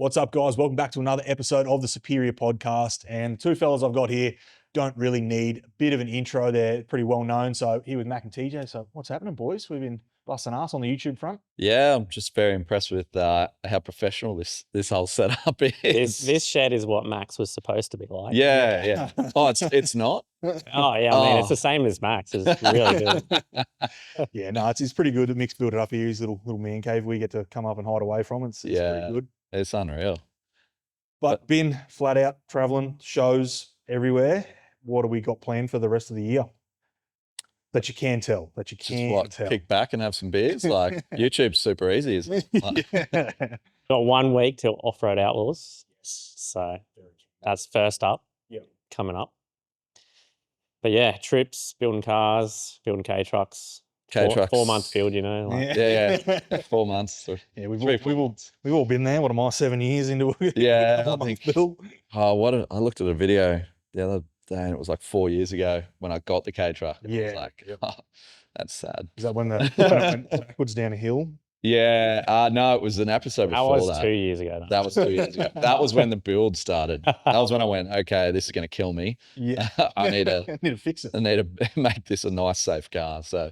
What's up, guys? Welcome back to another episode of the Superior Podcast. And two fellas I've got here don't really need a bit of an intro. They're pretty well known. So here with Mac and TJ. So what's happening, boys? We've been busting ass on the YouTube front. Yeah, I'm just very impressed with how professional this whole setup is. This shed is what Max was supposed to be like. Yeah. Oh, it's not. Oh yeah, I mean it's the same as Max. It's really good. Yeah, no, it's pretty good. Mick's built it up here. His little man cave we get to come up and hide away from. It's pretty good. It's unreal. But been flat out traveling, shows everywhere. What do we got planned for the rest of the year? That you can tell. Tell. Kick back and have some beers. Like YouTube's super easy, isn't it? Got 1 week till Offroad Outlaws. So that's first up. Yep. Coming up. But yeah, trips, building cars, building K-trucks. K-trucks. 4 month build, you know. Like. Yeah. 4 months. Yeah, we've all been there. What am I, 7 years into it? Yeah, I think. Build? Oh, I looked at a video the other day and it was like 4 years ago when I got the K-truck. Yeah. I was like, oh, that's sad. Is that when it went backwards down a hill? Yeah. No, it was an episode before that. That was 2 years ago. That was 2 years ago. That was when the build started. That was when I went, okay, this is going to kill me. Yeah. I need to fix it. I need to make this a nice, safe car. So,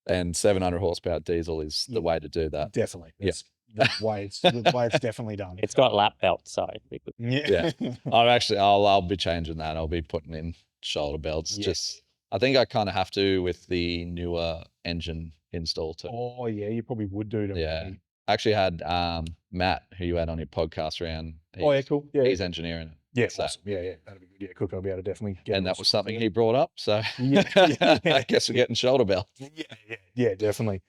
and 700 horsepower diesel is the way to do that. Definitely. Yes. The way it's definitely done. It's got lap belts, so Yeah. I'll be changing that. I'll be putting in shoulder belts. Yeah. I think I kind of have to with the newer engine install too. Oh yeah, you probably would do. Yeah. I actually had Matt, who you had on your podcast around. Oh yeah, cool. Yeah. He's engineering it. Yeah, So- awesome. Yeah, that'd be good. Yeah, Cook, I'll be able to definitely get. And that was something he brought up. So Yeah. I guess we're getting shoulder belts. Yeah, definitely.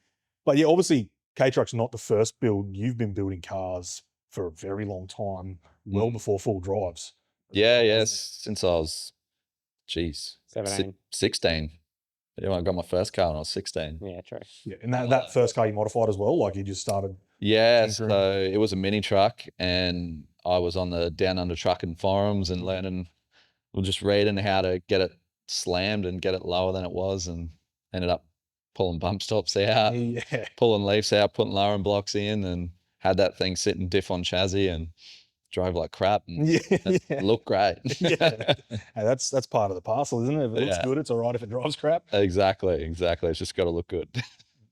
But yeah, obviously, K-Truck's not the first build. You've been building cars for a very long time, well before full drives. Yeah. Since I was, 17. 16. Yeah, I got my first car when I was 16. Yeah, true. Yeah, and that first car you modified as well, like you just started. Yeah, tinkering? so it was a mini truck, and I was on the Down Under trucking forums and learning, just reading how to get it slammed and get it lower than it was, and ended up pulling bump stops out, Yeah. pulling leaves out, putting lowering blocks in, and had that thing sitting diff on chassis and drove like crap and it looked great. Yeah. Hey, that's part of the parcel, isn't it? If it looks good, it's all right. If it drives crap. Exactly. It's just got to look good.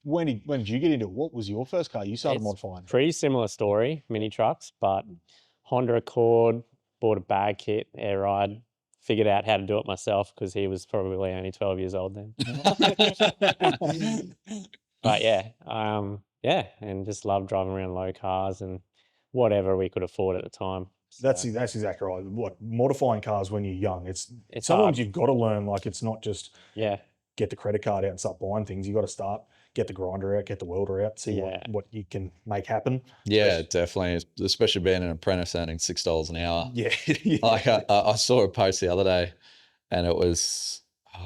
When did you get into it? What was your first car you started modifying? Pretty similar story, mini trucks, but Honda Accord, bought a bag kit, air ride, figured out how to do it myself because he was probably only 12 years old then. But and just loved driving around low cars and whatever we could afford at the time. So, That's exactly right. What modifying cars when you're young, it's sometimes hard. you've got to learn. Like it's not just Yeah, get the credit card out and start buying things. You got to start, get the grinder out, get the welder out, see what you can make happen. Yeah, definitely. Especially being an apprentice earning $6 an hour. Yeah. Like I saw a post the other day and it was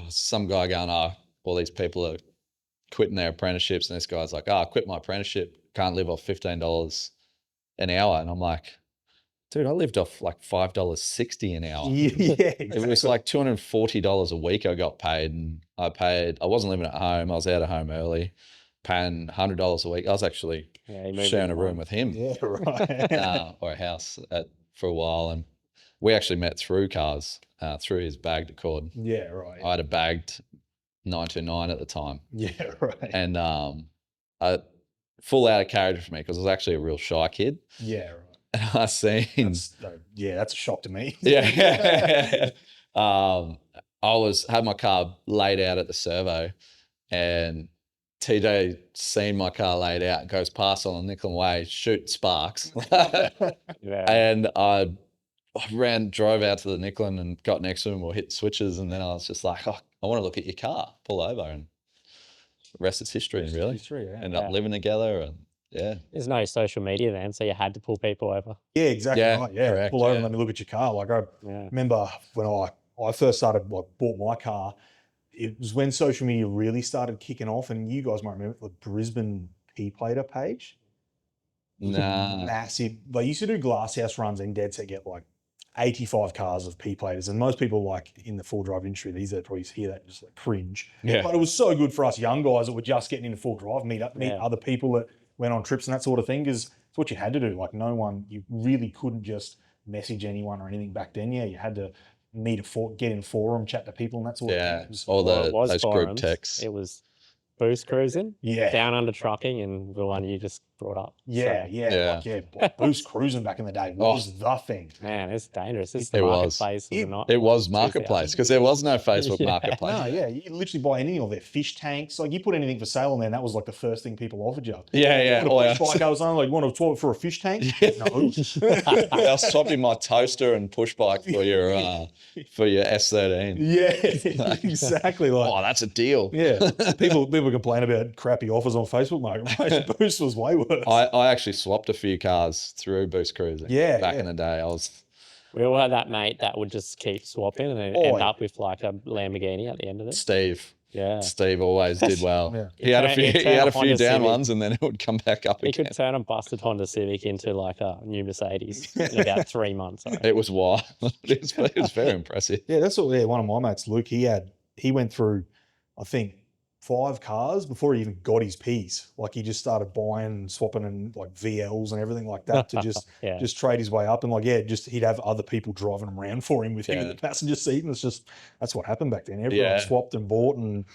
some guy going, all these people are quitting their apprenticeships. And this guy's like, I quit my apprenticeship, can't live off $15 an hour. And I'm like, dude, I lived off like $5.60 an hour. Yeah, exactly. It was like $240 a week I got paid, and I wasn't living at home. I was out of home early, paying $100 a week. I was actually sharing a room with him. Yeah, right. Or a house for a while. And we actually met through cars, through his bagged Accord. Yeah, right. I had a bagged 929 at the time. Yeah, right. And full out of character for me because I was actually a real shy kid. Yeah, right. And I seen... That's a shock to me. Yeah. Had my car laid out at the servo, and TJ seen my car laid out, goes past on the Nickel Way, shoot sparks. And I drove out to the Nicklin and got next to him or hit switches, and then I was just like, I want to look at your car, pull over, and the rest is history, really. Ended up living together, and there's no social media then, so you had to pull people over. Yeah, exactly right. Yeah, correct, pull over and let me look at your car. Like I remember when I first started, bought my car, it was when social media really started kicking off, and you guys might remember the Brisbane P-Plater page. Nah. Massive. They used to do Glasshouse runs and dead set get like 85 cars of P-platers, and most people like in the full drive industry these days probably hear that and just like cringe. Yeah. But it was so good for us young guys that were just getting into full drive, meet other people that went on trips and that sort of thing, because it's what you had to do. Like you really couldn't just message anyone or anything back then. Yeah, you had to get in forum, chat to people, and that sort of thing. It was- all Well, it was those group forums. texts. It was boost cruising, Yeah. down under trucking, and the one you just brought up. Yeah, So, like boost cruising back in the day was the thing. man, it's dangerous. It's It the was. marketplace. It was marketplace because there was no Facebook Yeah. marketplace. No, yeah, you literally buy anything of their fish tanks. Like you put anything for sale on there, and that was like the first thing people offered you. Yeah. You want a push bike, I was on, like, you want to toilet for a fish tank? No. I'll swap you my toaster and push bike for your S13. Yeah, exactly. Like, Oh, that's a deal. yeah, people complain about crappy offers on Facebook Marketplace. Boost was way worse. I actually swapped a few cars through Boost Cruising. Yeah, Back yeah. in the day, I was. We all had that mate that would just keep swapping and then end up with like a Lamborghini at the end of it. Steve. Yeah. Steve always did well. Yeah. He had a few. He'd He turn had a a few Honda down Civic. ones, and then it would come back up He again. could turn a busted Honda Civic into like a new Mercedes in about 3 months. I reckon. It was wild. It was very impressive. Yeah, that's what. Yeah, one of my mates, Luke, he went through, I think, 5 cars before he even got his P's. Like he just started buying and swapping and like VLs and everything like that to just Yeah. just trade his way up. And like he'd have other people driving him around for him with him in Yeah. the passenger seat. And that's what happened back then. Everyone Yeah. swapped and bought and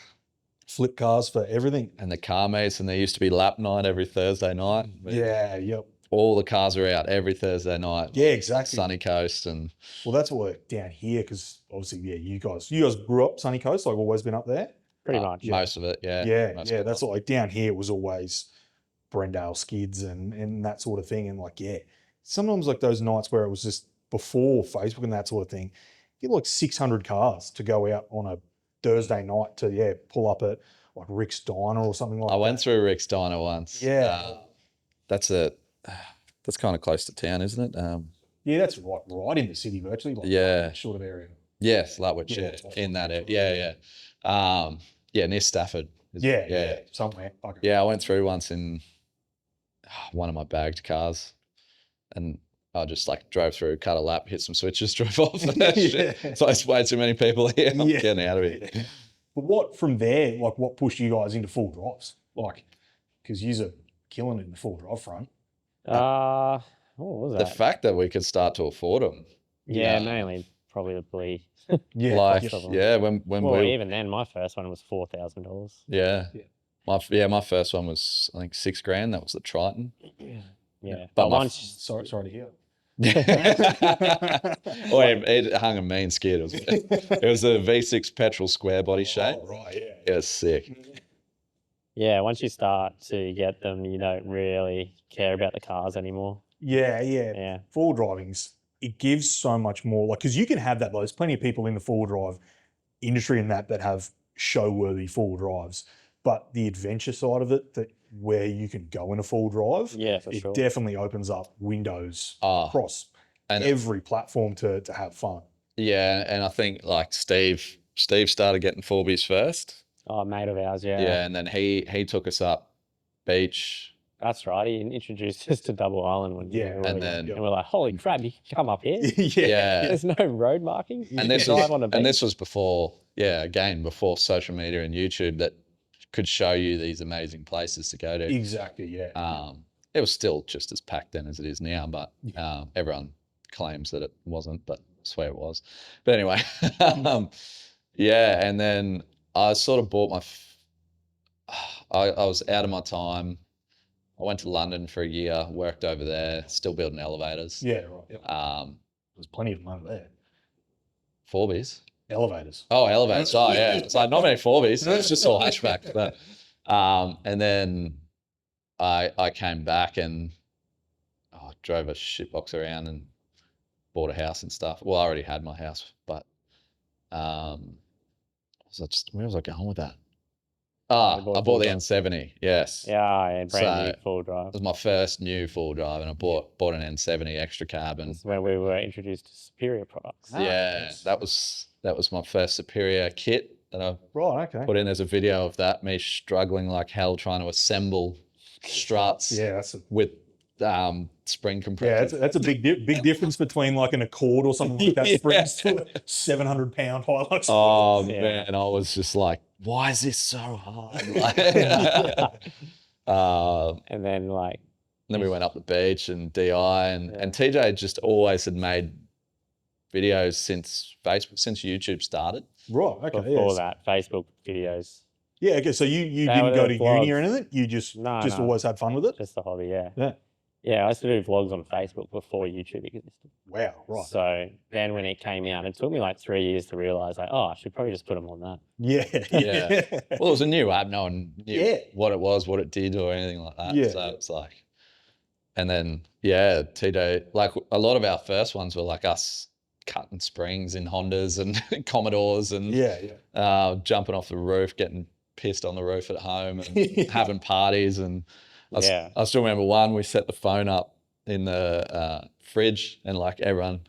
flipped cars for everything. And the car mates, and there used to be lap night every Thursday night. Yeah, yep. All the cars are out every Thursday night. Yeah, exactly. Sunny Coast and Well, that's what we're down here because obviously, yeah, you guys grew up Sunny Coast, like always been up there. Pretty much. most of it. Yeah. Yeah, most yeah. of it. That's what, like down here it was always Brendale skids and that sort of thing. And like, yeah, sometimes like those nights where it was just before Facebook and that sort of thing, you get like 600 cars to go out on a Thursday night to pull up at like Rick's Diner or something like that. I went through Rick's Diner once. Yeah. That's kind of close to town, isn't it? Yeah, that's right in the city virtually. Like Yeah. sort of area. Yes, Lutwich, Yeah, in that area. Yeah. Near Stafford. Yeah, somewhere. Okay. Yeah, I went through once in one of my bagged cars, and I just like drove through, cut a lap, hit some switches, drove off. Yeah. So it's way too many people here. I'm Yeah. getting out of here. But what from there, like what pushed you guys into full drives? Like, because you're killing it in the full drive front. What was The that? fact that we could start to afford them. Yeah, mainly probably. Yeah. Like, most of 'em. yeah, when Well, we, even then, my first one was $4,000. yeah. Yeah. My first one was, I think, $6,000. That was the Triton. Yeah, But but my once Sorry to hear. Oh, it hung a mean skid. It was a V6 petrol square body shape. Oh, right, yeah. It was sick. once you start to get them, you don't really care about the cars anymore. Yeah. Yeah, Four driving's, it gives so much more. Like, because you can have that. There's plenty of people in the four drive industry and that have show-worthy four drives, but the adventure side of it, where you can go in a full drive, yeah, for it sure. definitely opens up windows Ah, across and every platform to have fun. yeah, and I think like Steve started getting 4Bs first. Oh, a mate of ours, yeah. Yeah, and then he took us up beach. That's right. He introduced us to Double Island when Yeah, we were and then- and we're like, holy crap, you can come up here. Yeah. There's no road markings. And You this can was drive on a beach. and this was before before social media and YouTube that could show you these amazing places to go to. Exactly. Yeah. It was still just as packed then as it is now, but everyone claims that it wasn't, but I swear it was. But anyway, and then I sort of bought I was out of my time. I went to London for a year, worked over there, still building elevators. Yeah. Right. Yep. There's plenty of them over there. 4Bs. Elevators. Oh, elevators. Oh, yeah. It's like not many 4Bs. It's just all hatchbacks. But and then I came back and drove a shitbox around and bought a house and stuff. Well, I already had my house, but where was I going with that? I bought the N70. Yes. Yeah, brand new So- full drive. It was my first new full drive, and I bought an N70 extra cab, and That's when we were introduced to Superior products. Ah, that was my first Superior kit that I Right. Okay. put in. There's a video of that, me struggling like hell trying to assemble struts Yeah. That's with spring Yeah, compression. that's a big difference between like an Accord or something like that. Yeah. Springs to a 700-pound Hilux. Oh Yeah. man, I was just like, why is this so hard? Like, And then like then we went up the beach and DI and TJ just always had made videos since YouTube started. Right. Okay. Before that, Facebook videos. Yeah. Okay. So you They didn't were go the to uni or vlogs. anything. You just No. always had fun with it. Just a hobby, yeah. Yeah. Yeah, I used to do vlogs on Facebook before YouTube existed. Wow. Right. So then when it came out, it took me like 3 years to realize, like, oh, I should probably just put them on that. Yeah. Yeah. Well, it was a new app. No one knew Yeah. what it was, what it did, or anything like that. Yeah. So it's like, and then TJ, like a lot of our first ones were like us cutting springs in Hondas and Commodores and jumping off the roof, getting pissed on the roof at home and having parties. And I still remember one, we set the phone up in the fridge and like everyone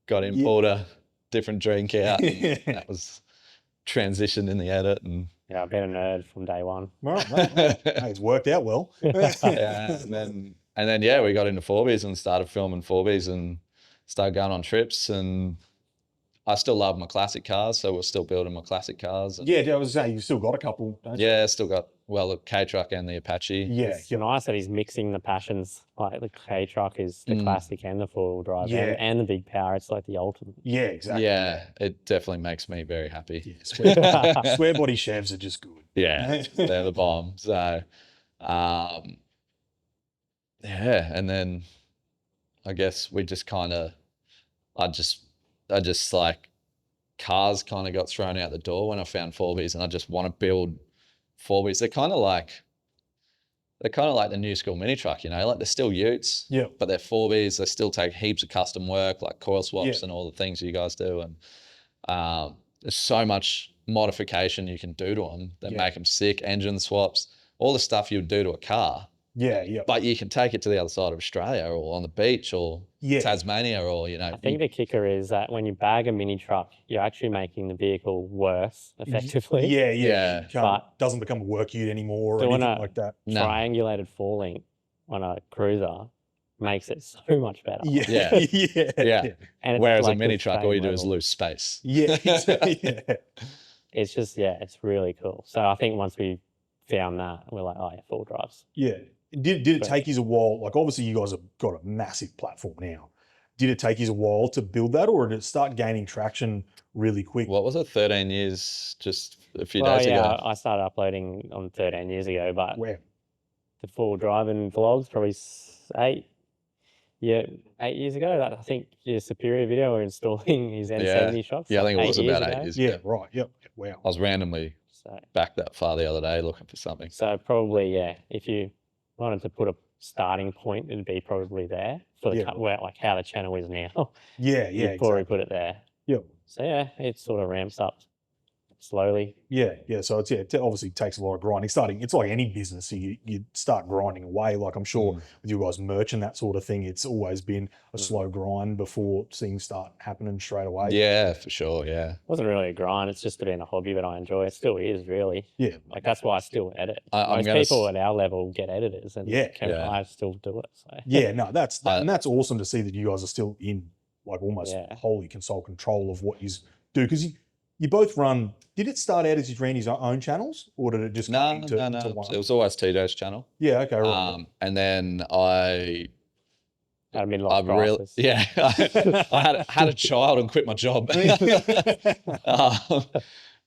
got in, pulled a different drink out. And that was transitioned in the edit. And yeah, I've been a nerd from day one. Well, hey, it's worked out well. yeah, and then we got into 4Bs and started filming 4Bs and started going on trips. And I still love my classic cars, so we're still building my classic cars. And I was saying, you've still got a couple, don't you? yeah, still got, the K-Truck and the Apache. Yeah. It's nice that he's mixing the passions. Like the K-Truck is the classic and the four-wheel drive and the big power. It's like the ultimate. Yeah, exactly. Yeah, it definitely makes me very happy. Yeah, square body Chevs are just good. Yeah, they're the bomb. So, and then I guess we just kind of, I just like cars kind of got thrown out the door when I found 4Bs, and I just want to build 4Bs. They're kind of like the new school mini truck, you know, like they're still utes, but they're 4Bs. They still take heaps of custom work, like coil swaps and all the things you guys do. And there's so much modification you can do to them that make them sick. Engine swaps, all the stuff you would do to a car. Yeah. But you can take it to the other side of Australia or on the beach or Tasmania or, you know. I think the kicker is that when you bag a mini truck, you're actually making the vehicle worse effectively. Yeah. But doesn't become a work ute anymore or doing anything like that. Triangulated falling on a cruiser makes it so much better. Yeah. And whereas like a mini the truck, same all you do level. is lose space. Yeah. It's just, it's really cool. So I think once we found that, we're like, oh yeah, full drives. Yeah. Did it take you a while? Like obviously you guys have got a massive platform now. Did it take you a while to build that, or did it start gaining traction really quick? What was it? 13 years, just a few days ago. I started uploading on 13 years ago, but wow. The full driving vlogs probably 8 years ago. I think your Superior video we're installing his N70 shocks. Yeah, I think it was about 8 years ago. Yeah, right. Yep. Wow. I was randomly back that far the other day looking for something. So probably, if you wanted to put a starting point, it'd be probably there for the like how the channel is now. You'd probably put it there. Yep. So it sort of ramps up slowly. Yeah. So it obviously takes a lot of grinding. It's like any business. So you start grinding away. Like I'm sure with you guys merch and that sort of thing, it's always been a slow grind before things start happening straight away. Yeah, for sure. Yeah. It wasn't really a grind. It's just been a hobby that I enjoy. It still is really. Yeah. Like that's why I still edit. Most people at our level get editors, and I still do it. So. Yeah. No, that's awesome to see that you guys are still in like almost wholly sole control of what you do, because you both run. Did it start out as you ran his own channels, or did it just no? To one? It was always TJ's channel. Yeah. Okay. Right. And then I had a midlife crisis. I had a child and quit my job.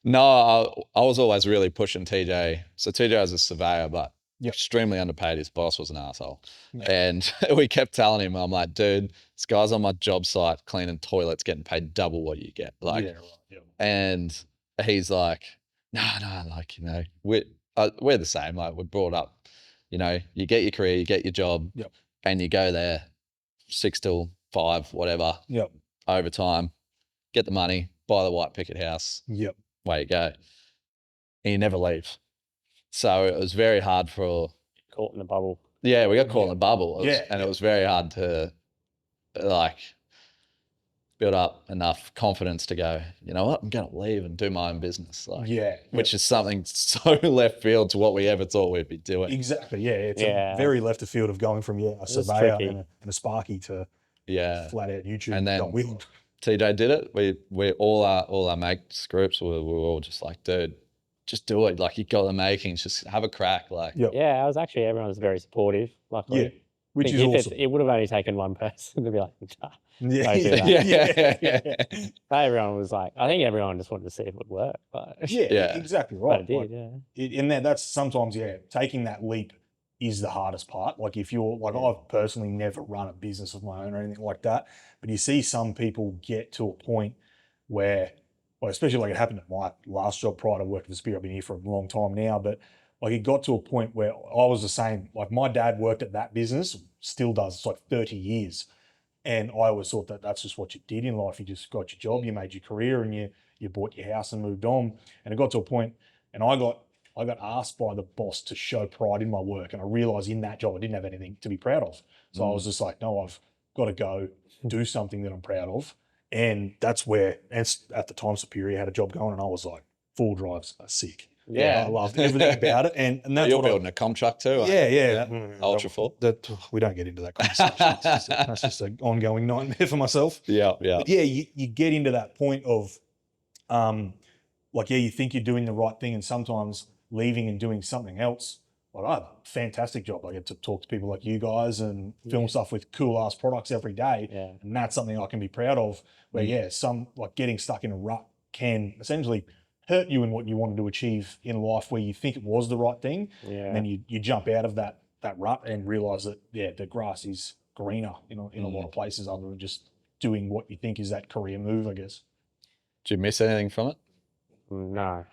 No, I was always really pushing TJ. So TJ was a surveyor, but extremely underpaid. His boss was an asshole. And we kept telling him, I'm like, dude, this guy's on my job site cleaning toilets, getting paid double what you get. Like, and he's like, no, like, you know, we're the same. Like, we're brought up, you know, you get your career, you get your job, and you go there 6 till 5, whatever, overtime, get the money, buy the white picket house, way you go. And you never leave. So it was very hard for... Caught in the bubble. Yeah, we got caught in the bubble. And it was very hard to, like, build up enough confidence to go, you know what, I'm going to leave and do my own business. Like, which is something so left field to what we ever thought we'd be doing. Exactly, It's a very left of field of going from, a surveyor and a Sparky to flat out YouTube. And then TJ did it. We all our mates groups, we were all just like, dude, just do it. Like, you got the makings, just have a crack. Like, everyone was very supportive, luckily. which Think is if awesome. it would have only taken one person to be like, nah, Yeah, don't do that. yeah. Everyone was like, I think everyone just wanted to see if it would work. But, Yeah, Yeah. exactly but right. it did, Like, yeah. and that's sometimes, taking that leap is the hardest part. Like if you're like, I've personally never run a business of my own or anything like that, but you see some people get to a point where, well, especially like it happened at my last job prior to working for Superior. I've been here for a long time now, but like it got to a point where I was the same. Like my dad worked at that business, still does. It's like 30 years. And I always thought that that's just what you did in life. You just got your job, you made your career, and you bought your house and moved on. And it got to a point, and I got asked by the boss to show pride in my work, and I realized in that job I didn't have anything to be proud of. So I was just like, no, I've got to go do something that I'm proud of. And that's where, and at the time, Superior had a job going, and I was like, full drives are sick. Yeah. I loved everything about it, and that's You're what building a comp truck too. yeah. Ultra full. We don't get into that conversation. That's just an ongoing nightmare for myself. Yeah. But yeah, you get into that point of, you think you're doing the right thing, and sometimes leaving and doing something else. Like I have a fantastic job. I get to talk to people like you guys and film stuff with cool ass products every day, and that's something I can be proud of. Where some like getting stuck in a rut can essentially hurt you in what you wanted to achieve in life, where you think it was the right thing, and then you jump out of that rut and realize that the grass is greener in a lot of places other than just doing what you think is that career move, I guess. Do you miss anything from it? No.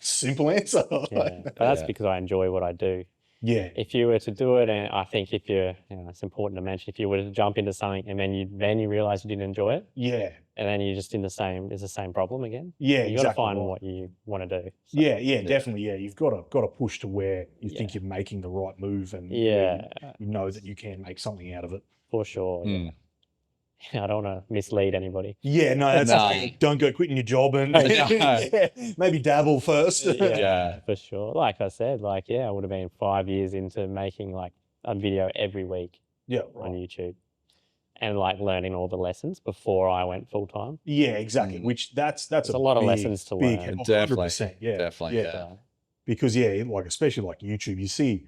Simple answer. But that's because I enjoy what I do. Yeah. If you were to do it, and I think if you're, it's important to mention, if you were to jump into something and then you realize you didn't enjoy it, and then you're just it's the same problem again. Yeah, you got to find what you want to do. So. Yeah, definitely. Yeah, you've got to push to where you think you're making the right move, and you know that you can make something out of it. For sure. Yeah. I don't want to mislead anybody. Yeah, no, don't go quitting your job and maybe dabble first. Yeah, for sure. Like I said, I would have been 5 years into making like a video every week on YouTube, and like learning all the lessons before I went full time. Yeah, exactly. Which that's a lot of lessons to learn. Definitely. Yeah. Because like especially like YouTube, you see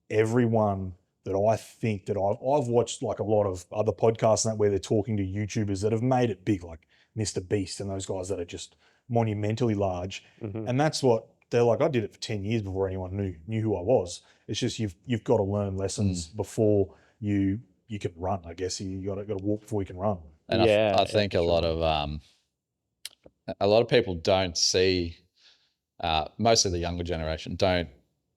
everyone that I think that I've watched like a lot of other podcasts and that where they're talking to YouTubers that have made it big, like Mr. Beast and those guys that are just monumentally large. And that's what they're like. I did it for 10 years before anyone knew who I was. It's just you've got to learn lessons before you can run. I guess you got to walk before you can run. And I think a lot of people don't see, most of the younger generation don't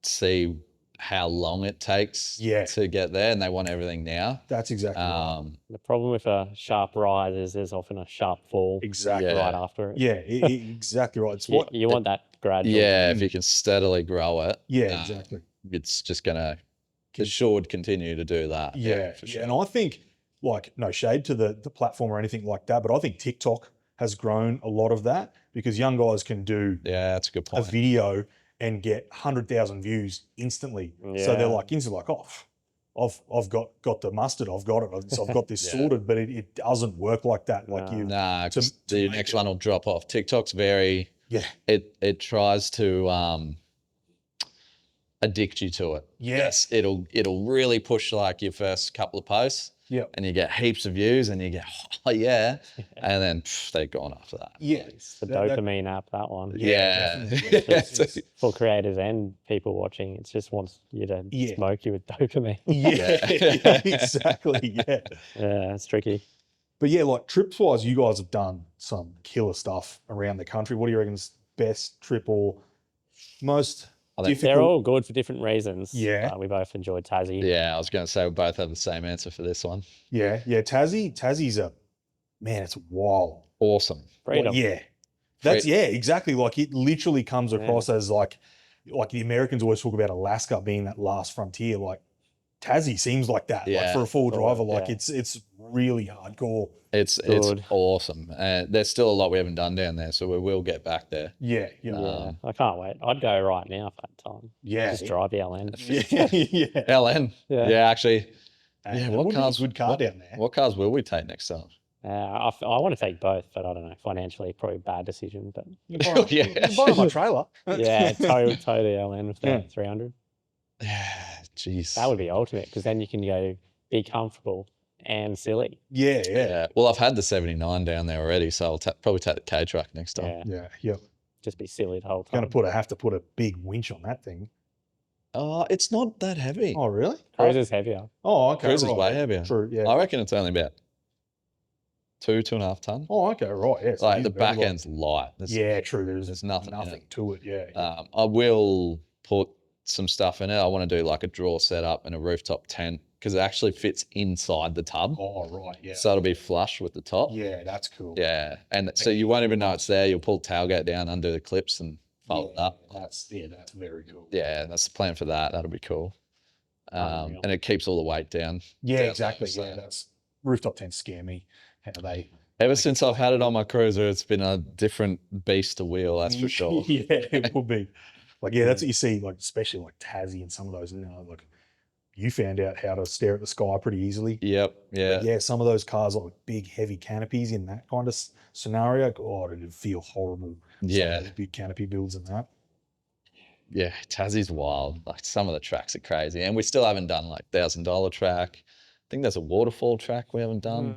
see how long it takes to get there, and they want everything now. That's exactly right. The problem with a sharp rise is there's often a sharp fall right after it. Yeah, exactly right. It's you want that gradual. Yeah, if you can steadily grow it. Yeah, exactly. It's just it should continue to do that. Yeah, for sure. And I think, like, no shade to the platform or anything like that, but I think TikTok has grown a lot of that because young guys can do that's a good point. A video and get 100,000 views instantly. So they're like instantly like, oh, I've got the mustard, I've got it, so I've got this sorted, but it doesn't work like that. Like the next one will drop off. TikTok's very it tries to addict you to it. Yes. It'll really push like your first couple of posts. Yeah. And you get heaps of views and you get, and then they're gone after that. Yeah. It's the dopamine app, that one. Yeah. For creators and people watching, it just wants you to smoke you with dopamine. Yeah, exactly. Yeah. Yeah, it's tricky. But yeah, like trips wise, you guys have done some killer stuff around the country. What do you reckon's best trip or most difficult? They're all good for different reasons. Yeah. We both enjoyed Tassie. Yeah, I was going to say we both have the same answer for this one. Yeah. Tassie's it's wild. Awesome. Freedom. Exactly. Like it literally comes across as like the Americans always talk about Alaska being that last frontier. Like Tassie seems like that. Yeah. Like for a full driver, it's really hardcore. It's awesome. There's still a lot we haven't done down there, so we will get back there. Yeah. I can't wait. I'd go right now if I had time. Yeah. Just drive the LN. Yeah. LN. Yeah, actually. What cars? Good car down there. What cars will we take next time? I want to take both, but I don't know. Financially, probably a bad decision. But you borrow my trailer. Yeah, tow the LN with the 300. jeez. That would be ultimate because then you can go be comfortable and silly. Yeah. Well, I've had the 79 down there already, so I'll probably take the K truck next time. Yeah. Just be silly the whole time. Have to put a big winch on that thing. Oh, it's not that heavy. Oh, really? Cruiser's heavier. Oh, okay. Cruiser's way heavier. True, yeah. I reckon it's only about 2.5 ton. Oh, okay, right. Yeah, so Like the back end's light. True. There's nothing to it. Yeah. I will put some stuff in it. I want to do like a drawer setup and a rooftop tent because it actually fits inside the tub. Oh, right. Yeah. So it'll be flush with the top. Yeah, that's cool. Yeah. And so you won't even know it's there. You'll pull the tailgate down, undo the clips and fold it up. That's very cool. Yeah, that's the plan for that. That'll be cool. And it keeps all the weight down. Yeah, exactly. Yeah, that's rooftop tents scare me. How they Ever since I've had it on my cruiser, it's been a different beast to wheel, that's for sure. Yeah, it will be. Like, yeah, that's what you see, like, especially like Tassie and some of those, like you found out how to stare at the sky pretty easily. Yep, yeah. But yeah, some of those cars, like big, heavy canopies in that kind of scenario, God, it'd feel horrible. Yeah. Some of those big canopy builds and that. Yeah, Tassie's wild. Like some of the tracks are crazy. And we still haven't done like $1,000 track. I think there's a waterfall track we haven't done.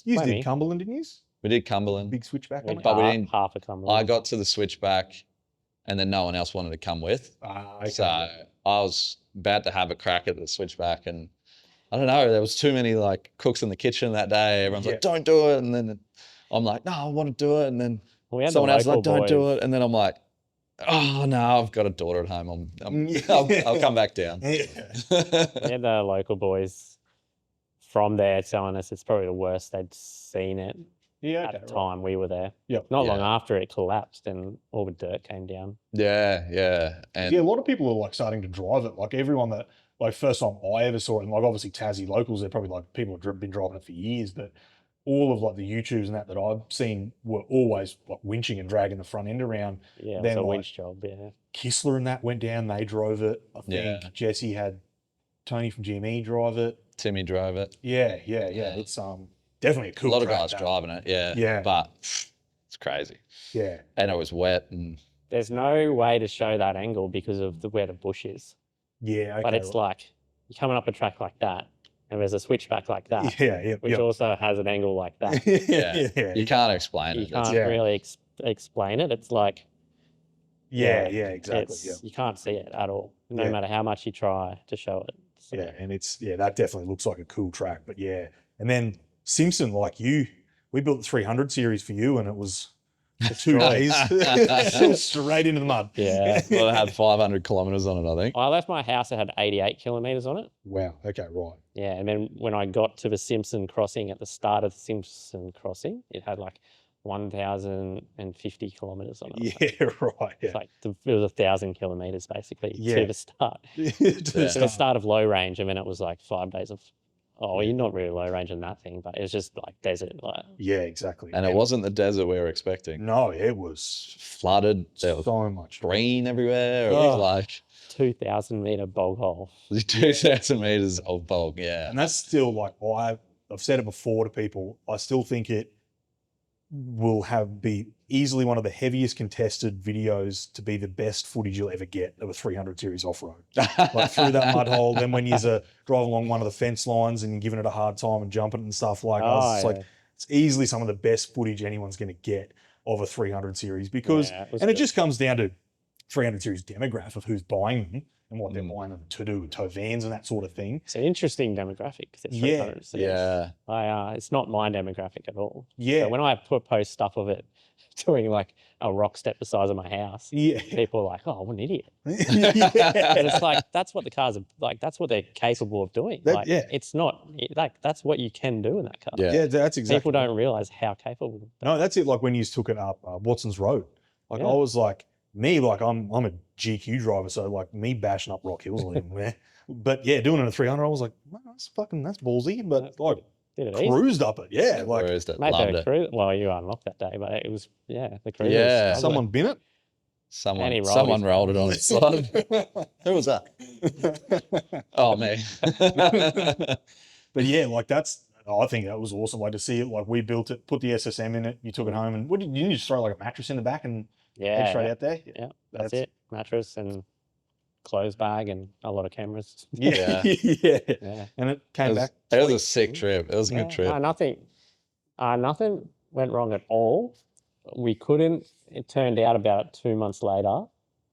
You did Cumberland, didn't you? We did Cumberland. Big switchback. But we didn't. Half a Cumberland. I got to the switchback and then no one else wanted to come with. Okay. So I was about to have a crack at the switchback and I don't know, there was too many like cooks in the kitchen that day. Everyone's like, don't do it. And then I'm like, no, I want to do it. And then someone else was like, don't do it. And then I'm like, oh no, I've got a daughter at home. I'll come back down. We had the local boys from there telling us it's probably the worst they'd seen it at the time we were there. Not long after it collapsed and all the dirt came down. Yeah. And a lot of people are like starting to drive it. Like everyone that, like first time I ever saw it, and like obviously Tassie locals, they're probably like people have been driving it for years, but all of like the YouTubes and that I've seen were always like winching and dragging the front end around. Yeah, it was a winch job, yeah. Kistler and that went down, they drove it. I think Jesse had Tony from GME drive it. Timmy drove it. Yeah. It's definitely a cool A lot track, of guys driving it, yeah. But it's crazy. Yeah. And it was wet and there's no way to show that angle because of where the bush is. Yeah, okay. But it's like you're coming up a track like that and there's a switchback like that. Which also has an angle like that. Yeah. You can't explain it. You can't really explain it. It's like exactly. You can't see it at all, no matter how much you try to show it. So. Yeah, and it's that definitely looks like a cool track. But yeah, and then Simpson, like you, we built the 300 series for you, and it was 2 days straight into the mud. Yeah, well, it had 500 kilometers on it, I think. I left my house; it had 88 kilometers on it. Wow. Okay. Right. Yeah, and then when I got to the Simpson crossing at the start of the Simpson crossing, it had like 1,050 kilometers on it. Yeah, right. Yeah. It's like it was 1,000 kilometers basically to the start. To the start of low range, and then it was like 5 days of. Oh, you're not really low range in that thing, but it was just like desert. Like. Yeah, exactly. And it wasn't the desert we were expecting. No, it was flooded. There was so much green everywhere. It was like 2,000 meter bog hole. 2,000 meters of bog, yeah. And that's still like I've said it before to people. I still think it will be easily one of the heaviest contested videos to be the best footage you'll ever get of a 300 series off-road. Like through that mud hole, then when you're driving along one of the fence lines and you're giving it a hard time and jumping it and stuff like that. It's easily some of the best footage anyone's going to get of a 300 series because, it just comes down to 300 series demographic of who's buying them and what they're buying them to do, tow vans and that sort of thing. It's an interesting demographic. It's not my demographic at all. Yeah. So when I post stuff of it doing like a rock step the size of my house, people are like, "Oh, what an idiot!" And it's like that's what the cars are like. That's what they're capable of doing. It's not like that's what you can do in that car. Yeah, that's exactly. People don't realize how capable. No, that's it. Like when you took it up Watson's Road. Like I was like. Me, like I'm a GQ driver, so like me bashing up rock hills, but yeah, doing it at 300, I was like, well, that's ballsy, but like cruised up it, cruised it, loved it. Well, you unlocked that day, but it was the cruise. Yeah, someone bin it. Someone rolled it on its side. Who was that? Oh, me. But yeah, like I think that was awesome. Like to see it, like we built it, put the SSM in it, you took it home, and what did you just throw like a mattress in the back and head straight out there? Yeah, that's it. Mattress and clothes bag and a lot of cameras. Yeah. And it came back. It was a sick trip. It was a good trip. Nothing went wrong at all. It turned out about 2 months later,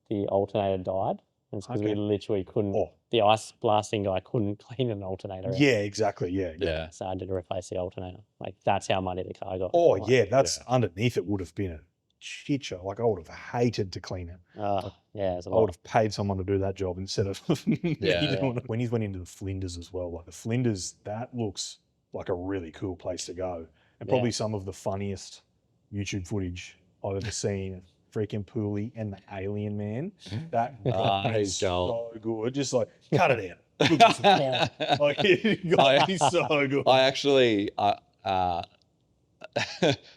the alternator died. And it's because we literally couldn't, the ice blasting guy couldn't clean an alternator out. Yeah, exactly. Yeah. So I had to replace the alternator. Like, that's how muddy the car got. Oh, yeah. That's underneath it would have been a shit show. Like, I would have hated to clean it. Yeah, it's a lot. I would have paid someone to do that job instead of me doing it. When he went into the Flinders as well, like the Flinders, that looks like a really cool place to go. And probably some of the funniest YouTube footage I've ever seen. Freaking Poolie and the Alien Man. That is so good. Just like, cut it out. Look at this like, he's so good. I actually,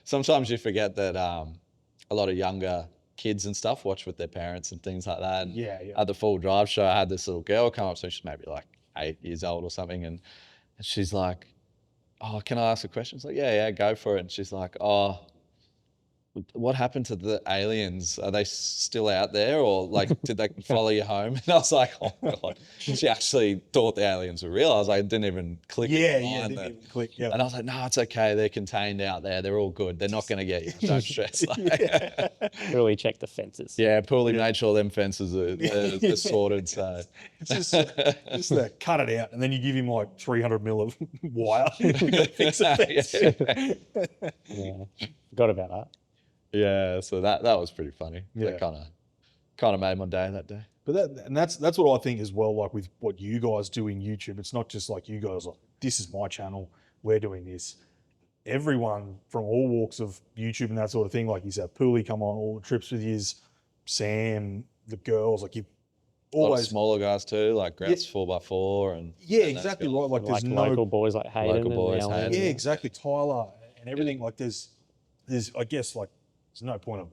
sometimes you forget that a lot of younger kids and stuff watch with their parents and things like that. And at the full drive show, I had this little girl come up, so she's maybe like 8 years old or something, and she's like, "Oh, can I ask a question?" It's like, "Yeah, go for it." And she's like, "Oh, what happened to the aliens? Are they still out there, or like did they follow you home?" And I was like, "Oh God!" She actually thought the aliens were real. I was like, it didn't even click. Didn't even click. Yeah. And I was like, "No, it's okay. They're contained out there. They're all good. They're not going to get you. Don't stress." Really check the fences. Yeah, Poolie made sure them fences are sorted. So it's just cut it out, and then you give him like 300 mil of wire. Fix the fence. Forgot about that. Yeah, so that was pretty funny. Yeah, that kind of made my day that day. But that's what I think as well. Like with what you guys do in YouTube, it's not just like you guys like, this is my channel, we're doing this. Everyone from all walks of YouTube and that sort of thing, like you said, Poolie come on all the trips with his, Sam, the girls, like you always. A lot of smaller guys too, like Grouts 4x4 and exactly right. Like there's no local boys like Hayden. Exactly, Tyler and everything. Like there's I guess like. There's no point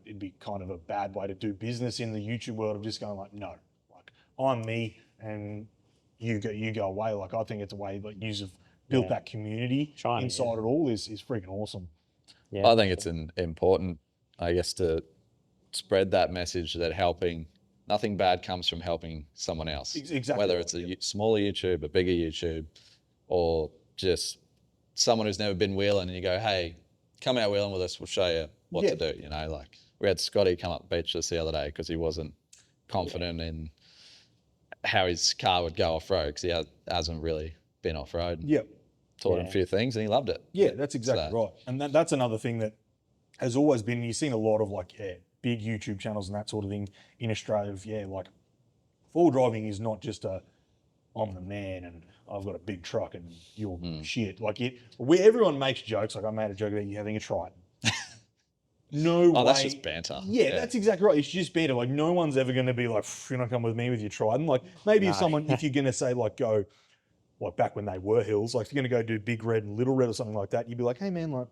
it'd be kind of a bad way to do business in the YouTube world of just going like, no, like I'm me and you go away. Like I think it's a way like you've built that community inside it all is freaking awesome. Yeah. I think it's important, I guess, to spread that message that nothing bad comes from helping someone else. Exactly. Whether it's a smaller YouTube, a bigger YouTube, or just someone who's never been wheeling and you go, hey, come out wheeling with us, we'll show you what to do, you know, like we had Scotty come up the beach just the other day because he wasn't confident in how his car would go off-road because he hasn't really been off-road. Taught him a few things and he loved it. Yeah, that's exactly right. And that's another thing that has always been, you've seen a lot of like, big YouTube channels and that sort of thing in Australia of, like full driving is not just I'm the man and I've got a big truck and you're shit. Like everyone makes jokes. Like I made a joke about you having a Triton. No way. That's just banter. Yeah, that's exactly right. It's just banter. Like no one's ever going to be like, you're not coming with me with your Triton. Like maybe if you're going to say like go, like back when they were hills, like if you're going to go do Big Red and Little Red or something like that, you'd be like, hey man, like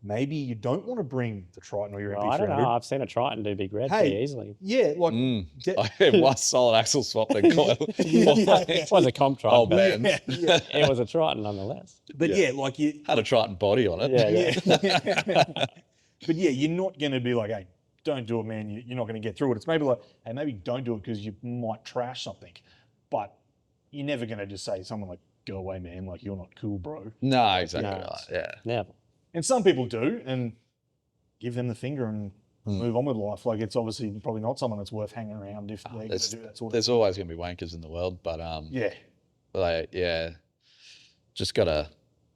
maybe you don't want to bring the Triton or your MP300. I don't know. I've seen a Triton do Big Red pretty easily. Yeah, like one solid axle swap then coil. It was a comp Triton. Oh man, it was a Triton nonetheless. But like you had a Triton body on it. But you're not going to be like, hey, don't do it, man. You're not going to get through it. It's maybe like, hey, maybe don't do it because you might trash something. But you're never going to just say someone like, go away, man. Like you're not cool, bro. No, exactly right. Yeah, never. And some people do, and give them the finger and move on with life. Like it's obviously probably not someone that's worth hanging around if they're going to do that sort of thing. There's always going to be wankers in the world, but just gotta.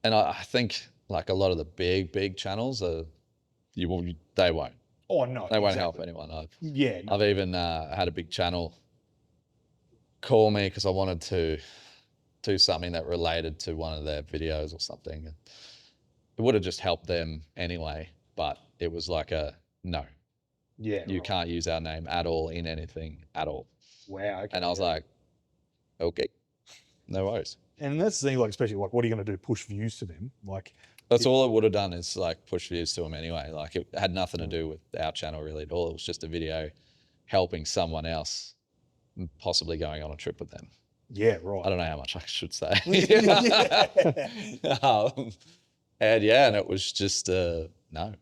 And I think like a lot of the big channels they won't. Oh no, they won't help anyone. I've even had a big channel call me because I wanted to do something that related to one of their videos or something. It would have just helped them anyway, but it was like no. Yeah. You can't use our name at all in anything at all. Wow. Okay. And I was like, okay, no worries. And that's the thing, like, especially like, what are you going to do? Push views to them? Like, that's all it would have done is like push views to them anyway. Like it had nothing to do with our channel really at all. It was just a video helping someone else, possibly going on a trip with them. Yeah, right. I don't know how much I should say. And it was just no.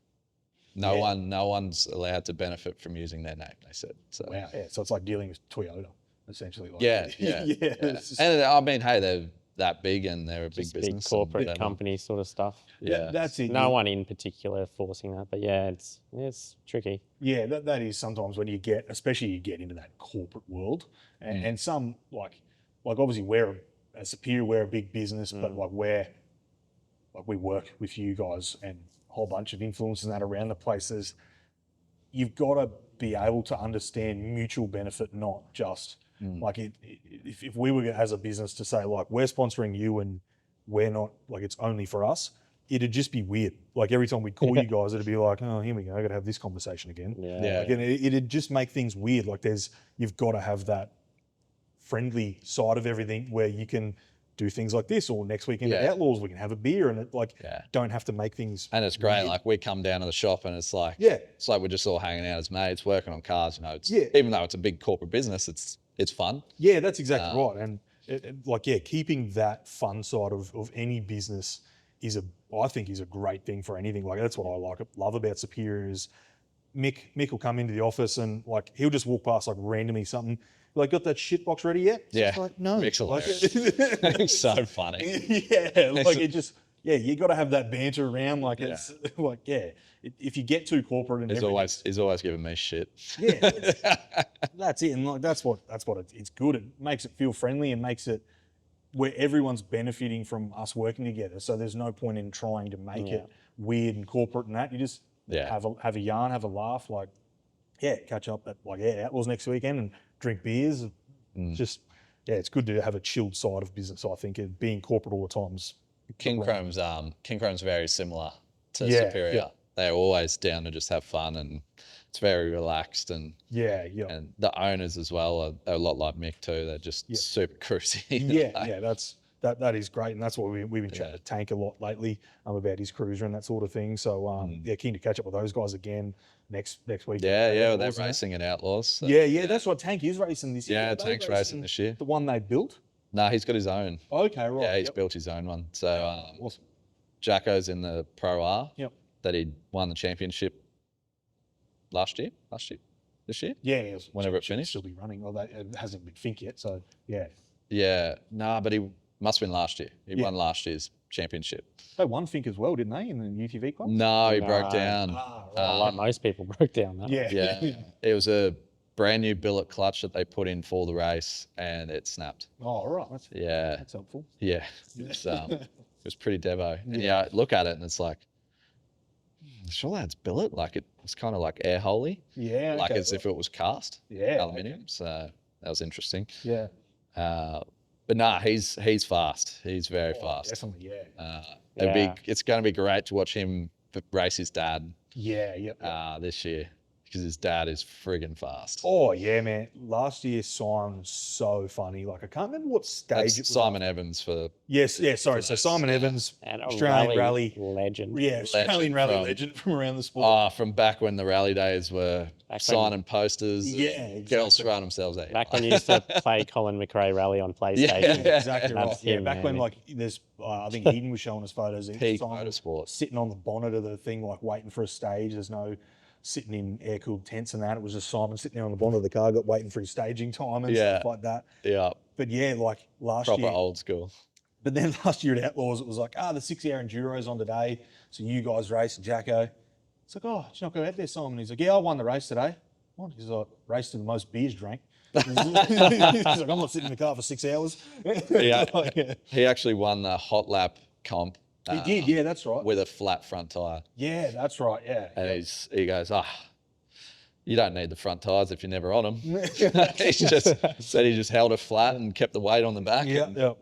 No one's allowed to benefit from using their name, they said. So wow, yeah. So it's like dealing with Toyota, essentially. Like, yeah. Just, And I mean, hey, they're that big and they're a big business. Big corporate company sort of stuff. Yeah. That's it. No one in particular forcing that, but yeah, it's tricky. Yeah, that is sometimes when you get, especially you get into that corporate world, and some like obviously we're a Superior, we're a big business, but like we work with you guys and a whole bunch of influencers and that around the places. You've got to be able to understand mutual benefit, not just like if we were as a business to say like we're sponsoring you and we're not, like it's only for us, it'd just be weird. Like every time we'd call you guys, it'd be like, oh, here we go, I got to have this conversation again. Yeah. Like, and it'd just make things weird. Like you've got to have that friendly side of everything where you can do things like this, or next weekend at Outlaws we can have a beer and don't have to make things. And it's great. weird. Like we come down to the shop and it's like, Yeah. it's like we're just all hanging out as mates, working on cars. You know, even though it's a big corporate business, it's fun. Yeah, that's exactly right. And keeping that fun side of any business I think is a great thing for anything. Like that's what I love about Superior is Mick will come into the office and like he'll just walk past like randomly something. Like, got that shit box ready yet? Yeah. It's like, no. Mick's hilarious. It's so funny. Yeah, like it just, you got to have that banter around. Like it's like, if you get too corporate and he's always giving me shit. Yeah, that's it. And like that's what it's good. It makes it feel friendly and makes it where everyone's benefiting from us working together. So there's no point in trying to make it weird and corporate and that. You just have a yarn, have a laugh, like catch up at Outlaws next weekend and drink beers. Just it's good to have a chilled side of business. I think and being corporate all the time's King Chrome's very similar to Superior. Yeah. They're always down to just have fun and it's very relaxed and and the owners as well are a lot like Mick too. They're just super cruisy. That is great, and that's what we've been chatting to Tank a lot lately about his cruiser and that sort of thing. So keen to catch up with those guys again next week. They're racing at Outlaws. So. That's what Tank is racing this year. Yeah, Tank's racing this year. The one they built? No, he's got his own. Okay, right. Yeah, he's built his own one. So awesome. Jacko's in the Pro R. Yep. That he won the championship this year. Yeah, whenever it finished. Still be running. Well, it hasn't been Fink yet, so but he must have been last year. He won last year's championship. They won Fink as well, didn't they, in the UTV club? No, he broke down. Like most people broke down. Yeah. It was a brand new billet clutch that they put in for the race and it snapped. Oh, right. That's helpful. Yeah. It was pretty devo. And look at it and it's like, sure that's billet. Like it's kind of like air holy. Yeah. Like as if it was cast. Yeah. Aluminium. So that was interesting. Yeah. But nah, he's fast. He's very fast. Definitely, It's going to be great to watch him race his dad. This year because his dad is friggin' fast. Oh yeah, man! Last year Simon was so funny. Like I can't remember what stage it was. Simon Evans for Sorry, so Simon Evans, and Australian rally legend. Yeah, Australian rally legend from around the sport. From back when the rally days were signing posters. Yeah, exactly. Girls throwing themselves at you. Back when you used to play Colin McRae Rally on PlayStation. Yeah, exactly right. Him, back when like there's, I think Eden was showing us photos. Peak motorsport. Sitting on the bonnet of the thing, like waiting for a stage. There's no sitting in air-cooled tents and that. It was just Simon sitting there on the bonnet of the car, waiting for his staging time and stuff like that. Yeah. But like last year. Proper old school. But then last year at Outlaws, it was like, the 6-hour enduro's on today. So you guys race, and Jacko. It's like, did you not go out there, Simon? He's like, I won the race today. What? He's like, raced to the most beers drank. He's like, I'm not sitting in the car for 6 hours. He actually won the hot lap comp. He did, that's right. With a flat front tyre. Yeah, that's right, And he goes, you don't need the front tyres if you're never on them. He just held it flat and kept the weight on the back. No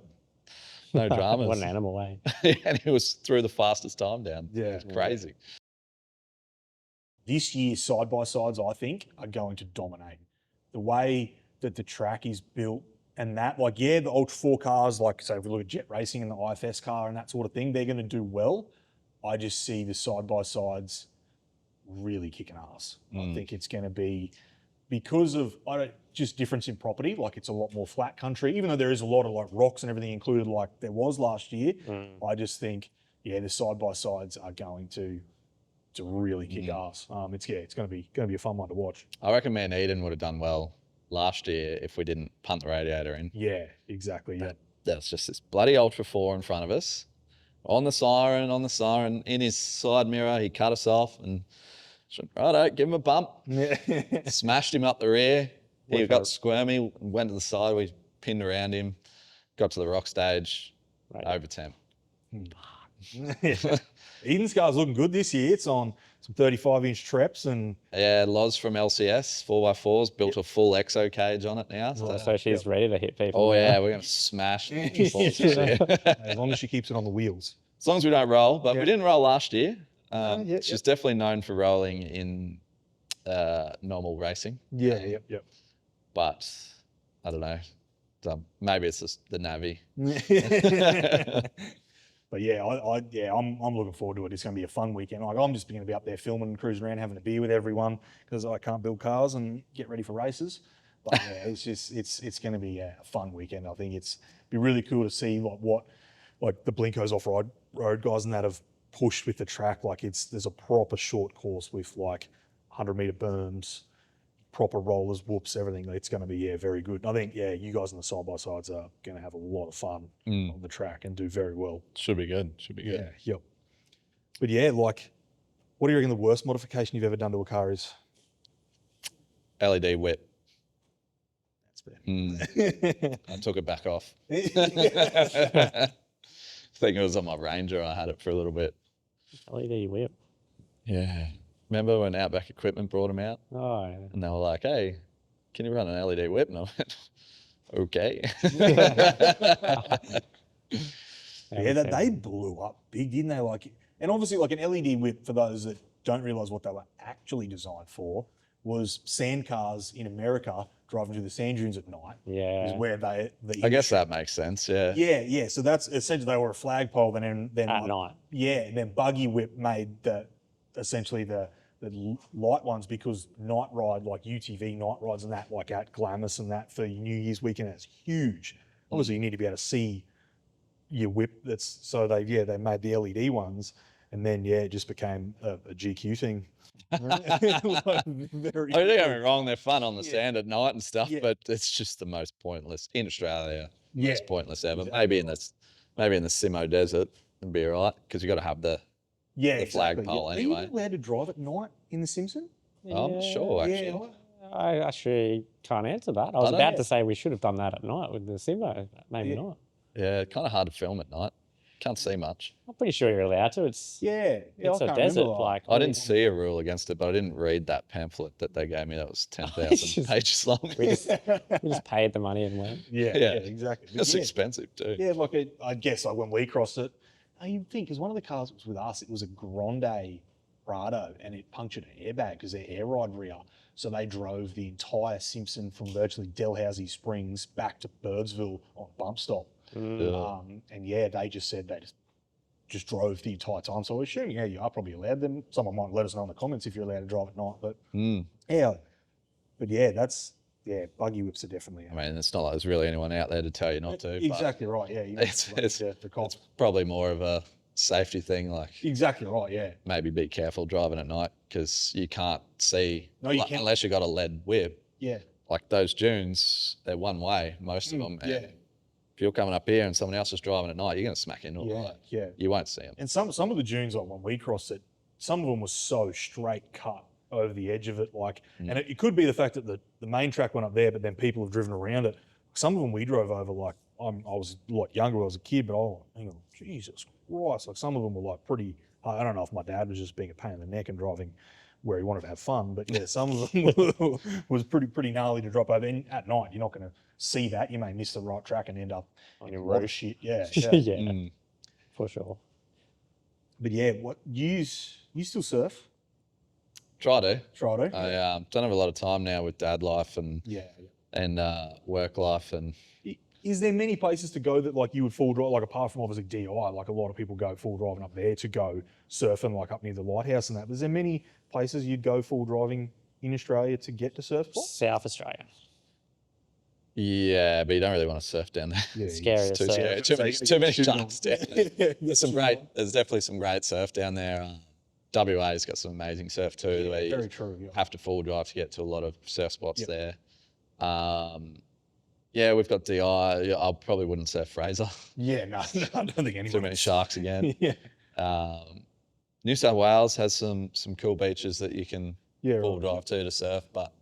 dramas. What an animal, eh? And he was through the fastest time down. Yeah. It was crazy. This year's side-by-sides, I think, are going to dominate. The way that the track is built and that, the Ultra 4 cars, say if we look at Jet Racing and the IFS car and that sort of thing, they're going to do well. I just see the side-by-sides really kicking ass. I think it's going to be, because of just difference in property, it's a lot more flat country, even though there is a lot of rocks and everything included there was last year. I just think, the side-by-sides are going to to really kick ass. It's going to be a fun one to watch. I reckon me and Eden would have done well last year if we didn't punt the radiator in. Yeah, exactly. Yeah. There's just this bloody Ultra 4 in front of us. On the siren, in his side mirror, he cut us off and said, righto, give him a bump. Smashed him up the rear. He got squirmy, went to the side, we pinned around him, got to the rock stage, over temp. Eden's car's looking good this year. It's on some 35-inch treps and... Yeah, Loz from LCS, 4x4s, built a full exo cage on it now. So she's ready to hit people. Oh, yeah, we're going to smash it. As long as she keeps it on the wheels. As long as we don't roll, but we didn't roll last year. She's definitely known for rolling in normal racing. Yeah. But I don't know. Maybe it's just the Navi. But yeah, I'm looking forward to it. It's going to be a fun weekend. Like I'm just going to be up there filming and cruising around, having a beer with everyone because I can't build cars and get ready for races. But yeah, it's going to be a fun weekend. I think be really cool to see what the Blinkos off-road road guys and that have pushed with the track. Like there's a proper short course with like 100-meter berms, proper rollers, whoops, everything. It's going to be very good. And I think you guys on the side-by-sides are going to have a lot of fun on the track and do very well. Should be good. Yeah, yep. But yeah, like, what do you reckon the worst modification you've ever done to a car is? LED whip. That's fair. I took it back off. I think it was on my Ranger. I had it for a little bit. LED whip. Yeah. Remember when Outback Equipment brought them out? Oh, yeah. And they were like, hey, can you run an LED whip? And I went, okay. They blew up big, didn't they? And obviously, like an LED whip, for those that don't realise what they were actually designed for, was sand cars in America driving through the sand dunes at night. Yeah. Is where I guess that makes sense, yeah. Yeah. So that's essentially, they were a flagpole, then at night. Yeah, and then Buggy Whip made essentially the light ones, because night ride, like UTV night rides and that, like at Glamis and that for New Year's weekend, it's huge. Obviously, you need to be able to see your whip. So they made the LED ones, and then it just became a GQ thing. Don't get me wrong, they're fun on the sand at night and stuff, but it's just the most pointless in Australia. Most pointless ever. Exactly. Maybe in the Simo Desert it'd be all right, because you got to have the flagpole anyway. Are you allowed to drive at night in the Simpson? I'm sure, actually. Yeah. I actually can't answer that. I was about to say we should have done that at night with the Simo. Maybe not. Yeah, kind of hard to film at night. Can't see much. I'm pretty sure you're allowed to. It's a desert. I didn't see a rule against it, but I didn't read that pamphlet that they gave me. That was 10,000 pages long. We just paid the money and went. Yeah, exactly. It's expensive too. Yeah, I guess when we crossed it, you'd think, because one of the cars that was with us, it was a Grande Prado, and it punctured an airbag because they're air ride rear. So they drove the entire Simpson from virtually Dalhousie Springs back to Birdsville on bump stop. And they just said they just drove the entire time. So I assume, you are probably allowed them. Someone might let us know in the comments if you're allowed to drive at night. But buggy whips are definitely. I mean, it's not like there's really anyone out there to tell you not to. Exactly right. Yeah, it's probably more of a safety thing. Like exactly right. Yeah. Maybe be careful driving at night, because you can't see. No, you can't. Unless you got a lead whip. Yeah. Like those dunes, they're one way, most of them. Yeah. If you're coming up here and someone else is driving at night, you're going to smack into it. Yeah. You won't see them. And some of the dunes, like when we crossed it, some of them were so straight cut over the edge of it. And it could be the fact that the main track went up there, but then people have driven around it. Some of them we drove over, like I was a lot younger when I was a kid, but hang on, Jesus Christ. Like some of them were like pretty, I don't know if my dad was just being a pain in the neck and driving where he wanted to have fun, but some of them was pretty gnarly to drop over. And at night, you're not going to see that. You may miss the right track and end up on your road shit. Yeah. For sure. But what you still surf? Try to. I don't have a lot of time now with dad life and work life. And is there many places to go that like you would full drive, like apart from obviously DI, like a lot of people go full driving up there to go surfing, like up near the lighthouse and that. Is there many places you'd go full driving in Australia to get to surf? South Australia. Yeah, but you don't really want to surf down there. Yeah, scary. It's too scary. Too many sharks down there. There's definitely some great surf down there. WA's got some amazing surf too. Where very you true. Yeah. have to full drive to get to a lot of surf spots there. Yeah, we've got DI. I probably wouldn't surf Fraser. Yeah, no, I don't think anyone. Too many sharks again. Yeah. New South Wales has some cool beaches that you can full right. drive to surf, but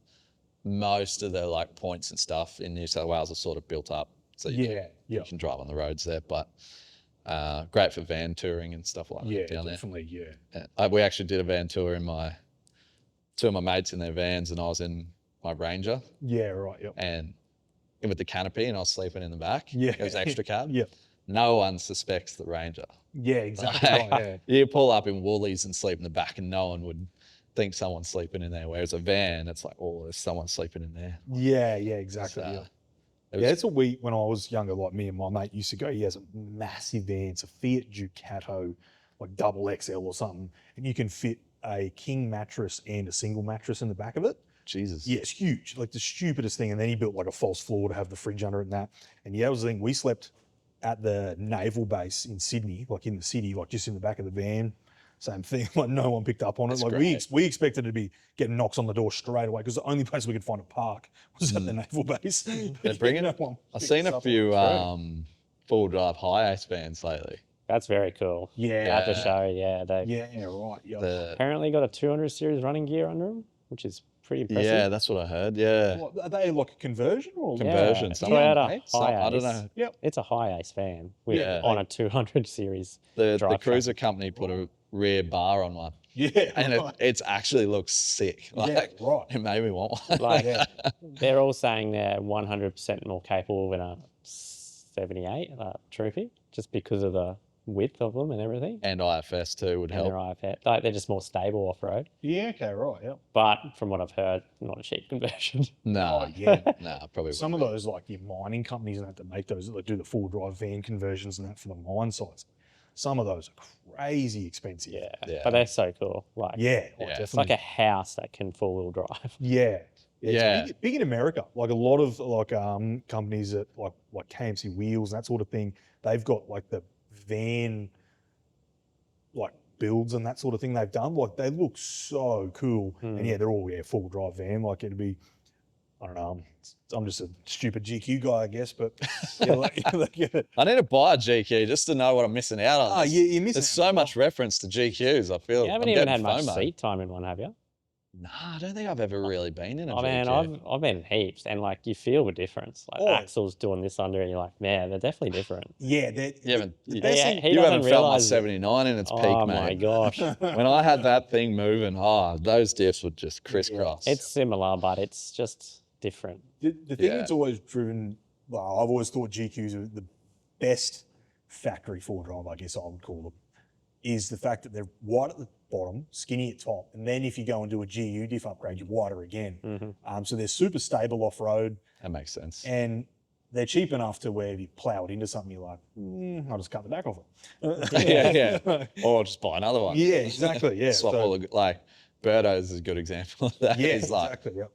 most of the like points and stuff in New South Wales are sort of built up, so you can drive on the roads there. But great for van touring and stuff like that down definitely, there. Yeah, we actually did a van tour in two of my mates in their vans, and I was in my Ranger. Yeah, right. Yep. And with the canopy, and I was sleeping in the back. Yeah, it was extra cab. Yep. No one suspects the Ranger. Yeah, exactly. Right, yeah. You pull up in Woolies and sleep in the back, and no one would think someone's sleeping in there. Whereas a van, it's like, oh, there's someone sleeping in there. Yeah, exactly. So, that's what when I was younger, like me and my mate used to go. He has a massive van, it's a Fiat Ducato, like double XL or something, and you can fit a king mattress and a single mattress in the back of it. Jesus. Yeah, it's huge, like the stupidest thing. And then he built like a false floor to have the fridge under it and that. And that was the thing. We slept at the naval base in Sydney, like in the city, like just in the back of the van. Same thing. Like no one picked up on it. That's like great. we expected to be getting knocks on the door straight away because the only place we could find a park was at the naval base. They're bringing it. I've seen a few full drive high ace vans lately. That's very cool. Yeah. At the show, they right. Yeah. apparently got a 200 series running gear under them, which is pretty impressive. Yeah, that's what I heard. Yeah. What, are they like a conversion or conversion? Toyota I don't know. Yep. It's a high ace van with on a 200 series. The cruiser company put a rear bar on one. Yeah. And it's actually looks sick. Like, right. It made me want one. Like, they're all saying they're 100% more capable than a 78 Trophy, just because of the width of them and everything. And IFS too would help. Their IFS, like, they're just more stable off-road. Yeah, okay, right, yeah. But from what I've heard, not a cheap conversion. No. No, probably some of those, like your mining companies and that make those, that do the full drive van conversions and that for the mine sites. Some of those are crazy expensive. Yeah. But they're so cool. Like, definitely. It's like a house that can four-wheel drive. Yeah. Yeah. It's big in America. Like a lot of companies that like KMC Wheels and that sort of thing, they've got like the van like builds and that sort of thing they've done. Like they look so cool. And they're all full drive van. Like it'd be, I don't know, I'm just a stupid GQ guy, I guess, but I need to buy a GQ just to know what I'm missing out on. Oh, you're missing There's so much reference to GQs. I feel you haven't even had much seat time in one, have you? No, I don't think I've ever really been in a GQ. Man, I've been in heaps, and like you feel the difference. Like Axel's doing this under, and you're like, man, they're definitely different. Yeah, you haven't realize felt my 79 in its peak, mate. Oh my gosh! When I had that thing moving, those diffs would just crisscross. It's similar, but it's just different. The thing that's always driven, I've always thought GQs are the best factory four drive, I guess I would call them, is the fact that they're wide at the bottom, skinny at top, and then if you go and do a GU diff upgrade, you're wider again. So they're super stable off-road. That makes sense. And they're cheap enough to where if you plow it into something, you're like, I'll just cut the back off it. Or I'll just buy another one. Yeah, exactly. Yeah. Swap all the, like, Birdo's is a good example of that. Yeah, he's like, exactly. Yep.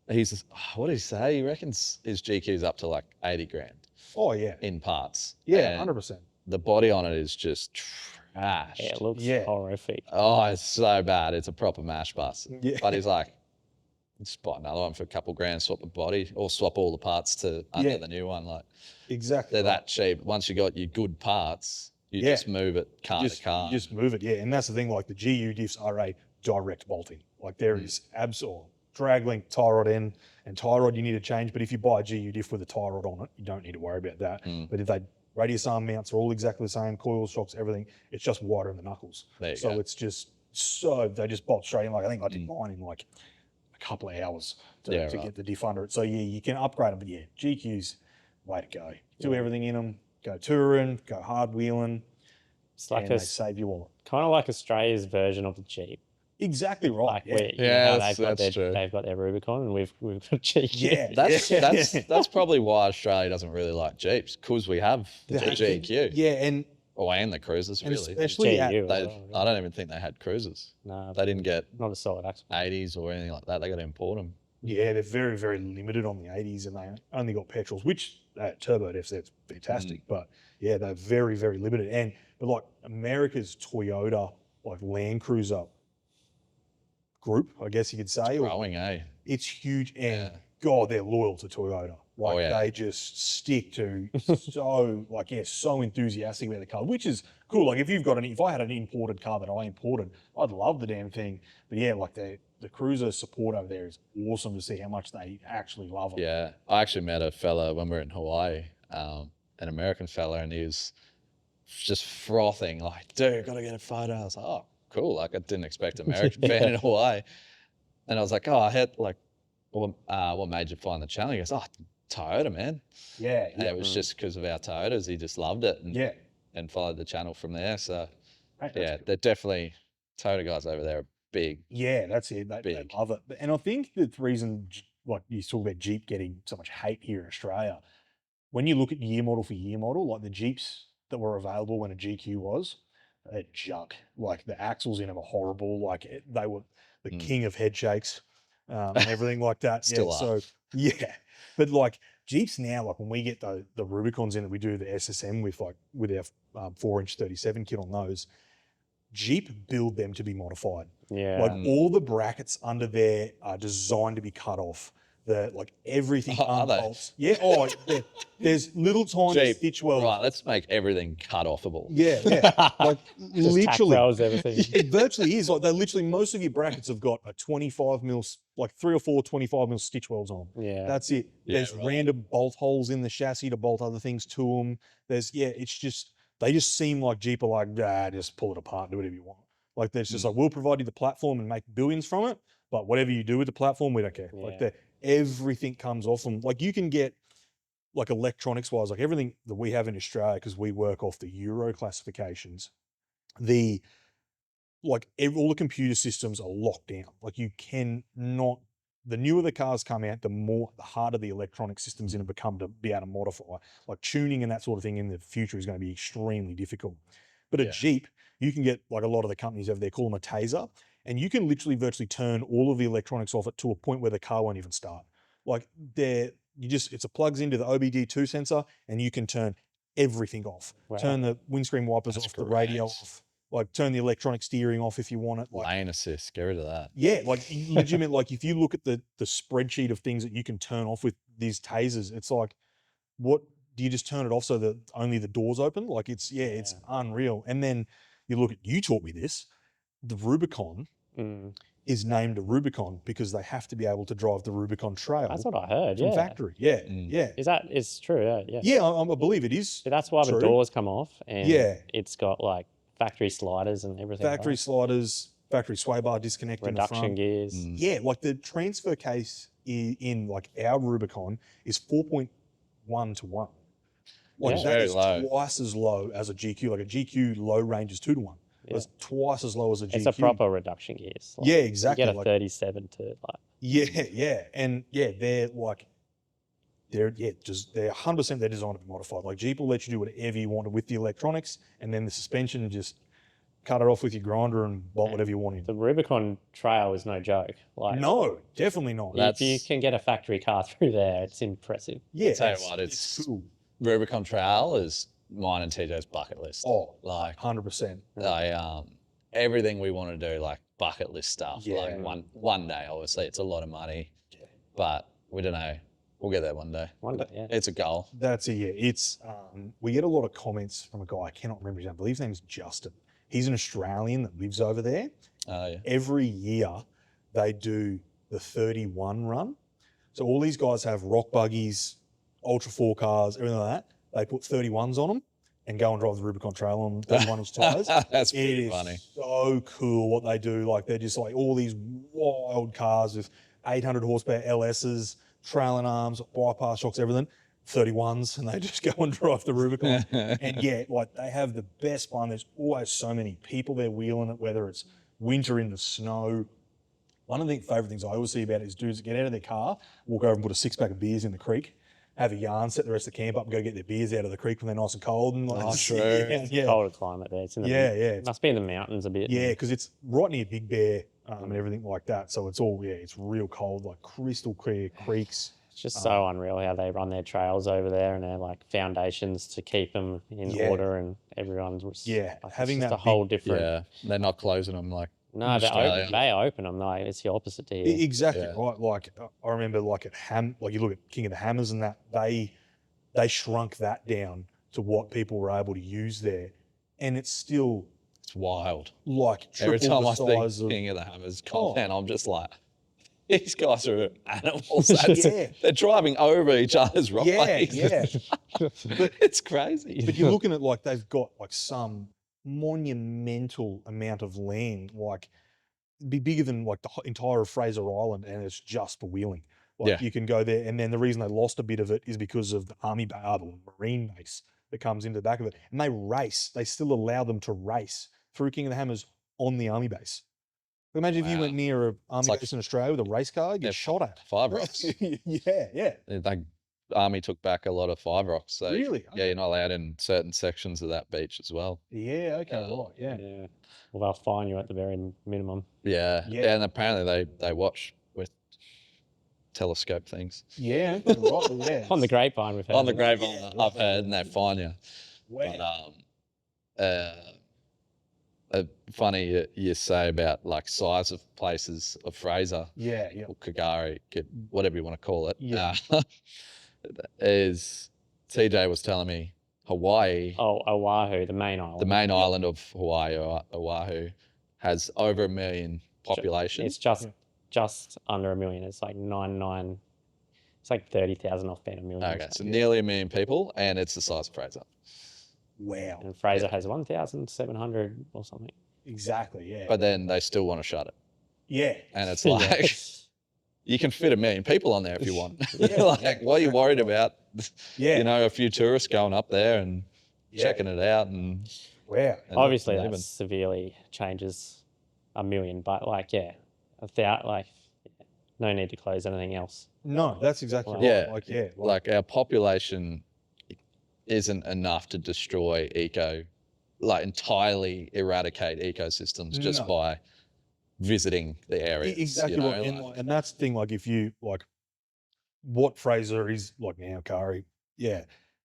He's, what did he say? He reckons his GQ's up to like 80 grand. Oh, yeah. In parts. Yeah, 100%. The body on it is just trash. Yeah, it looks horrific. Oh, it's so bad. It's a proper mash bus. Yeah. But he's like, just buy another one for a couple grand, swap the body, or swap all the parts to under the new one. Like, exactly. They're that cheap. Once you got your good parts, you just move it car to car. You just move it, And that's the thing, like the GU diffs are a direct bolting. Like there is absolute drag link, tie rod end, and tie rod you need to change. But if you buy a GU diff with a tie rod on it, you don't need to worry about that. But if radius arm mounts are all exactly the same, coils, shocks, everything, it's just wider in the knuckles. So it's just they just bolt straight in. Like I think I did mine in like a couple of hours to get the diff under it. So you can upgrade them, but GQ's way to go. Do everything in them, go touring, go hard wheeling. It's like they save you all. Kind of like Australia's version of the Jeep. Exactly right. Like that's true. They've got their Rubicon, and we've got GQ. Yeah, that's probably why Australia doesn't really like Jeeps, because we have the GQ. Yeah, and the cruisers, and really. especially I don't even think they had cruisers. No, they didn't get not a solid axle 80s or anything like that. They got to import them. Yeah, they're very, very limited on the 80s, and they only got petrols, which turbo F's, that's fantastic. But they're very, very limited. But like America's Toyota, like Land Cruiser group, I guess you could say. It's growing, It's huge, and God, they're loyal to Toyota. Like they just stick to so enthusiastic about the car, which is cool. Like if I had an imported car that I imported, I'd love the damn thing. But yeah, like the cruiser support over there is awesome to see how much they actually love it. Yeah, I actually met a fella when we were in Hawaii, an American fella, and he was just frothing like, dude, gotta get a photo. I was like, oh, cool. Like I didn't expect an American fan in Hawaii. And I was like, oh, I had like, what made you find the channel? He goes, oh, Toyota, man. Yeah. And it was just because of our Toyotas. He just loved it and followed the channel from there. So they're definitely, Toyota guys over there are big. Yeah, that's it. They love it. And I think the reason, like you talk about Jeep getting so much hate here in Australia, when you look at year model for year model, like the Jeeps that were available when a GQ was, they're junk. Like the axles in them are horrible. Like they were the king of head shakes and everything like that. Still are. So but like Jeeps now, like when we get the Rubicons in that we do the SSM with our 4-inch 37 kit on those, Jeep build them to be modified. Yeah. Like all the brackets under there are designed to be cut off. Like everything unbolts. Yeah. Oh, there's little tiny stitch welds. Right. Let's make everything cut offable. Yeah. Like literally, everything. It virtually is. Like most of your brackets have got a 25 mil, like 3 or 4 25 mil stitch welds on. Yeah. That's it. There's random bolt holes in the chassis to bolt other things to them. It's just, they just seem like Jeep are like, just pull it apart, do whatever you want. Like there's just like, we'll provide you the platform and make billions from it, but whatever you do with the platform, we don't care. Yeah. Like everything comes off them. Like you can get, like electronics wise, like everything that we have in Australia, because we work off the Euro classifications, all the computer systems are locked down. Like you cannot, the newer the cars come out, the harder the electronic systems in it become to be able to modify. Like tuning and that sort of thing in the future is going to be extremely difficult. But a Jeep, you can get, like a lot of the companies over there call them a taser, and you can literally virtually turn all of the electronics off it to a point where the car won't even start. Like it's a plugs into the OBD2 sensor and you can turn everything off. Wow. Turn the windscreen wipers off, the radio off, like turn the electronic steering off if you want it. Like, lane assist, get rid of that. Yeah, like legitimate, like if you look at the spreadsheet of things that you can turn off with these tasers, it's like, what do you just turn it off so that only the doors open? Like it's unreal. And then you taught me this, the Rubicon is named a Rubicon because they have to be able to drive the Rubicon trail. That's what I heard. From factory. Yeah. Yeah. It's true. Yeah. Yeah. I believe it is. So that's why true. The doors come off and it's got like factory sliders and everything. Factory sliders, factory sway bar disconnect in the front. Reduction gears. Yeah. Like the transfer case in like our Rubicon is 4.1 to 1. Like that is twice as low as a GQ. Like a GQ low range is 2 to 1. It's twice as low as a GQ. It's a proper reduction gears. Like, exactly. You get a 37 to like. Yeah. And they're like, they're 100% they're designed to be modified. Like Jeep will let you do whatever you want with the electronics, and then the suspension, just cut it off with your grinder and bolt whatever you want in. The Rubicon trail is no joke. Like, no, definitely not. If you can get a factory car through there, it's impressive. Yeah. Tell you what, it's cool. Rubicon trail is mine and TJ's bucket list. Oh, like 100%. Everything we want to do, like bucket list stuff. Yeah. Like one day, obviously, it's a lot of money, but we don't know. We'll get there one day. One day, yeah. It's a goal. That's it. Yeah. It's we get a lot of comments from a guy. I cannot remember his name. I believe his name's Justin. He's an Australian that lives over there. Every year they do the 31 run. So all these guys have rock buggies, Ultra 4 cars, everything like that. They put 31s on them and go and drive the Rubicon Trail on 31-inch tires. That's pretty funny. It is so cool what they do. Like they're just like all these wild cars with 800 horsepower LSs, trailing arms, bypass shocks, everything. 31s, and they just go and drive the Rubicon. And like they have the best fun. There's always so many people there wheeling it, whether it's winter in the snow. One of the favourite things I always see about it is dudes that get out of their car, walk over and put a 6-pack of beers in the creek, have a yarn, set the rest of the camp up and go get their beers out of the creek when they're nice and cold. And like, true. It's colder climate there. It's in the it must be in the mountains a bit. Yeah, because it's right near Big Bear and everything like that. So it's all, it's real cold, like crystal clear creeks. It's just so unreal how they run their trails over there, and they're like foundations to keep them in order, and everyone's having that a whole different. Yeah, they're not closing them like No, Australia. they open them. No, it's the opposite to here. Exactly Yeah. right. Like I remember, like like you look at King of the Hammers and that they shrunk that down to what people were able to use there, and it's still It's wild. like Every triple time the I think size of. King of the Hammers Oh. content, I'm just like, these guys are animals. Yeah. They're driving over each other's rock waves. Yeah. But it's crazy. But you're looking at like they've got like some monumental amount of land, like be bigger than like the entire of Fraser Island, and it's just for wheeling. Like Yeah. you can go there, and then the reason they lost a bit of it is because of the army the marine base that comes into the back of it, and they race. They still allow them to race through King of the Hammers on the army base. Imagine if you Wow. went near an army like- base in Australia with a race car, you'd get shot at. 5 rocks. Yeah. The army took back a lot of 5 rocks. So Really? yeah, you're not allowed in certain sections of that beach as well. Yeah. Okay. Right. Yeah. Yeah. Well, they'll fine you at the very minimum. Yeah. Yeah. And apparently they watch with telescope things. Yeah. Okay, right. Yeah. On the grapevine, we've had. On the it. grapevine, I've heard, and they fine you. Wow. But funny you say about like size of places of Fraser Yeah. or Kagari, whatever you want to call it. Yeah. Is TJ was telling me Hawaii, Oh, Oahu, the main island. the main island of Hawaii, Oahu, has over 1 million population. It's just under 1 million. It's like 99. It's like 30,000 off being 1 million. Okay, so nearly 1 million people, and it's the size of Fraser. Wow. And Fraser has 1,700 or something. Exactly. Yeah. But then they still want to shut it, yeah. and it's like you can fit 1 million people on there if you want. Like, what are you worried about? Yeah. You know, a few tourists going up there and checking it out, and Wow. Obviously, not that leaving. severely changes 1 million. But like, yeah, without no need to close anything else. No, that's exactly right. Yeah. Like, our population isn't enough to destroy entirely eradicate ecosystems just No. by visiting the area. exactly right. And that's the thing. Like, if you like, what Fraser is like now, Kari. Yeah.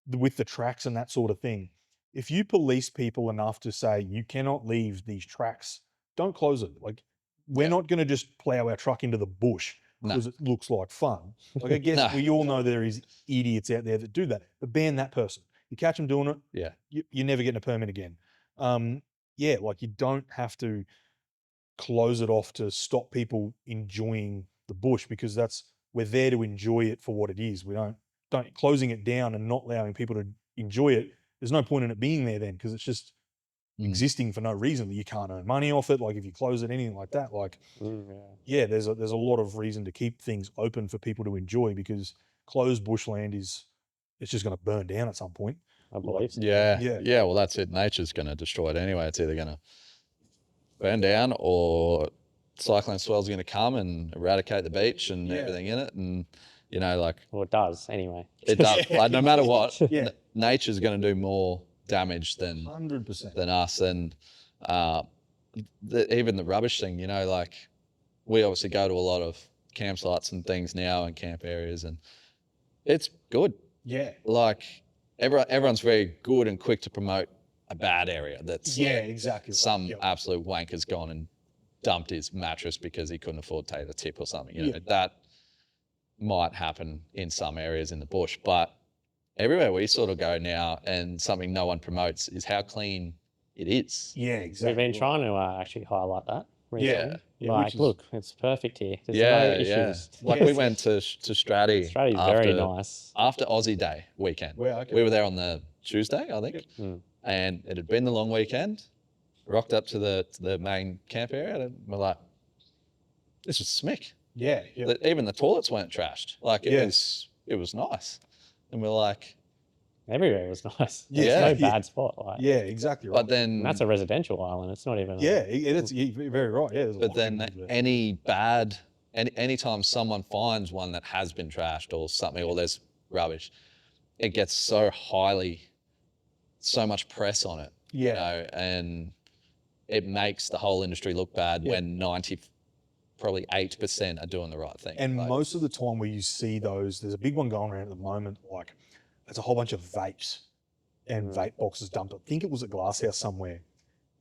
With the tracks and that sort of thing. If you police people enough to say you cannot leave these tracks, don't close it. Like, we're not going to just plow our truck into the bush because it looks like fun. Like, I guess we all know there is idiots out there that do that, but ban that person. You catch them doing it, you're never getting a permit again. Like, you don't have to close it off to stop people enjoying the bush, because we're there to enjoy it for what it is. We don't closing it down and not allowing people to enjoy it. There's no point in it being there then, because it's just existing for no reason. That you can't earn money off it. Like, if you close it, anything like that, like, there's a lot of reason to keep things open for people to enjoy, because closed bushland it's just going to burn down at some point. I believe so. Yeah. Well, that's it. Nature's going to destroy it anyway. It's either going to burn down, or cyclone swell's going to come and eradicate the beach and everything in it. And Well, it does anyway. it does. Like, no matter what, nature's going to do more damage than 100%. than us. And even the rubbish thing, like, we obviously go to a lot of campsites and things now and camp areas, and it's good. Yeah. Like, everyone's very good and quick to promote a bad area that's exactly. some absolute wanker's gone and dumped his mattress because he couldn't afford to take the tip or something. You know, that might happen in some areas in the bush, but everywhere we sort of go now, and something no one promotes, is how clean it is. Yeah, exactly. We've been trying to actually highlight that recently. Yeah, Like, which is- look, it's perfect here. There's no Yeah. issues. Like, we went to Stratty. Stratty's very nice. After Aussie Day weekend. Wow, okay. We were there on the Tuesday, I think. And it had been the long weekend. Rocked up to the main camp area, and we're like, this was smick. Yeah. Even the toilets weren't trashed. Like, it was nice. And we're like, Everywhere was nice. Yeah, There's no bad spot. Like, Yeah, exactly right. but then and that's a residential island. It's not even. that's you're very right. Yeah, there's a lot But of then people there. anytime someone finds one that has been trashed or something, or there's rubbish, it gets so much press on it. Yeah. And it makes the whole industry look bad when 8% are doing the right thing. And Like, most of the time where you see those, there's a big one going around at the moment, like, it's a whole bunch of vapes and vape boxes dumped. I think it was at Glasshouse somewhere.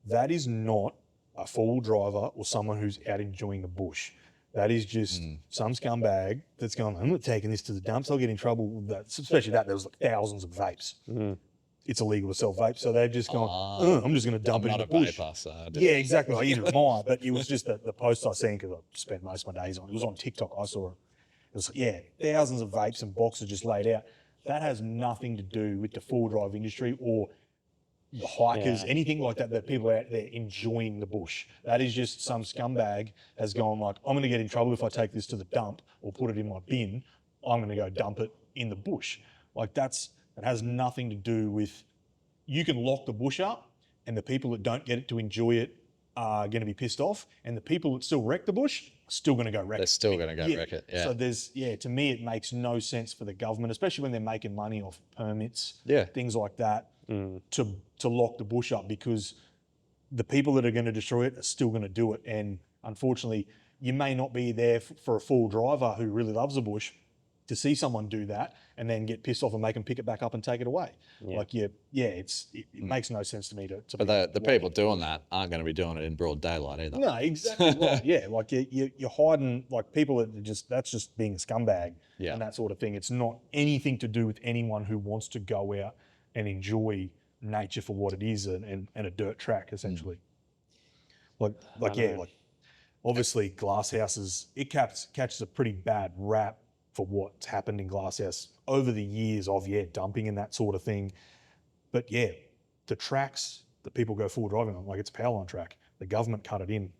That is not a four-wheel driver or someone who's out enjoying the bush. That is just some scumbag that's going, I'm not taking this to the dumps. I'll get in trouble with that. Especially that there was like thousands of vapes. It's illegal to sell vapes. So they've just gone, I'm just going to dump it in the bush. Vapor, so Yeah, exactly. I either mine, but it was just the post I seen because I spent most of my days on it. It was on TikTok. I saw it. It was, thousands of vapes and boxes just laid out. That has nothing to do with the four-wheel drive industry or the hikers, anything like that, that people are out there enjoying the bush. That is just some scumbag has gone like, I'm going to get in trouble if I take this to the dump or put it in my bin. I'm going to go dump it in the bush. Like it has nothing to do with, you can lock the bush up and the people that don't get it to enjoy it are going to be pissed off, and the people that still wreck the bush are still going to go wreck it. They're still going to go wreck it. Yeah. So to me, it makes no sense for the government, especially when they're making money off permits, things like that, to lock the bush up, because the people that are going to destroy it are still going to do it. And unfortunately, you may not be there for a full driver who really loves the bush to see someone do that and then get pissed off and make them pick it back up and take it away. It makes no sense to me to but the people doing that aren't going to be doing it in broad daylight either. No, exactly right. Yeah, like you're hiding, like people that are that's just being a scumbag and that sort of thing. It's not anything to do with anyone who wants to go out and enjoy nature for what it is and a dirt track essentially. Like obviously Glasshouses, it catches a pretty bad rap for what's happened in Glasshouse over the years of dumping and that sort of thing. But the tracks that people go full driving on, like it's a powerline track, the government cut it in.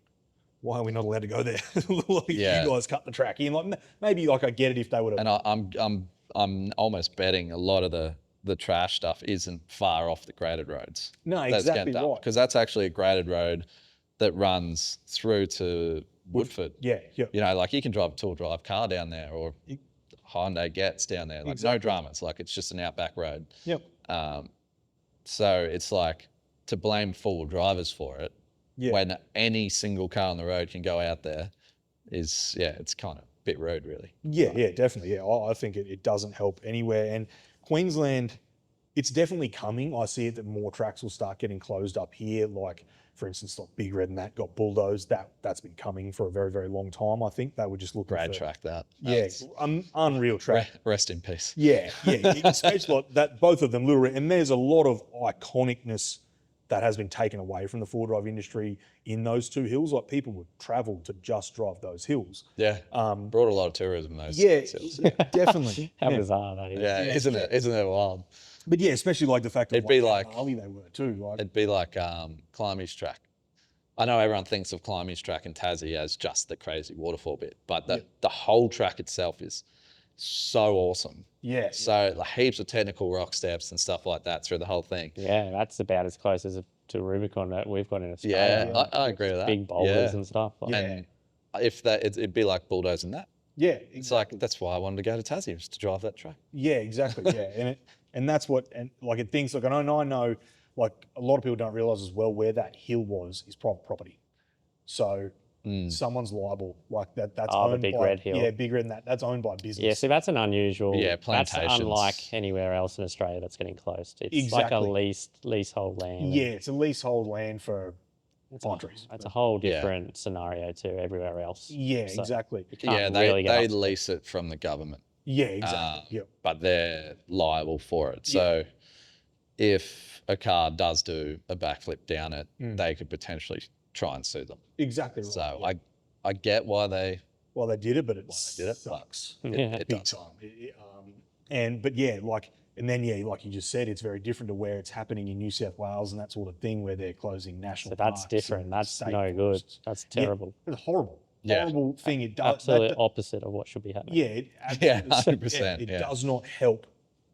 Why are we not allowed to go there? You guys cut the track in. Like maybe I get it if they would have. And I'm almost betting a lot of the trash stuff isn't far off the graded roads. No, exactly right. Because that's actually a graded road that runs through to Woodford. Yeah. You know, like you can drive a two-wheel drive car down there or Hyundai Getz down there. Like no dramas. Like it's just an outback road. Yep. So it's like to blame four-wheel drivers for it when any single car on the road can go out there is, it's kind of a bit rude really. Yeah, definitely. Yeah, I think it doesn't help anywhere. And Queensland, it's definitely coming. I see it that more tracks will start getting closed up here. Like, for instance, like Big Red and that got bulldozed. That's been coming for a very, very long time. I think they were just looking Great track that. Unreal track. Rest in peace. Yeah. Especially like that, both of them, and there's a lot of iconicness that has been taken away from the four drive industry in those two hills. Like people would travel to just drive those hills. Yeah. Brought a lot of tourism those hills. Definitely. How bizarre that is. Yeah, isn't it? Isn't it wild? But especially like the fact that it'd be like gnarly they were too. Like it'd be like Climbey's Track. I know everyone thinks of Climbey's Track in Tassie as just the crazy waterfall bit, but the whole track itself is so awesome. Yeah. So like heaps of technical rock steps and stuff like that through the whole thing. Yeah, that's about as close as to Rubicon that we've got in Australia. Yeah, I agree with that. Big boulders and stuff. Like. And if that, it'd be like bulldozing that. Yeah, exactly. It's like that's why I wanted to go to Tassie, just to drive that track. Yeah, exactly. Yeah, and that's what, and like it thinks like, I know like a lot of people don't realise as well where that hill is private property. So someone's liable, like that's owned the Big by, Red Hill. Yeah, Big Red, and that's owned by business. Yeah, see that's an unusual. Yeah, plantations. That's unlike anywhere else in Australia that's getting closed. It's like a leasehold land. Yeah, it's a leasehold land for pine trees. It's a whole different scenario to everywhere else. Yeah, so exactly. They lease it from the government. Yeah, exactly. But they're liable for it. So if a car does do a backflip down it, they could potentially try and sue them. Exactly right. So I get why they did it, but it sucks. It big does. time. And then like you just said, it's very different to where it's happening in New South Wales and that sort of thing where they're closing national parks. So that's different. That's no good. That's terrible. It's horrible. Horrible thing. It does absolutely opposite of what should be happening. Yeah, 100%. It does not help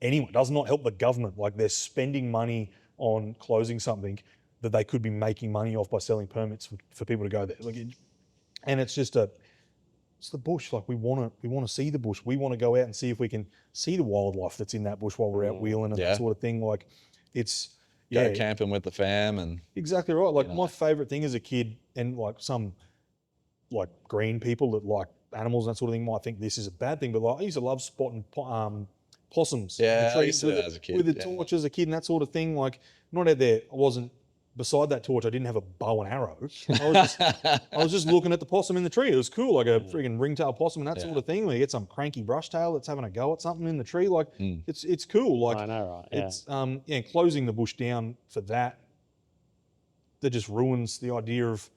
anyone. It does not help the government. Like they're spending money on closing something that they could be making money off by selling permits for people to go there. And it's just it's the bush. Like we want to see the bush. We want to go out and see if we can see the wildlife that's in that bush while we're out wheeling and that sort of thing. Like it's go camping with the fam and exactly right. Like my favorite thing as a kid, and like some like green people that like animals and that sort of thing might think this is a bad thing, but like I used to love spotting possums. Yeah, I used to do that as a kid. With the torch as a kid and that sort of thing. Like not out there, I wasn't beside that torch, I didn't have a bow and arrow. I was just looking at the possum in the tree. It was cool, like a friggin' ringtail possum and that sort of thing. Where you get some cranky brush tail that's having a go at something in the tree. Like it's cool. Like I know, right? It's closing the bush down for that just ruins the idea of,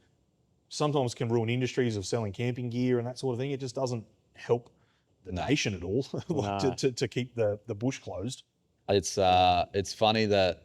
sometimes can ruin industries of selling camping gear and that sort of thing. It just doesn't help the nation at all, like to keep the bush closed. It's funny that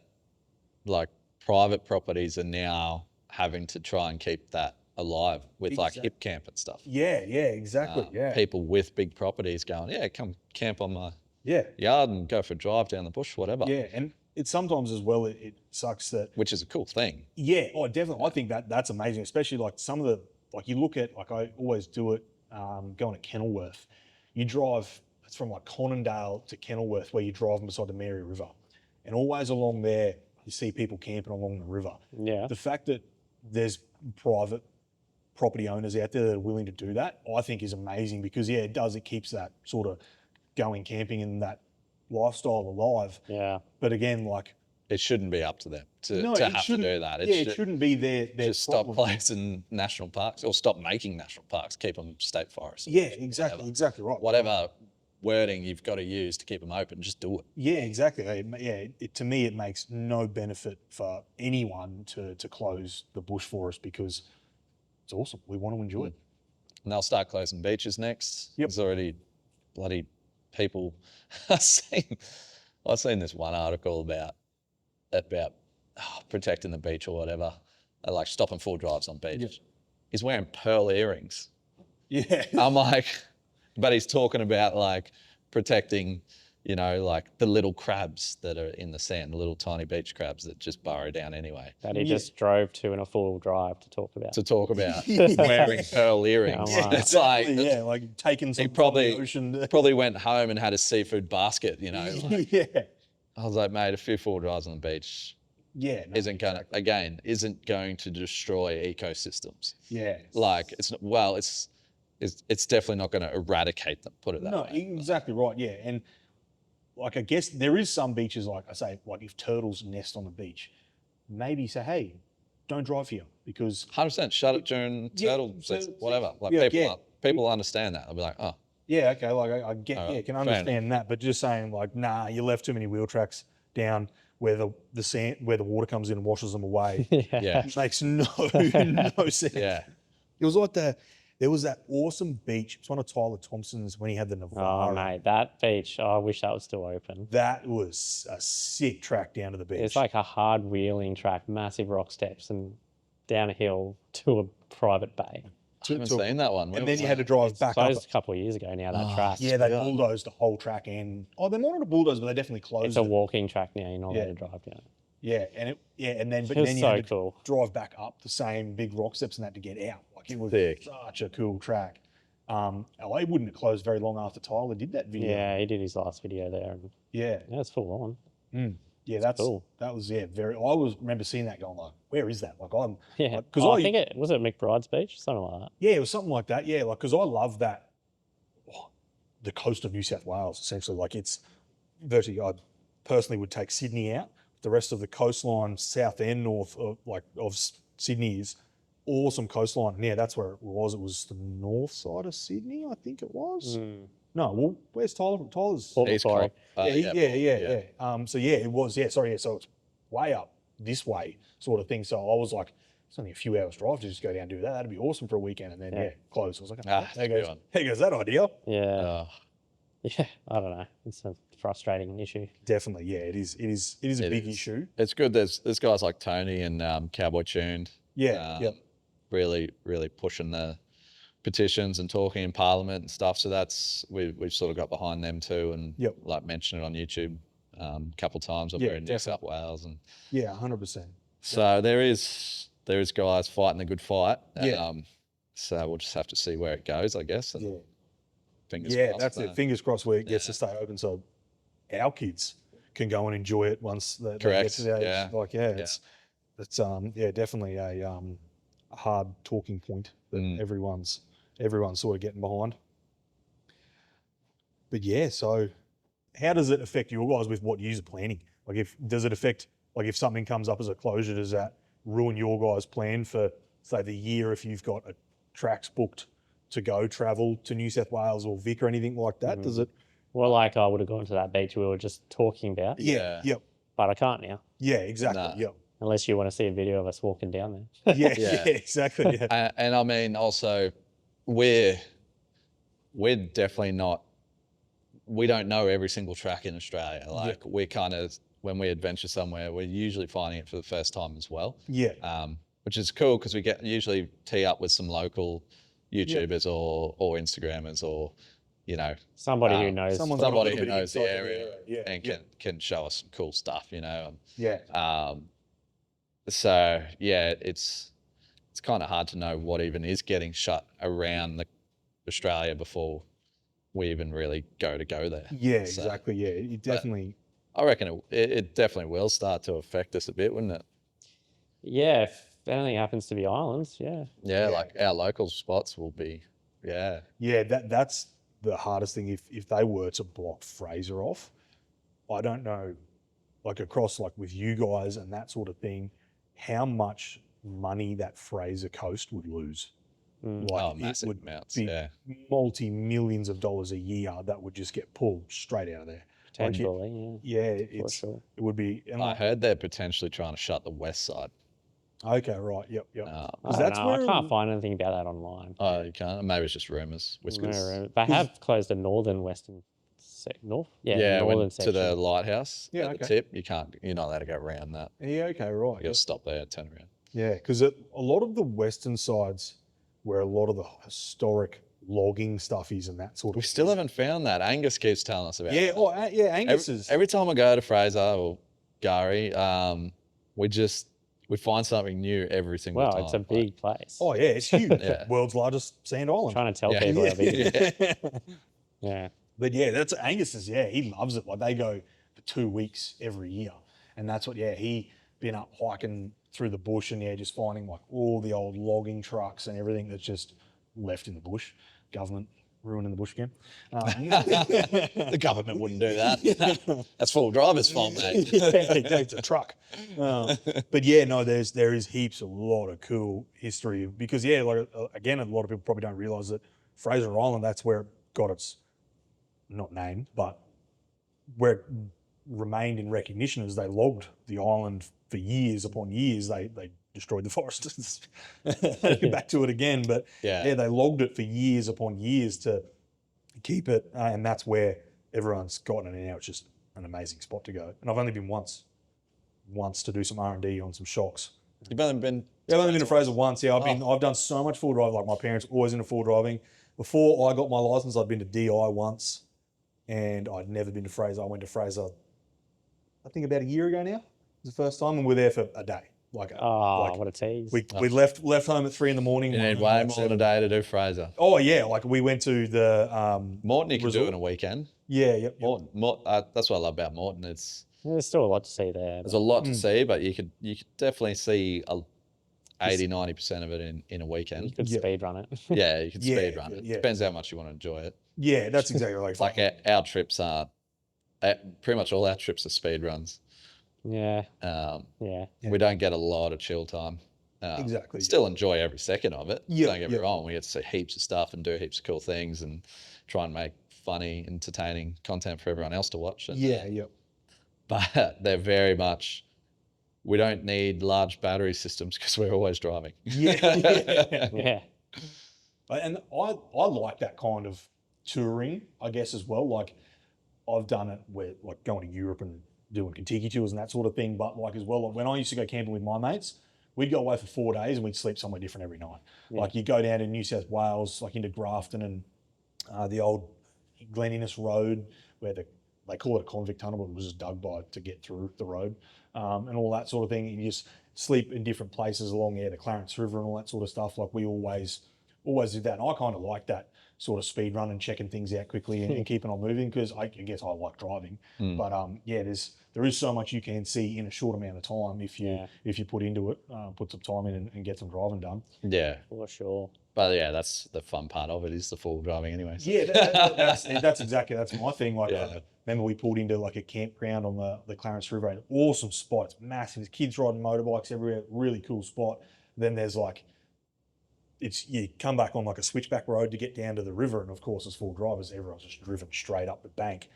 like private properties are now having to try and keep that alive with like hip camp and stuff. Yeah, exactly. People with big properties going, come camp on my yard and go for a drive down the bush, whatever. Yeah, and it's sometimes as well, it sucks that... Which is a cool thing. Yeah, definitely. I think that's amazing, especially like some of the, like you look at, like I always do it, going to Kenilworth. You drive, it's from like Conondale to Kenilworth, where you drive beside the Mary River. And always along there, you see people camping along the river. Yeah. The fact that there's private property owners out there that are willing to do that, I think is amazing, because it keeps that sort of going camping and that lifestyle alive. Yeah. But again, like, it shouldn't be up to them to have to do that. It shouldn't be their just problem. Stop placing national parks, or stop making national parks, keep them state forests. Yeah, exactly right. Whatever wording you've got to use to keep them open, just do it. Yeah, exactly. To me, it makes no benefit for anyone to close the bush for us, because it's awesome. We want to enjoy it. And they'll start closing beaches next. Yep. There's already bloody people. I've seen this one article about protecting the beach or whatever. They're like stopping full drives on beach. Yep. He's wearing pearl earrings. Yeah. I'm like, but he's talking about like protecting, like the little crabs that are in the sand, the little tiny beach crabs that just burrow down anyway. That he just drove to in a full drive to talk about. Wearing pearl earrings. Oh, wow. It's like, like taking some he probably ocean. Probably went home and had a seafood basket, Like, I was like, mate, a few full drives on the beach isn't going to destroy ecosystems. Yeah. Like it's definitely not going to eradicate them, put it that way. No, exactly right. Yeah. And like, I guess there is some beaches, like I say, like if turtles nest on the beach, maybe say, hey, don't drive here, because 100% shut it during turtle season, whatever. Like people understand that. They'll be like, oh. Yeah, okay, like I get, can understand that, but just saying like, nah, you left too many wheel tracks down where the sand, where the water comes in and washes them away. It makes no sense. Yeah. It was like there was that awesome beach. It was one of Tyler Thompson's when he had the Navarro. Oh, mate, that beach, I wish that was still open. That was a sick track down to the beach. It's like a hard wheeling track, massive rock steps and down a hill to a private bay. I haven't seen that one. And then you had to drive back up. It was a couple of years ago now, that track. Yeah, they bulldozed the whole track, and they might not have bulldozed, but they definitely closed it. It's a walking track now, you're not allowed to drive down it. Yeah, and then you had to drive back up the same big rock steps and that to get out. Like, it was such a cool track. LA wouldn't have closed very long after Tyler did that video. Yeah, he did his last video there. And it's full on. Yeah, that's cool. That was very. I remember seeing that going like, where is that? Like I think it was at McBride's Beach, something like that. Yeah, it was something like that. Yeah, like because I love that, the coast of New South Wales essentially. Like it's virtually. I personally would take Sydney out. The rest of the coastline, south and north of Sydney is awesome coastline. And yeah, that's where it was. It was the north side of Sydney, I think it was. No, well, where's Tyler from? Tyler's East Coast. Yeah. So yeah, it was. Yeah, sorry. Yeah, so it's way up this way, sort of thing. So I was like, it's only a few hours drive to just go down and do that. That'd be awesome for a weekend. And then close. I was like, there goes that idea. Yeah. Yeah, I don't know. It's a frustrating issue. Definitely, yeah. It is a big issue. It's good. There's guys like Tony and Cowboy Tuned. Yeah. Really, really pushing the petitions and talking in Parliament and stuff. So we've sort of got behind them too, and like mentioned it on YouTube a couple of times. I've been in New South Wales, and 100%. So there is guys fighting the good fight. So we'll just have to see where it goes, I guess. And fingers crossed. That's it. Fingers crossed where it gets to stay open, so our kids can go and enjoy it once they get to the age. Like it's definitely a hard talking point that everyone's sort of getting behind. But so how does it affect you guys with what you're planning? Like does it affect, like if something comes up as a closure, does that ruin your guys' plan for, say, the year if you've got a tracks booked to go travel to New South Wales or Vic or anything like that? Does it? Well, like I would have gone to that beach we were just talking about. Yeah. Yep. But I can't now. Yeah, exactly. Nah. Yep. Unless you want to see a video of us walking down there. Yeah, exactly. Yeah. And I mean, also, we're definitely not, we don't know every single track in Australia. Like we kind of, when we adventure somewhere, we're usually finding it for the first time as well. Yeah. Which is cool because we usually tee up with some local YouTubers or Instagrammers or, somebody who knows. Somebody who knows the area and can show us some cool stuff, So yeah, it's kind of hard to know what even is getting shut around Australia before we even really go there. Yeah, exactly. Yeah, it definitely. I reckon it definitely will start to affect us a bit, wouldn't it? Yeah, if anything happens to the islands, Yeah, like our local spots will be, Yeah, that's the hardest thing. If they were to block Fraser off, I don't know, like across like with you guys and that sort of thing, how much money that Fraser coast would lose. Like massive it would amounts, be multi-millions of dollars a year that would just get pulled straight out of there. Potentially, it would be. And I heard they're potentially trying to shut the west side. Okay, right, yep. I can't find anything about that online. Oh, you can't? Maybe it's just rumours. No, they have closed the northern western north. Northern section. To the lighthouse at the tip. You're not allowed to go around that. Yeah, okay, right. You got to stop there and turn around. Yeah, because a lot of the western sides where a lot of the historic logging stuff is and that sort of We still haven't found that. Angus keeps telling us about it. Angus is... Every time I go to Fraser or Gary, we find something new every single time. It's a big place. Oh, yeah, it's huge. World's largest sand island. Trying to tell people how big it is. Yeah. But that's Angus's, he loves it. Like they go for 2 weeks every year. And that's what, he been up hiking through the bush and just finding like all the old logging trucks and everything that's just left in the bush. Government ruining the bush again. The government wouldn't do that. That's full driver's fault, mate. It's a truck. But there is heaps, a lot of cool history because like again, a lot of people probably don't realise that Fraser Island, that's where it got its, not named, but where it remained in recognition as they logged the island for years upon years. They destroyed the forest. Back to it again, but they logged it for years upon years to keep it, and that's where everyone's gotten it. And now it's just an amazing spot to go. And I've only been once to do some R&D on some shocks. You've only been? Yeah, I've only been to Fraser once. Yeah, I've done so much full driving. Like my parents were always into full driving. Before I got my license, I'd been to DI once, and I'd never been to Fraser. I went to Fraser, I think about a year ago now. It was the first time, and we're there for a day. What a tease. We left home at 3 a.m. You need way more than a day to do Fraser. Oh yeah, like we went to the Morton. You can do it in a weekend. Yeah, Morton. That's what I love about Morton. There's still a lot to see there. There's a lot to see, but you could definitely see 80-90% of it in a weekend. You could speed run it. Yeah, you can speed run it. Depends how much you want to enjoy it. Yeah, that's exactly right. It's like our trips are pretty much all our trips are speed runs. Yeah. We don't get a lot of chill time. Exactly. Still enjoy every second of it. Yeah, don't get me wrong. We get to see heaps of stuff and do heaps of cool things and try and make funny, entertaining content for everyone else to watch. And, but they're very much, we don't need large battery systems because we're always driving. Yeah. And I like that kind of touring, I guess, as well. Like I've done it where like going to Europe and doing Kentucky tours and that sort of thing. But like as well, like when I used to go camping with my mates, we'd go away for 4 days and we'd sleep somewhere different every night. Yeah. Like you go down to New South Wales, like into Grafton and the old Glen Innes Road where they call it a convict tunnel, but it was just dug by to get through the road and all that sort of thing. And you just sleep in different places along the Clarence River and all that sort of stuff. Like we always did that. And I kind of like that sort of speed run and checking things out quickly and keeping on moving because I guess I like driving. But there is so much you can see in a short amount of time if you put into it, put some time in and get some driving done. Yeah, for sure. But that's the fun part of it is the full driving anyways. Yeah, that's exactly, that's my thing. Like remember we pulled into like a campground on the Clarence River, and awesome spot. It's massive. There's kids riding motorbikes everywhere. Really cool spot. Then there's like, you come back on like a switchback road to get down to the river, and of course, as full drivers, everyone's just driven straight up the bank.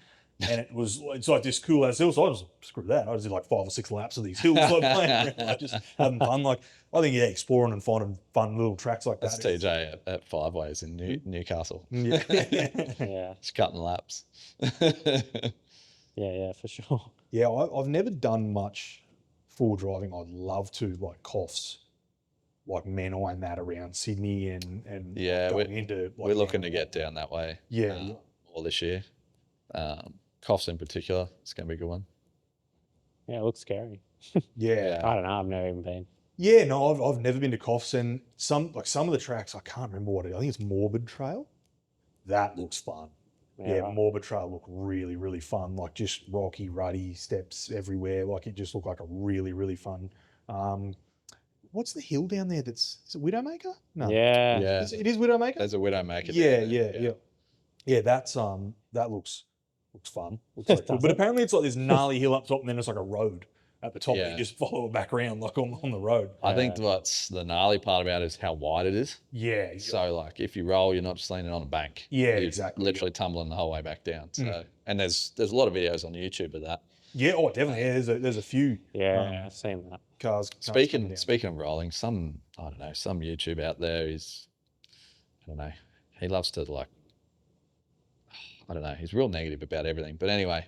And it's like this cool ass hill. So I just screw that. I just did like 5 or 6 laps of these hills, like playing around, like just having fun. Like I think exploring and finding fun little tracks like that. That's TJ at Five Ways in Newcastle. Yeah, Yeah. Just cutting laps. Yeah, for sure. yeah. I've never done much full driving. I'd love to, like Coffs, like Menai and that around Sydney and Yeah, going into. Like, we're looking to get down that way. Yeah, All this year. Coughs in particular, it's going to be a good one. Yeah, it looks scary. yeah. I don't know. I've never even been. Yeah, no, I've never been to Coffs, and some of the tracks I can't remember what it is. I think it's Morbid Trail. That looks fun. Yeah, right. Morbid Trail looked really, really fun. Like just rocky, ruddy steps everywhere. Like it just looked like a really, really fun. What's the hill down there? Is it Widowmaker? No. Yeah. Yeah. It is Widowmaker. There's a Widowmaker. Yeah. That's that looks fun. Looks like cool. But apparently it's like this gnarly hill up top, and then it's like a road at the top. Yeah. And you just follow it back around like on the road. I think what's the gnarly part about it is how wide it is. Yeah. So like if you roll, you're not just leaning on a bank. Yeah, You're exactly. literally tumbling the whole way back down. So and there's a lot of videos on YouTube of that. Yeah, oh definitely. Yeah, there's a few Yeah, I've seen that. cars. Speaking of rolling, some YouTube out there is, I don't know, he loves to like, I don't know, he's real negative about everything. But anyway,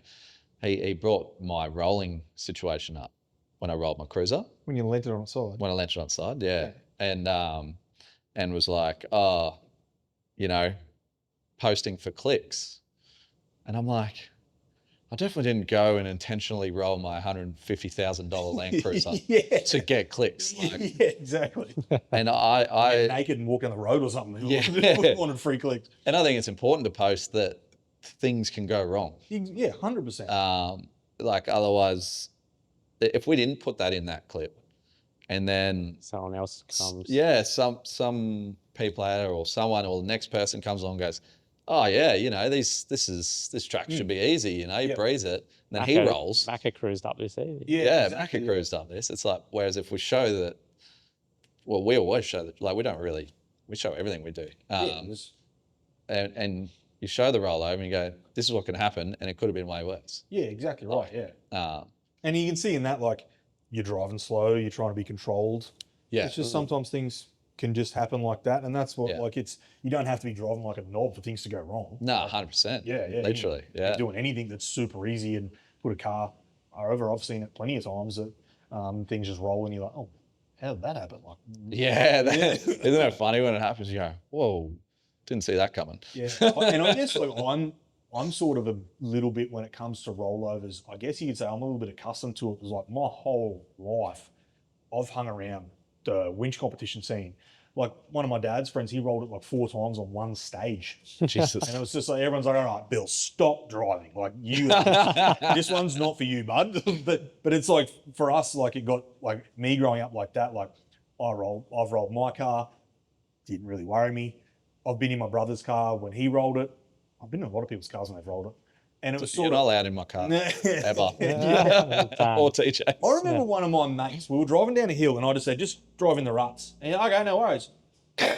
he brought my rolling situation up when I rolled my cruiser. When you lent it on its side. When I lent it on side, yeah. And was like, oh, you know, posting for clicks. And I'm like, I definitely didn't go and intentionally roll my $150,000 Land Cruiser to get clicks. Like, yeah, exactly. and I naked and walk on the road or something. Yeah. Wanted free clicks. And I think it's important to post that things can go wrong. Yeah, 100%. Like otherwise, if we didn't put that in that clip, and then someone else comes. Yeah, some people out there or someone or the next person comes along and goes, oh yeah, you know, this track should be easy, you know, you breeze it. And then he rolls. Macca cruised up this easy. Yeah, exactly. Macca cruised up this. It's like, whereas if we show that, well, we always show that, like we show everything we do. And you show the rollover and you go, this is what can happen, and it could have been way worse. Yeah, exactly right, yeah. And you can see in that, like, you're driving slow, you're trying to be controlled. Yeah. It's just sometimes things can just happen like that, and that's what like you don't have to be driving like a knob for things to go wrong. No, 100%. Yeah, literally. You're doing anything that's super easy and put a car over. I've seen it plenty of times that things just roll and you're like, oh, how did that happen? Like, isn't that funny when it happens? You go, whoa, didn't see that coming. Yeah, and I guess like I'm sort of a little bit when it comes to rollovers. I guess you could say I'm a little bit accustomed to it because like my whole life I've hung around the winch competition scene. Like one of my dad's friends, he rolled it like 4 times on one stage. Jesus. And it was just like, everyone's like, all right, Bill, stop driving. Like you, this one's not for you, bud. but it's like for us, like it got like me growing up like that. Like I've rolled my car, didn't really worry me. I've been in my brother's car when he rolled it. I've been in a lot of people's cars when they've rolled it. And it was You're not allowed in my car, ever. Or TJ. I remember one of my mates, we were driving down a hill and I just said, just drive in the ruts. And okay, no worries. I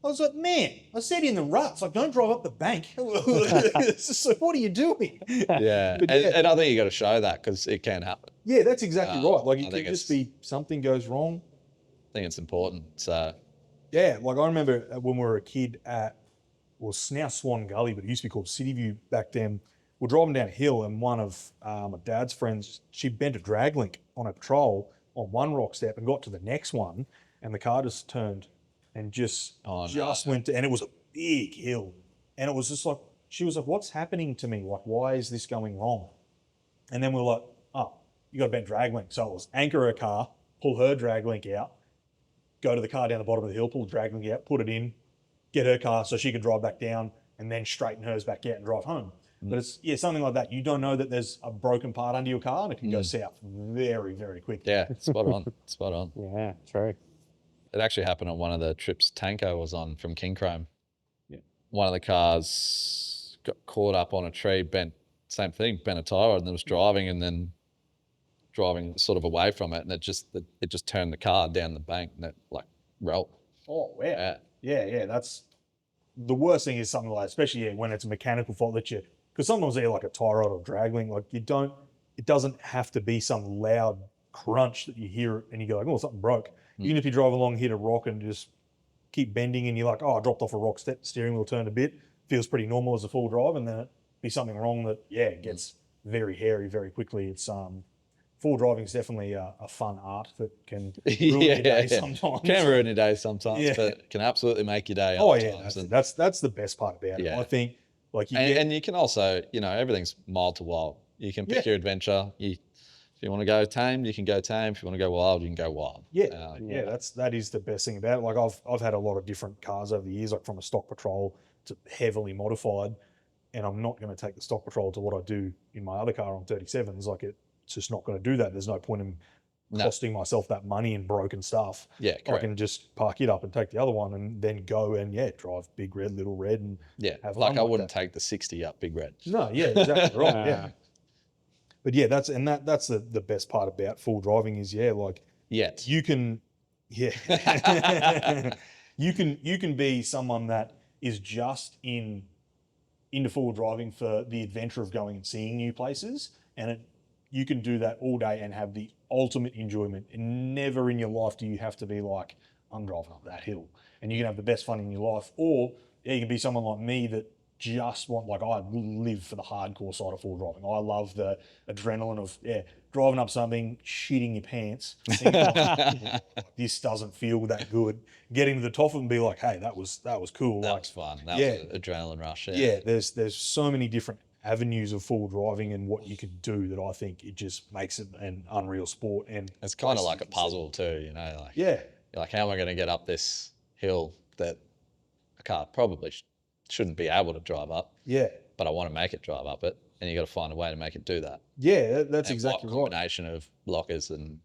was like, man, I said in the ruts, like don't drive up the bank. It's just like, what are you doing? Yeah, and I think you got to show that because it can happen. Yeah, that's exactly right. Like it could just be something goes wrong. I think it's important. So yeah, like I remember when we were a kid at, well, it's now Swan Gully, but it used to be called City View back then. We're driving down a hill and one of my dad's friends, she bent a drag link on a patrol on one rock step and got to the next one, and the car just turned and went to, and it was a big hill. And it was just like, she was like, what's happening to me? Like, why is this going wrong? And then we're like, oh, you got a bent drag link. So it was anchor her car, pull her drag link out, go to the car down the bottom of the hill, pull the drag link out, put it in, get her car so she could drive back down and then straighten hers back out and drive home. But it's something like that. You don't know that there's a broken part under your car and it can go south very, very quickly. Yeah, spot on, spot on. Yeah, true. It actually happened on one of the trips Tanko was on from King Chrome. Yeah. One of the cars got caught up on a tree, bent same thing, bent a tire and then was driving and then driving sort of away from it, and it just turned the car down the bank and it like rolled. Oh, wow. Yeah. That's the worst thing is something like, especially when it's a mechanical fault that because sometimes they're like a tie rod or drag link, like it doesn't have to be some loud crunch that you hear it and you go like, oh, something broke. Even if you drive along, hit a rock and just keep bending and you're like, oh, I dropped off a rock step, steering wheel turned a bit, feels pretty normal as a full drive, and then it be something wrong that, gets very hairy very quickly. It's full driving is definitely a fun art that can ruin your day sometimes. Can ruin your day sometimes, but can absolutely make your day. That's the best part about it. I think like and you can also, everything's mild to wild. You can pick your adventure. If you want to go tame, you can go tame. If you want to go wild, you can go wild. That is the best thing about it. Like I've had a lot of different cars over the years, like from a stock patrol to heavily modified, and I'm not going to take the stock patrol to what I do in my other car on 37s. Like it's just not going to do that. There's no point in costing myself that money in broken stuff. Yeah, correct. I can just park it up and take the other one and then go and drive big red, little red, and have like fun I wouldn't take the 60 up big red. No, exactly right. But that's the best part about full driving is you can you can be someone that is just into full driving for the adventure of going and seeing new places, and you can do that all day and have the ultimate enjoyment. And never in your life do you have to be like, I'm driving up that hill, and you can have the best fun in your life. Or you can be someone like me that just want, like, I live for the hardcore side of full driving. I love the adrenaline of driving up something, shitting your pants, thinking, this doesn't feel that good. Getting to the top of it and be like, hey, that was cool. That was fun. That was an adrenaline rush. There's so many different avenues of full driving and what you can do that I think it just makes it an unreal sport. And it's kind of like a puzzle too, you're like, how am I going to get up this hill that a car probably shouldn't be able to drive up, but I want to make it drive up it, and you got to find a way to make it do that. That's exactly right. Combination of lockers and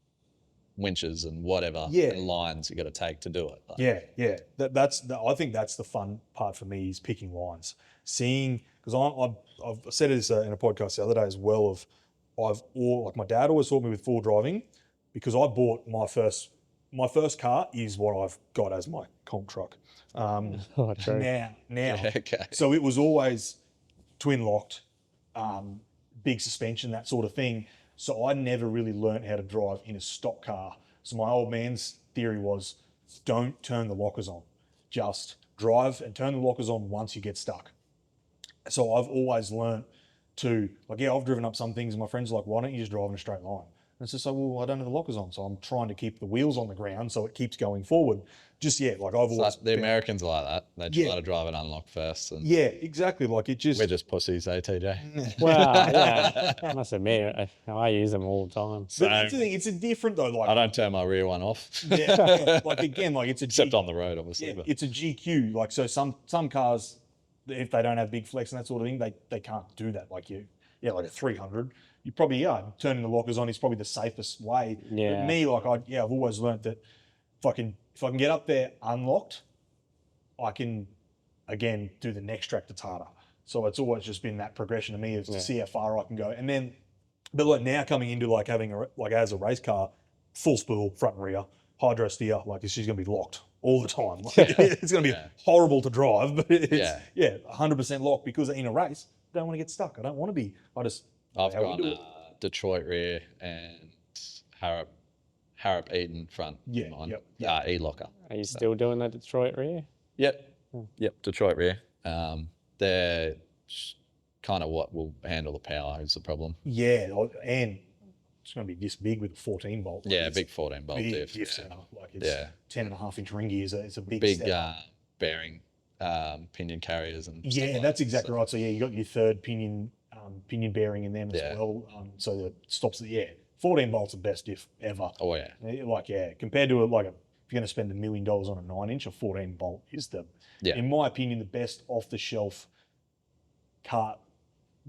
winches and whatever and lines you got to take to do it. I think that's the fun part for me, is picking lines, seeing, because I've said this in a podcast the other day as well. Like my dad always taught me with full driving, because I bought my first car is what I've got as my comp truck. True. Now. So it was always twin locked, big suspension, that sort of thing. So I never really learned how to drive in a stock car. So my old man's theory was, don't turn the lockers on. Just drive and turn the lockers on once you get stuck. So I've always learned to, I've driven up some things and my friends are like, why don't you just drive in a straight line? And it's just like, well, I don't have the lockers on. So I'm trying to keep the wheels on the ground so it keeps going forward. I've always... the Americans are like that. They just let it drive it unlocked first. And exactly. We're just pussies, TJ? Well, I must admit, I use them all the time. But that's the thing, it's a different though. I don't turn my rear one off. It's a... Except on the road, obviously. Yeah, it's a GQ. So some cars, if they don't have big flex and that sort of thing, they can't do that. Like a 300. You probably turning the lockers on is probably the safest way. But me, I've always learned that if I can get up there unlocked, I can again do the next track that's harder. So it's always just been that progression to me to see how far I can go. And then, but now coming into having as a race car, full spool front and rear, hydro steer, it's just gonna be locked all the time. It's gonna be horrible to drive, but it's 100% locked, because in a race, I don't want to get stuck. I don't want to be. I've got Detroit rear and Harrop Eden front. E-locker. Are you still doing that Detroit rear? Yep. Detroit rear. They're kind of what will handle the power is the problem. Yeah, and it's going to be this big with a 14 bolt. Big 14 bolt diff. It's 10.5-inch ring gears. It's a big bearing, pinion carriers and that's exactly right. So you got your third pinion bearing in them as well. So that stops 14 bolts the best diff ever. Oh yeah. Compared to if you're going to spend $1 million on a 9-inch, a 14 bolt is in my opinion, the best off the shelf car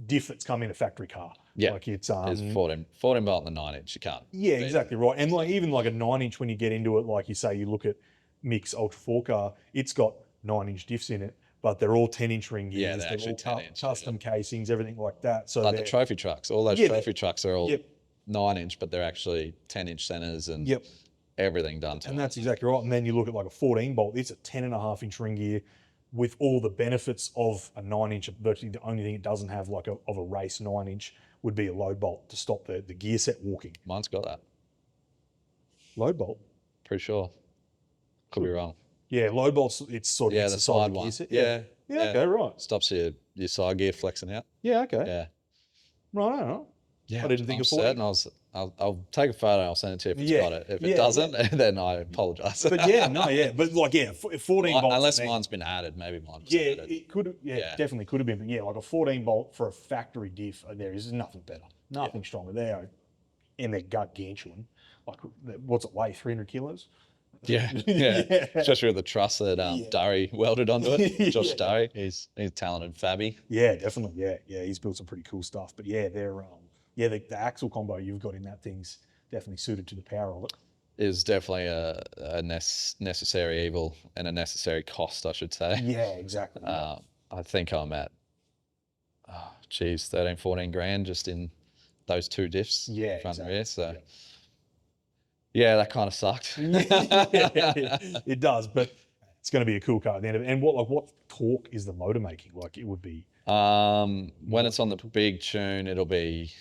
diff that's come in a factory car. It's 14 bolt and the 9-inch. You can't. Exactly right. And even a 9-inch, when you get into it, like you say, you look at Mick's Ultra 4 car, it's got 9-inch diffs in it, but they're all 10-inch ring gears. Yeah, they're they're actually all 10-inch, custom casings, everything like that. So like the trophy trucks, all those trophy trucks are all 9-inch, but they're actually 10-inch centers and everything done to and them. that's exactly right. And then you look at like a 14 bolt, it's a 10.5-inch ring gear with all the benefits of a 9-inch. Virtually the only thing it doesn't have like of a race 9-inch would be a load bolt to stop the gear set walking. Mine's got that. Load bolt? Pretty sure. Could be wrong. Yeah, load bolts, it's sort of the side one. Yeah, okay, right. Stops your side gear flexing out. Yeah, okay. Yeah. Right. Yeah, I didn't think I'm of certain. I'll take a photo. I'll send it to you if it's got it. If it doesn't, then I apologise. But but like 14 bolts. Unless mine's been added, maybe mine was added. It could. Definitely could have been. But yeah, like a 14 bolt for a factory diff, there is nothing better, nothing stronger. They are, and they're gargantuan. Like, what's it weigh? 300 kilos. Yeah. Especially with the truss that Durry welded onto it. Josh Durry, he's talented Fabby. Yeah, definitely. Yeah, he's built some pretty cool stuff. But yeah, they're the axle combo you've got in that thing's definitely suited to the power of it. Is definitely a necessary evil and a necessary cost, I should say. Yeah, exactly. I think I'm at 13-14 grand just in those two diffs, front and rear. So yeah, that kind of sucked. It does, but it's going to be a cool car at the end of it. And what torque is the motor making? Like, it would be when it's on the big tune, it'll be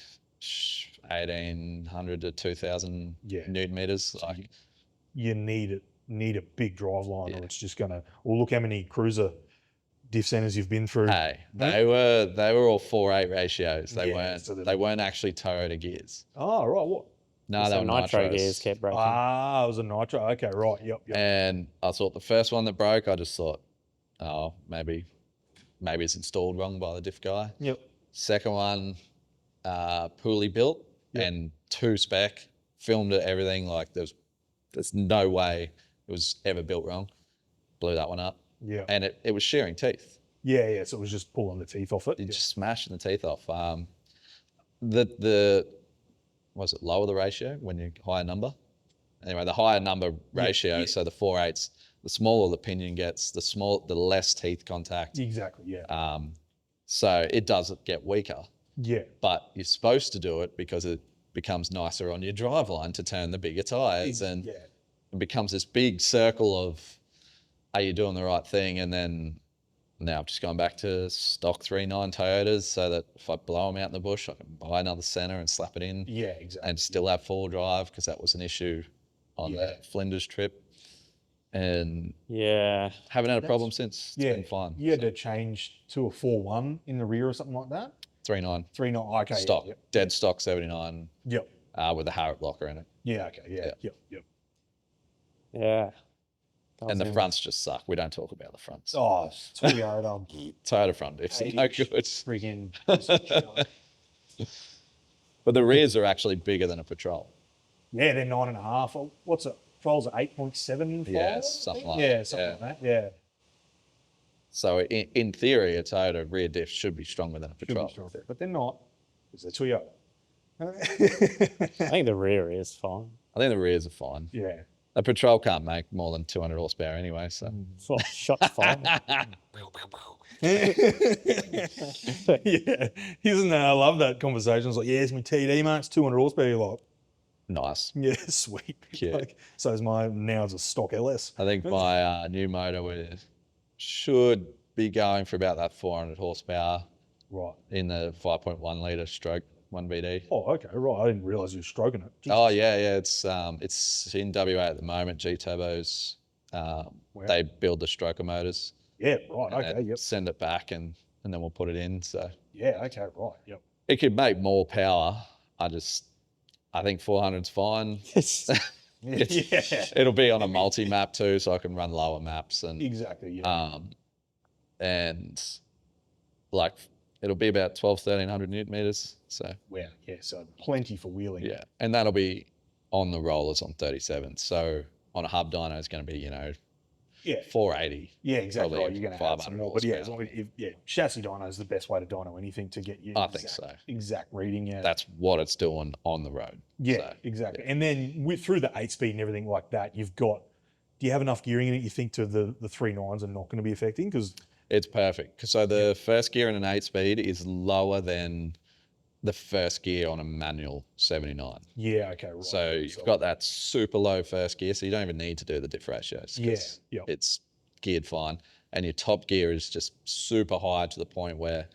1,800 to 2,000 newton meters. So like, you need a big drive line, or it's just gonna. Well, look how many cruiser diff centers you've been through. Hey, they were all 4:8 ratios. They weren't actually Toyota gears. Oh right, what? No, they were nitro nitros. gears kept breaking. Ah, it was a nitro. Okay, right. Yep. And I thought the first one that broke, I just thought, oh, maybe it's installed wrong by the diff guy. Yep. Second one, Poolie built and 2 spec, filmed it, everything. Like there's no way it was ever built wrong. Blew that one up. Yeah. And it was shearing teeth. Yeah. So it was just pulling the teeth off it. It just smashing the teeth off. Was it lower the ratio when you higher number? Anyway, the higher number ratio, so the 4/8, the smaller the pinion gets, the less teeth contact. Exactly, yeah. So it does get weaker. Yeah. But you're supposed to do it because it becomes nicer on your driveline to turn the bigger tires, and it becomes this big circle of, are you doing the right thing? And then now I've just gone back to stock 3.9 Toyotas so that if I blow them out in the bush, I can buy another center and slap it in. Yeah, exactly. And still have 4-drive, because that was an issue on the Flinders trip. And haven't had a problem since. It's been fine. You had to change to a 4.1 in the rear or something like that? 3.9. 3.9, okay. Stock. Dead stock 79. Yep. With a Harrop locker in it. Yeah, okay. Yep. Yeah. And the fronts just suck. We don't talk about the fronts. Oh, Toyota. Toyota front diffs are no good. Freaking. But the rears are actually bigger than a Patrol. Yeah, they're 9.5. What's it? Patrol's at 8.7. Yeah, something like that. Yeah, something like that. Yeah. So in theory, a Toyota rear diff should be stronger than a Patrol. But they're not, because they're Toyota. I think the rear is fine. I think the rears are fine. Yeah. A Patrol can't make more than 200 horsepower anyway, so. Shots fired. Yeah. Isn't that, I love that conversation. It's like, yeah, it's my TD, mate. It's 200 horsepower. You're like, nice. yeah, sweet. Yeah. Like, so is now it's a stock LS. I think my new motor should be going for about that 400 horsepower. Right. In the 5.1 litre stroke 1VD. Oh, okay, right. I didn't realise you were stroking it. Jesus. Oh, yeah. It's in WA at the moment. G-Turbos, they build the stroker motors. Yeah, right. Okay, yep. Send it back and then we'll put it in. So yeah, okay, right. Yep. It could make more power. I think 400's fine. It'll be on a multi-map too, so I can run lower maps and exactly. Yeah. And like it'll be about 1,200-1,300 newton meters. So so plenty for wheeling. Yeah, and that'll be on the rollers on 37. So on a hub dyno is going to be 480. Yeah, exactly. Right. You're going to have some more, but as long as chassis dyno is the best way to dyno anything to get you. I think so. Exact reading. Yeah, that's what it's doing on the road. Yeah, so, exactly. Yeah. And then through the 8-speed and everything like that, you've got. Do you have enough gearing in it? You think to the 3.9s are not going to be affecting because It's perfect. So the first gear in an 8-speed is lower than the first gear on a manual 79. Yeah, okay, right. So you've got that super low first gear, so you don't even need to do the diff ratios. It's geared fine. And your top gear is just super high to the point where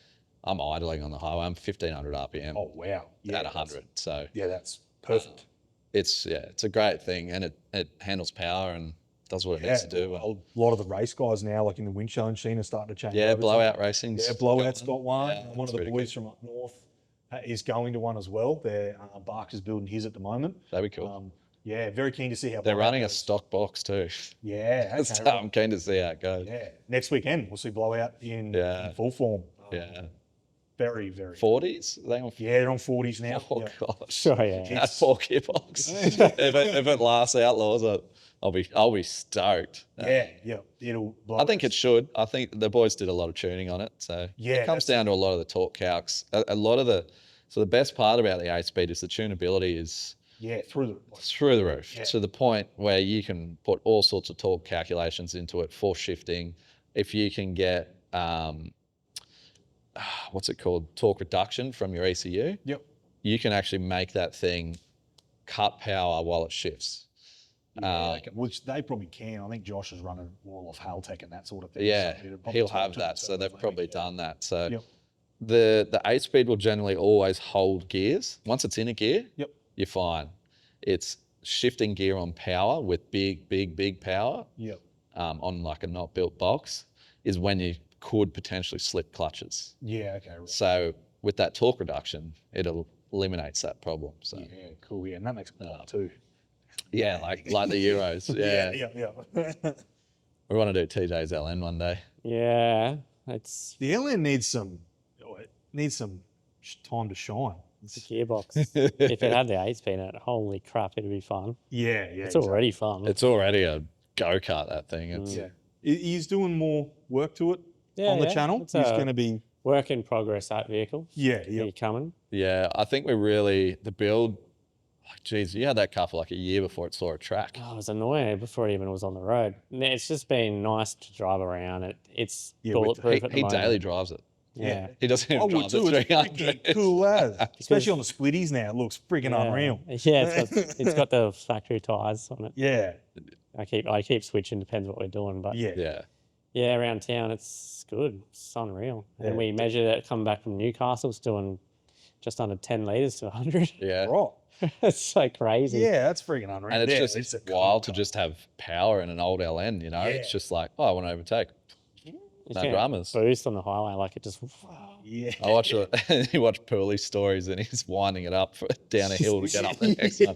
I'm idling on the highway. I'm 1500 RPM. Oh, wow. At 100. So yeah, that's perfect. It's a great thing, and it handles power and does what it needs to do. A lot of the race guys now, like in the wind challenge scene, are starting to change. Yeah, blowout racing. Yeah, blowout's got one. Yeah, one of the boys from up north is going to one as well. Barker's building his at the moment. That'd be cool. Yeah, very keen to see how they're running a stock box too. Yeah, okay, so I'm keen to see how it goes. Yeah, next weekend we'll see blowout in full form. Very, very 40s. They're on 40s now. Oh gosh, sure, yeah. That 4 gearbox. if it lasts Outlaws, I'll be stoked. Yeah. I think it should. I think the boys did a lot of tuning on it, so it comes down to a lot of the torque calcs. So the best part about the 8-speed is the tunability is through the roof to the point where you can put all sorts of torque calculations into it, force shifting. If you can get what's it called, torque reduction from your ECU, you can actually make that thing cut power while it shifts. Which they probably can. I think Josh is running all off Haltech and that sort of thing. Yeah, so he'll have that. So they've probably done that. So the 8-speed will generally always hold gears. Once it's in a gear, you're fine. It's shifting gear on power with big power on like a not built box is when you could potentially slip clutches. Yeah, okay. Right. So with that torque reduction, it eliminates that problem. So yeah, cool. Yeah, and that makes it pop too. Yeah, like the Euros. Yeah. We want to do TJ's LN one day. Yeah, the LN needs some time to shine. It's a gearbox. If it had the 8-speed in it, holy crap, it'd be fun. Yeah. It's already fun. It's already a go-kart, that thing. It's, He's doing more work to it on the channel. He's going to be work in progress, that vehicle. Yeah. Coming. Yeah, I think the build, like, geez, you had that car for like a year before it saw a track. Oh, it was annoying before it even was on the road. It's just been nice to drive around. It's bulletproof at the moment. He daily drives it. Yeah. He doesn't even drive the 300. It's cool as. Especially on the splitties now. It looks freaking unreal. Yeah, it's got the factory tyres on it. Yeah. I keep switching, depends what we're doing. But yeah, around town it's good. It's unreal. Yeah. And we measured it coming back from Newcastle, it's doing just under 10 litres to 100. Yeah. Right. It's so crazy. Yeah, that's freaking unreal. And it's wild to just have power in an old LN, you know? Yeah. It's just like, I want to overtake. No dramas. Boost on the highway, like it just. Yeah. I watch it. You watch Poolie stories, and he's winding it up down a hill to get up the next one.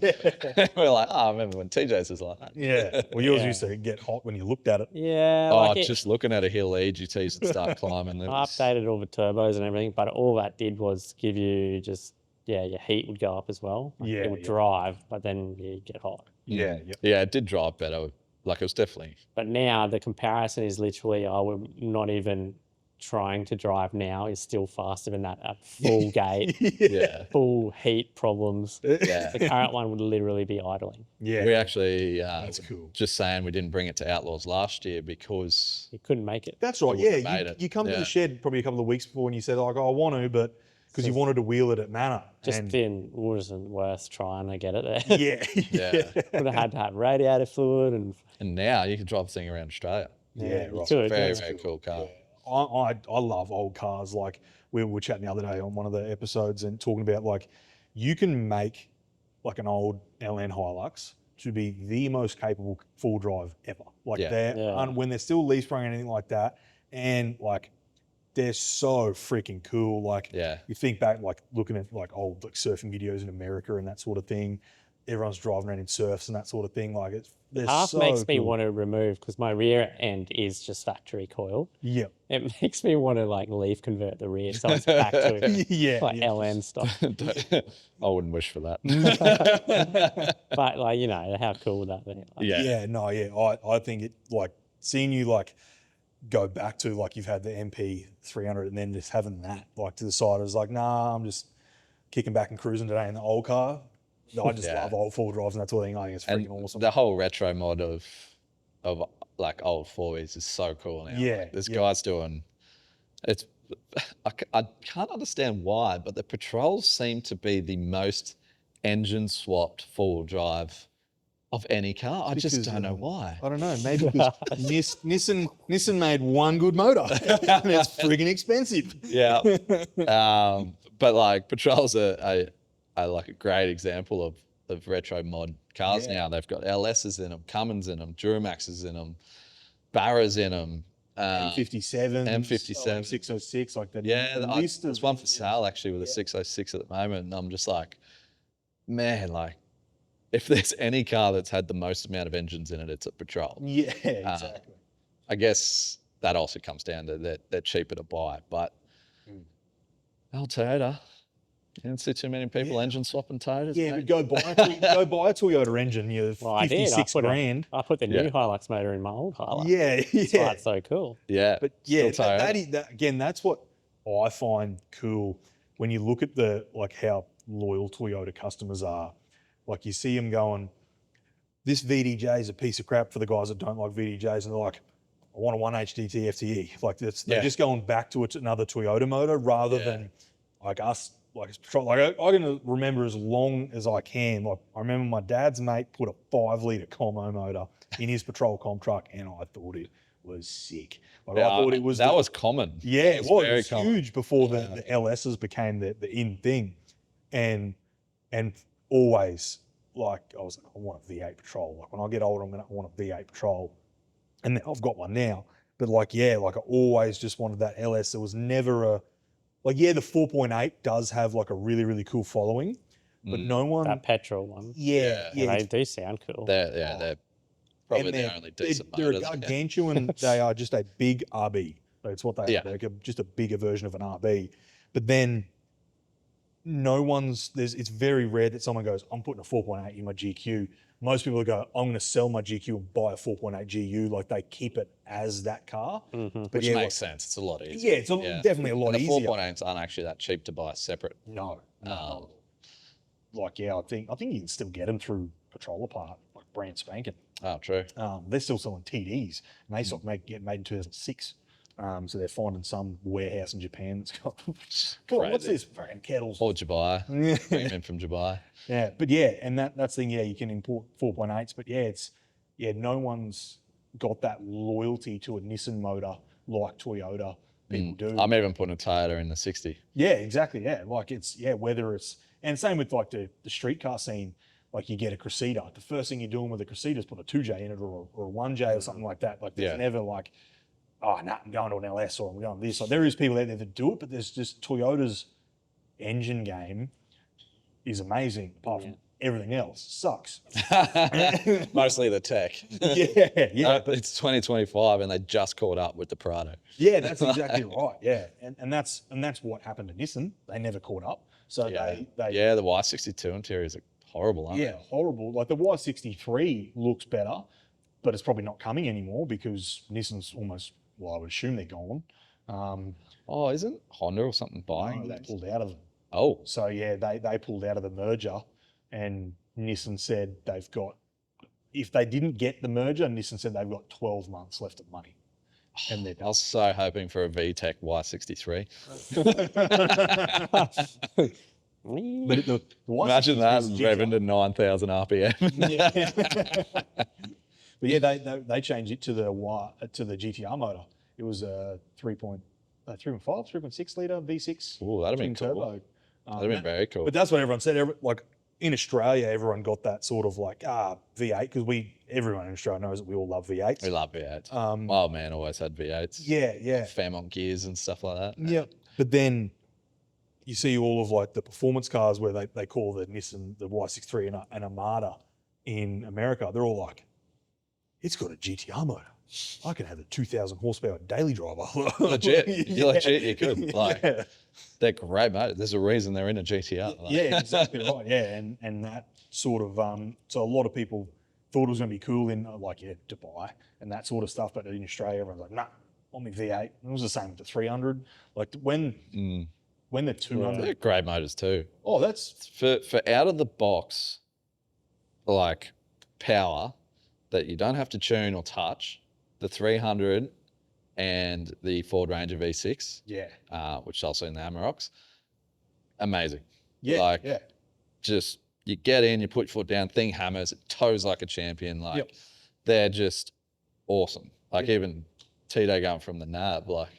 We're like, I remember when TJ's was like that. Yeah. Well, yours used to get hot when you looked at it. Yeah. Just looking at a hill EGTs and start climbing. I updated all the turbos and everything, but all that did was give you just your heat would go up as well. It would drive, but then you'd get hot. Yeah. Yeah, it did drive better. Like, it was definitely. But now the comparison is literally, we're not even trying to drive now is still faster than that at full gate, full heat problems. Yeah. The current one would literally be idling. Yeah. We actually, that's cool. Just saying we didn't bring it to Outlaws last year because you couldn't make it. That's right. Yeah. You come to the shed probably a couple of weeks before and you said, like, I want to, but because you wanted to wheel it at Manor. Wasn't worth trying to get it there. Yeah. Would have had to have radiator fluid and now you can drive the thing around Australia. Right. Very cool car. I love old cars. Like we were chatting the other day on one of the episodes and talking about like you can make like an old LN Hilux to be the most capable full drive ever. Like when they're still leaf spraying or anything like that, and like they're so freaking cool. Like you think back, like looking at like old like surfing videos in America and that sort of thing. Everyone's driving around in surfs and that sort of thing. Like half makes me want to remove because my rear end is just factory coiled. Yep. It makes me want to like leaf convert the rear so it's back to LN stuff. I wouldn't wish for that. But like, you know, how cool would that be? Like, I think it like seeing you like go back to like you've had the MP 300 and then just having that like to the side. I was like, nah, I'm just kicking back and cruising today in the old car. I just love old four drives and that sort of thing. I think it's freaking awesome. The whole retro mod of like old 4s is so cool now. Yeah. Like, there's guys doing It's I can't understand why, but the Patrols seem to be the most engine swapped four-wheel drive of any car. I just don't know why. I don't know. Maybe because Nissan made one good motor and it's friggin' expensive. Yeah. But like Patrols are like a great example of retro mod cars now. They've got LSs in them, Cummins in them, Duramaxes in them, Barras in them. M57, M57, 606, like that. Yeah, there's one for sale actually with a 606 at the moment, and I'm just like, man, like if there's any car that's had the most amount of engines in it, it's a Patrol. Yeah, exactly. I guess that also comes down to they're cheaper to buy, but Toyota. You don't see too many people engine swapping Toyotas. Yeah, but go buy a Toyota engine. You're $56,000. I put the new Hilux motor in my old Hilux. Yeah, That's why it's so cool. Yeah, but again, that's what I find cool when you look at how loyal Toyota customers are. Like you see them going, this VDJ is a piece of crap for the guys that don't like VDJs, and they're like, I want a 1HDT FTE. Like they're just going back to another Toyota motor rather than like us. Like it's Patrol. Like I can remember as long as I can. Like I remember my dad's mate put a 5-litre Como motor in his Patrol comp truck, and I thought it was sick. Like I thought it was common. Yeah, it was huge before the LSs became the in thing, and always like I was like, I want a V8 Patrol. Like when I get older, I want a V8 Patrol, and I've got one now. But like I always just wanted that LS. There was never a the 4.8 does have like a really, really cool following, but no one... That petrol one. Yeah. They do sound cool. They're probably the only decent motors. They're a gargantuan, they are just a big RB. That's what they are. They're just a bigger version of an RB. But then it's very rare that someone goes, I'm putting a 4.8 in my GQ. Most people go, I'm going to sell my GQ and buy a 4.8 GU. Like they keep it as that car. Mm-hmm. Which makes sense. It's a lot easier. Yeah, it's definitely a lot easier. The 4.8s aren't actually that cheap to buy separate. No. I think you can still get them through Patrol Apart, like brand spanking. Oh, true. They're still selling TDs, and they stopped getting made in 2006. So they're finding some warehouse in Japan that's got, what's this brand? Kettles. Or Dubai. Bring them in from Dubai. Yeah, but and that's the thing, you can import 4.8s, but no one's got that loyalty to a Nissan motor like Toyota people do. I'm even putting a Toyota in the 60. Yeah, exactly, Like whether it's, and same with like the street car scene, like you get a Cressida. The first thing you're doing with a Cressida is put a 2J in it or a 1J or something like that. Like there's never like, I'm going to an LS or I'm going to this. Like there is people out there that do it, but there's just Toyota's engine game is amazing apart from everything else. Sucks. Mostly the tech. Yeah. But it's 2025 and they just caught up with the Prado. Yeah, that's exactly right. Yeah. And that's what happened to Nissan. They never caught up. So they the Y62 interiors are horrible, aren't they? Yeah, horrible. Like the Y63 looks better, but it's probably not coming anymore because Nissan's almost, I would assume they're gone. Isn't Honda or something buying? No, they pulled out of them. Oh. So they pulled out of the merger, and Nissan said if they didn't get the merger, Nissan said they've got 12 months left of money. And they're done. I was so hoping for a VTEC Y63. But imagine that revving to 9,000 RPM. They changed it to the GTR motor. It was a 3.5, 3.6 litre V6. Oh, that'd have been cool. Turbo. That'd have been very cool. But that's what everyone said. Like in Australia, everyone got that sort of like V8 because everyone in Australia knows that we all love V8s. We love V8s. My old man always had V8s. Yeah. Fairmont gears and stuff like that. Yeah. But then you see all of like the performance cars where they call the Nissan, the Y63 an Armada in America. They're all like, it's got a GTR motor. I can have a 2,000 horsepower daily driver. Legit. Legit, you could. They're great, mate. There's a reason they're in a GTR. Yeah, exactly right. Yeah, and that sort of, so a lot of people thought it was going to be cool in Dubai and that sort of stuff. But in Australia, everyone's like, nah, on me V8. It was the same with the 300. Like when the 200. They're great motors too. Oh, that's. For out of the box, like power that you don't have to tune or touch, the 300 and the Ford Ranger V6. Yeah. Which is also in the Amaroks. Amazing. Yeah. Like, yeah. just you get in, you put your foot down, thing hammers, it tows like a champion. Like, they're just awesome. Like, even T-Day going from the nab, like.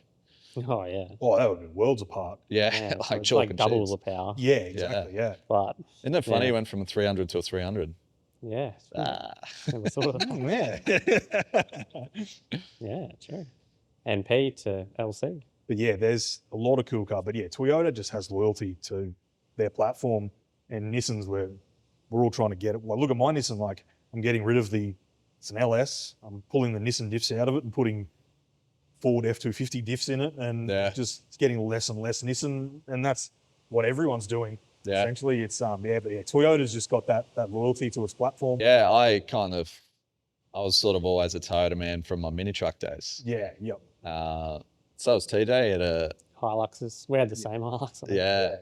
Oh, yeah. Oh, that would have been worlds apart. Yeah, So like it's chalk like and double cheese. the power. Yeah, exactly. Yeah. But Isn't it funny? It went from a 300 to a 300. yeah. Never thought of that. Yeah, true. And P to LC. But yeah, there's a lot of cool cars. But yeah, Toyota just has loyalty to their platform, and Nissans we're all trying to get it. Well, look at my Nissan. Like, I'm getting rid of it's an LS. I'm pulling the Nissan diffs out of it and putting Ford F250 diffs in it, and just getting less and less Nissan, and that's what everyone's doing. Yeah. Essentially, it's but yeah, Toyota's just got that loyalty to its platform. Yeah, I was sort of always a Toyota man from my mini truck days. Yeah, yep. So was TJ at a Hiluxes. We had the same Hilux. Yeah.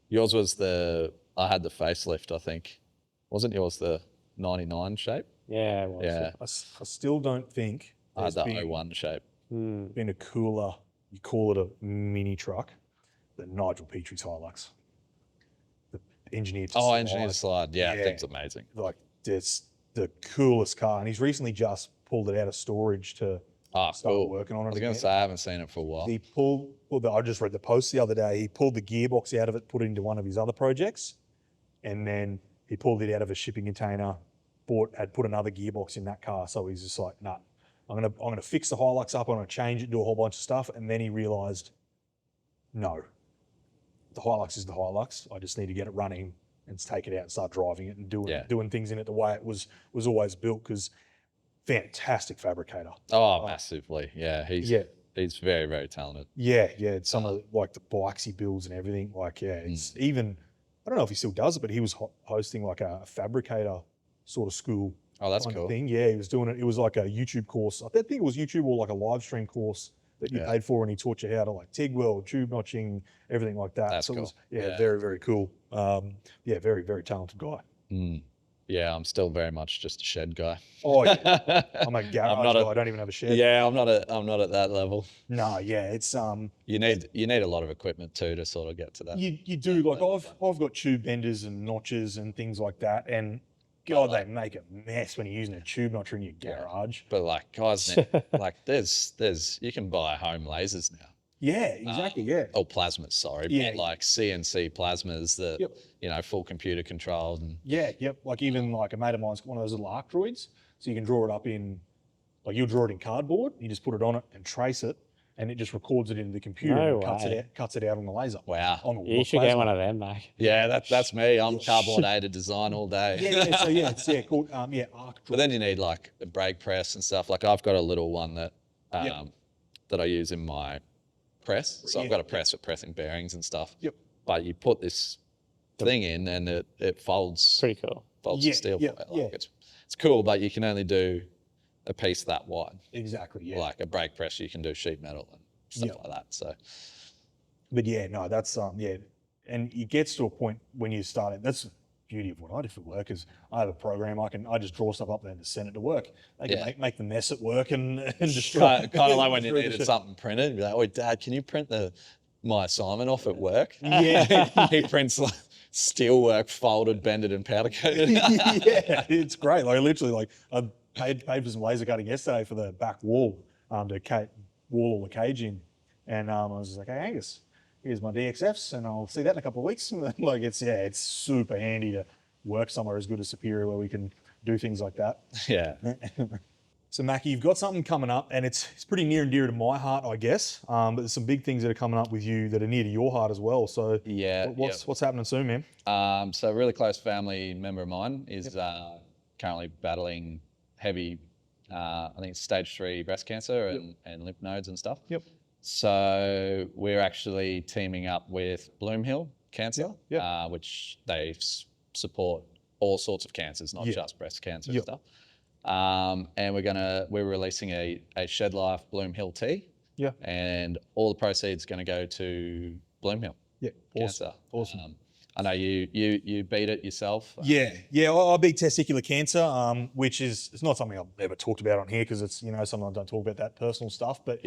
Yours was I had the facelift, I think. Wasn't yours the 99 shape? Yeah, it was. Yeah. I still don't think I had the 01 shape. Been a cooler, you call it a mini truck, than Nigel Petrie's Hilux. The engineered to slide. Engineered to slide. Yeah, I think it's amazing. Like, it's the coolest car, and he's recently just pulled it out of storage to start working on it. I was going to say I haven't seen it for a while. He I just read the post the other day. He pulled the gearbox out of it, put it into one of his other projects, and then he pulled it out of a shipping container. Had put another gearbox in that car, so he's just like, nah, I'm gonna fix the Hilux up. I'm gonna change it, do a whole bunch of stuff, and then he realised, no, the Hilux is the Hilux. I just need to get it running and take it out and start driving it and doing things in it the way it was always built. Because fantastic fabricator. Oh, massively. Yeah, he's very, very talented. Yeah. Some of the bikes he builds and everything. Like, it's even, I don't know if he still does it, but he was hosting like a fabricator sort of school. Oh, that's cool. Thing. Yeah, he was doing it. It was like a YouTube course. I think it was YouTube or like a live stream course that you paid for, and he taught you how to like TIG weld, tube notching, everything like that. That's so cool. It was, very, very cool. Very, very talented guy. Yeah, I'm still very much just a shed guy. Oh yeah, I'm a garage guy. I don't even have a shed. Yeah, I'm not at that level. No, yeah, it's You need a lot of equipment too to sort of get to that. You do. Like, I've got tube benders and notches and things like that, and God, they make a mess when you're using a tube notcher in your garage. But like, guys, like there's you can buy home lasers now. Yeah, exactly. Or plasmas, sorry. Yeah. But like CNC plasmas that, full computer controlled. And Like, even like a mate of mine's got one of those little arc droids. So you can draw it up in, like, you'll draw it in cardboard, you just put it on it and trace it, and it just records it into the computer and cuts it out on the laser. Wow. You should get one of them, mate. Yeah, that's me. I'm cardboard aided design all day. It's called arc droid. But then you need like a brake press and stuff. Like, I've got a little one that that I use in my press. So I've got a press for pressing bearings and stuff. Yep. But you put this thing in and it folds. Pretty cool. Folds the steel. It's cool, but you can only do a piece that wide. Exactly. Yeah. Like a brake press, you can do sheet metal and stuff like that. So. But that's and it gets to a point when you start it. That's the beauty of what I do for work is I have a program. I just draw stuff up there and just send it to work. They can make the mess at work and just kind of like when you needed something printed. You're like, oh, Dad, can you print my assignment off at work? Yeah. He prints like steel work, folded, bended, and powder coated. Yeah, it's great. Like, literally, like, I paid for some laser cutting yesterday for the back wall to wall all the cage in, and I was just like, hey, Angus, here's my DXFs, and I'll see that in a couple of weeks. Like, it's super handy to work somewhere as good as Superior where we can do things like that. Yeah. So, Mackie, you've got something coming up, and it's pretty near and dear to my heart, I guess. But there's some big things that are coming up with you that are near to your heart as well. So, what's happening soon, man? So, a really close family member of mine is currently battling heavy, I think it's stage 3 breast cancer and lymph nodes and stuff. Yep. So we're actually teaming up with Bloomhill Cancer, which they support all sorts of cancers, not just breast cancer and stuff. And we're releasing a Shedlife Bloomhill tea. Yeah. And all the proceeds are going to go to Bloomhill. Yeah. Cancer. Awesome. I know you beat it yourself. Yeah. I beat testicular cancer, which is, it's not something I've ever talked about on here because it's, sometimes I don't talk about that personal stuff, but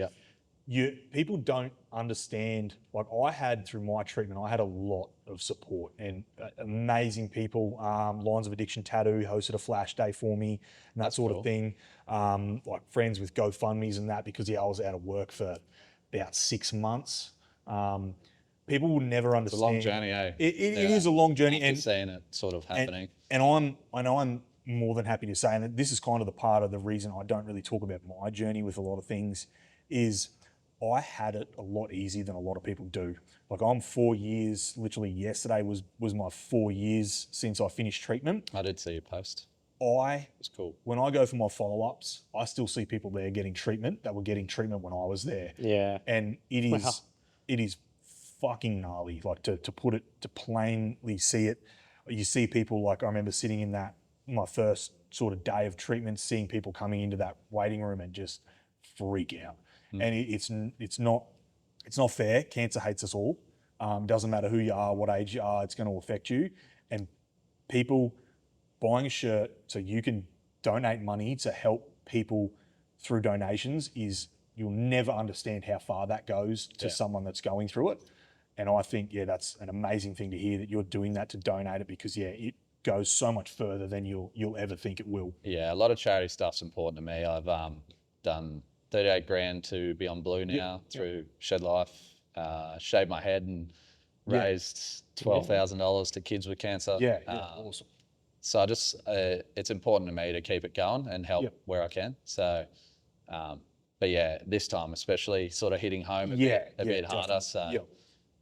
people don't understand. Like I had through my treatment, I had a lot of support and amazing people. Lines of Addiction Tattoo hosted a flash day for me and that sort of thing. Like friends with GoFundMes and that, because I was out of work for about 6 months. People will never understand. It's a long journey, eh? It is a long journey, and seeing it sort of happening. And I know I'm more than happy to say, and this is kind of the part of the reason I don't really talk about my journey with a lot of things, is I had it a lot easier than a lot of people do. Like I'm 4 years, literally yesterday was my 4 years since I finished treatment. I did see your post. It's cool. When I go for my follow-ups, I still see people there getting treatment that were getting treatment when I was there. Yeah. And it is fucking gnarly. Like to put it, to plainly see it. You see people, like I remember sitting in my first sort of day of treatment, seeing people coming into that waiting room and just freak out. And it's not fair. Cancer hates us all. Doesn't matter who you are, what age you are, it's going to affect you. And people buying a shirt so you can donate money to help people through donations you'll never understand how far that goes to someone that's going through it. And I think, that's an amazing thing to hear that you're doing that to donate it, because it goes so much further than you'll ever think it will. Yeah, a lot of charity stuff's important to me. I've done 38 grand to be on Blue now through Shedlife, shaved my head and raised $12,000 to kids with cancer. Awesome. So I just, it's important to me to keep it going and help where I can. So, but this time especially sort of hitting home a bit harder. So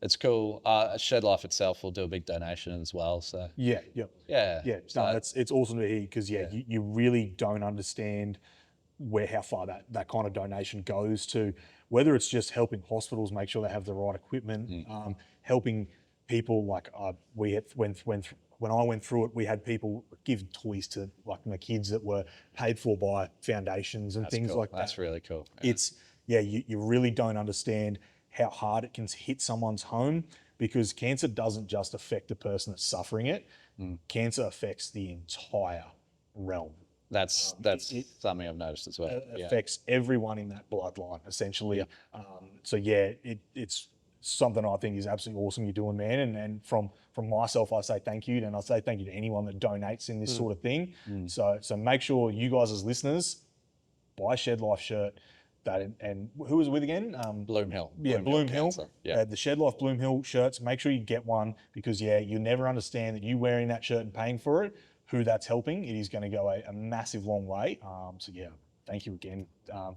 it's cool. Shedlife itself will do a big donation as well. So No, it's awesome to hear, because you really don't understand how far that kind of donation goes to, whether it's just helping hospitals make sure they have the right equipment, helping people like when I went through it, we had people give toys to like my kids that were paid for by foundations and things like that. That's really cool. You really don't understand how hard it can hit someone's home, because cancer doesn't just affect the person that's suffering it. Cancer affects the entire realm. That's something I've noticed as well. It affects everyone in that bloodline, essentially. It's something I think is absolutely awesome you're doing, man. And from myself, I say thank you, and I say thank you to anyone that donates in this sort of thing. So make sure you guys as listeners buy a Shedlife shirt. And who was it with again? Bloomhill. Bloomhill. The Shedlife Bloomhill shirts. Make sure you get one, because you'll never understand that you wearing that shirt and paying for it, who that's helping. It is going to go a massive long way. Thank you again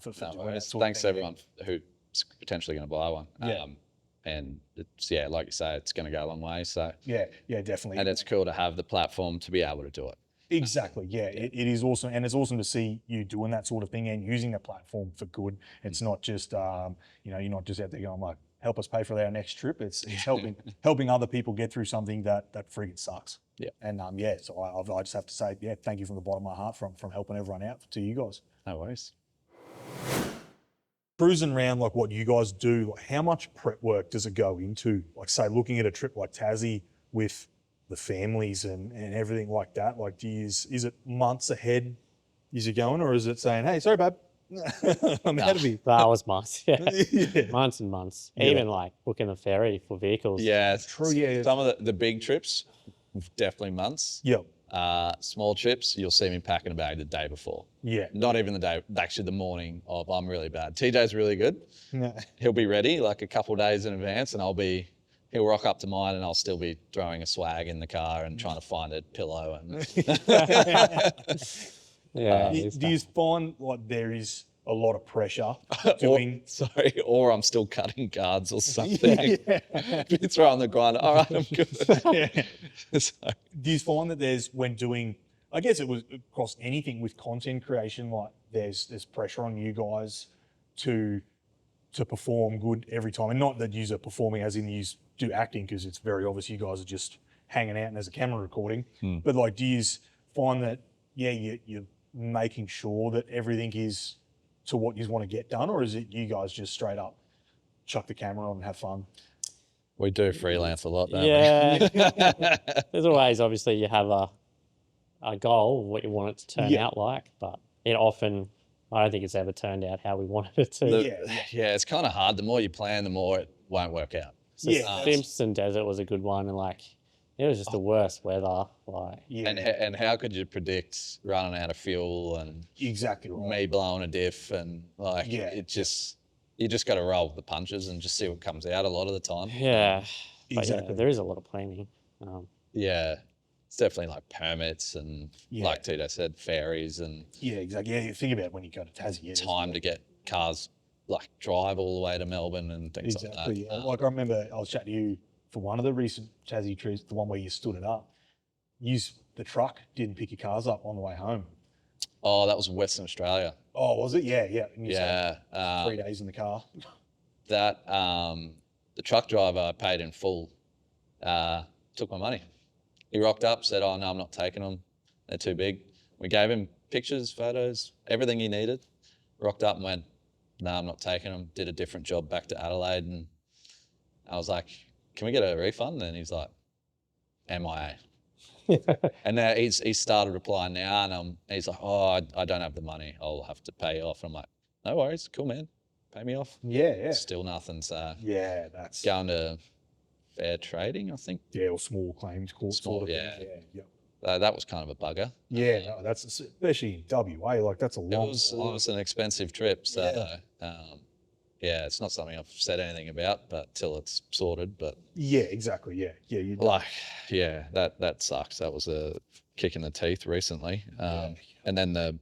for doing that sort Thanks of thing. to everyone who's potentially going to buy one. And it's, like you say, it's going to go a long way. So definitely. And it's cool to have the platform to be able to do it. Exactly. It is awesome, and it's awesome to see you doing that sort of thing and using the platform for good. It's not just you're not just out there going like, help us pay for our next trip. It's helping other people get through something that friggin' sucks. And so I just have to say thank you from the bottom of my heart from helping everyone out to you guys. No worries. Cruising around like what you guys do, like how much prep work does it go into? Like say looking at a trip like Tassie with the families and everything like that. Like is it months ahead is you going, or is it saying, hey, sorry, babe, I'm ahead of you? That was months, months and months. Even like booking the ferry for vehicles. Yeah, it's true. Some of the big trips, definitely months. Small trips, you'll see me packing a bag the day before. Not even the day, actually the morning of. I'm really bad. TJ's really good. He'll be ready like a couple of days in advance, and he'll rock up to mine, and I'll still be throwing a swag in the car and trying to find a pillow. And do you find like there is a lot of pressure or I'm still cutting cards or something. It's right on the grind. All right, I'm good. Do you find that there's, when doing, I guess it was across anything with content creation, like there's pressure on you guys to perform good every time, and not that you're performing as in you do acting, because it's very obvious you guys are just hanging out and there's a camera recording. But like, do you find that you're making sure that everything is to what you want to get done, or is it you guys just straight up chuck the camera on and have fun? We do freelance a lot, don't we? There's always, obviously, you have a goal of what you want it to turn out like, but it often I don't think it's ever turned out how we wanted it to. Yeah, it's kind of hard. The more you plan, the more it won't work out. So Simpson Desert was a good one, and like it was just the worst weather. Like, and how could you predict running out of fuel and exactly right. me blowing a diff and like it just you just got to roll with the punches and just see what comes out a lot of the time. Yeah, exactly. There is a lot of planning. Yeah, it's definitely like permits and like Tito said, ferries and exactly. Yeah, you think about when you go to Tassie. Time to get cars like drive all the way to Melbourne and things like that. Yeah. Like I remember I was chatting to you for one of the recent Tassie trips, the one where you stood it up. The truck didn't pick your cars up on the way home. Oh, that was Western Australia. Oh, was it? Yeah. Yeah. 3 days in the car. That the truck driver paid in full, took my money. He rocked up, said, "Oh no, I'm not taking them. They're too big." We gave him pictures, photos, everything he needed. Rocked up and went, "No, I'm not taking them." Did a different job back to Adelaide, and I was like, "Can we get a refund?" And he's like, "MIA." And now he's started replying now, and he's like, "Oh, I don't have the money. I'll have to pay you off." And I'm like, "No worries, cool man, pay me off." Yeah. Still nothing. So that's going to fair trading, I think. Yeah, or small claims court. Small, sort of yeah. Thing. Yeah. That was kind of a bugger. Yeah, no, that's especially in WA. Like that's a long. It was an expensive trip, so it's not something I've said anything about, but till it's sorted. But yeah, exactly. Yeah. That sucks. That was a kick in the teeth recently. And then the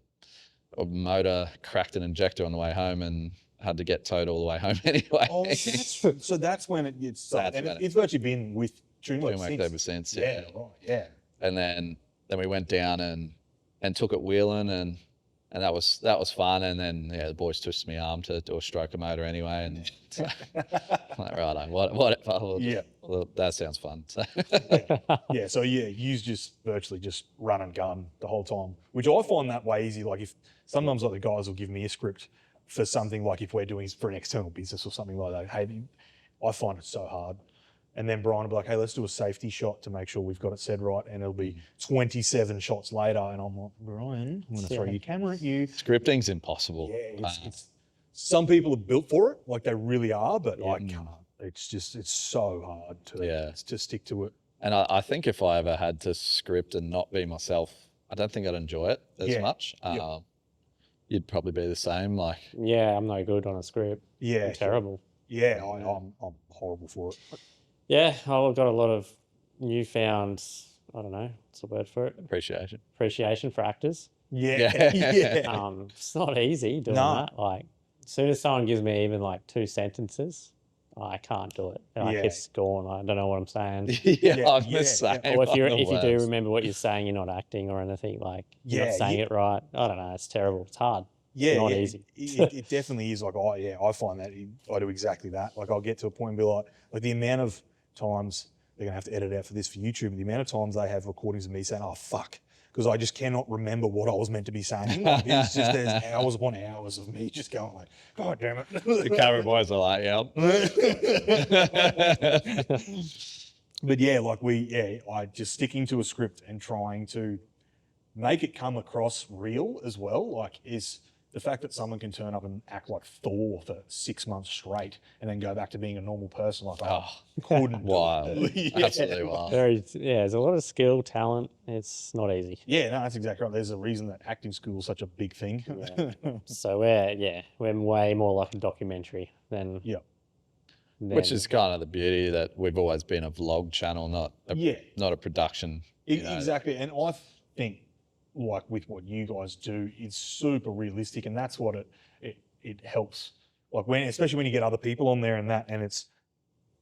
motor cracked an injector on the way home and had to get towed all the way home anyway. Oh, so that's when it's virtually been with Dreamwork ever since. Yeah, right. Yeah. And then we went down and took it wheeling and that was fun. And then the boys twisted my arm to do a stroker motor anyway. And like, right, well, that sounds fun. So. So you just virtually just run and gun the whole time, which I find that way easy. Like if sometimes like the guys will give me a script for something, like if we're doing for an external business or something like that, hey, I find it so hard. And then Brian will be like, hey, let's do a safety shot to make sure we've got it said right. And it'll be 27 shots later. And I'm like, Brian, I'm going to throw your camera at you. Scripting's impossible. Yeah, it's some people are built for it, like they really are, but I can't. It's so hard to stick to it. And I think if I ever had to script and not be myself, I don't think I'd enjoy it as much. You'd probably be the same. Like, I'm no good on a script. Yeah, I'm terrible. Yeah, I'm horrible for it. Yeah, I've got a lot of newfound, I don't know, what's the word for it? Appreciation for actors. Yeah. It's not easy doing that. Like, as soon as someone gives me even like 2 sentences, I can't do it. Like it's gone. I don't know what I'm saying. I'm the same. Or if you do remember what you're saying, you're not acting or anything. Like you're not saying it right. I don't know. It's terrible. It's hard. It's not easy. It definitely is. Like I find that I do exactly that. Like I'll get to a point and be like the amount of times they're gonna have to edit out for this for YouTube. The amount of times they have recordings of me saying, "Oh fuck," because I just cannot remember what I was meant to be saying. Like, it's just there's hours upon hours of me just going like, "God damn it!" The camera boys are like, "Yep." But I just sticking to a script and trying to make it come across real as well. Like is the fact that someone can turn up and act like Thor for 6 months straight and then go back to being a normal person, like, couldn't. Wild. Absolutely wild. There's a lot of skill, talent. It's not easy. Yeah, no, that's exactly right. There's a reason that acting school is such a big thing. Yeah. So we're way more like a documentary than. Yeah. Which is kind of the beauty that we've always been a vlog channel, not a production. Exactly. And I think, like with what you guys do, it's super realistic, and that's what it helps. Like especially when you get other people on there and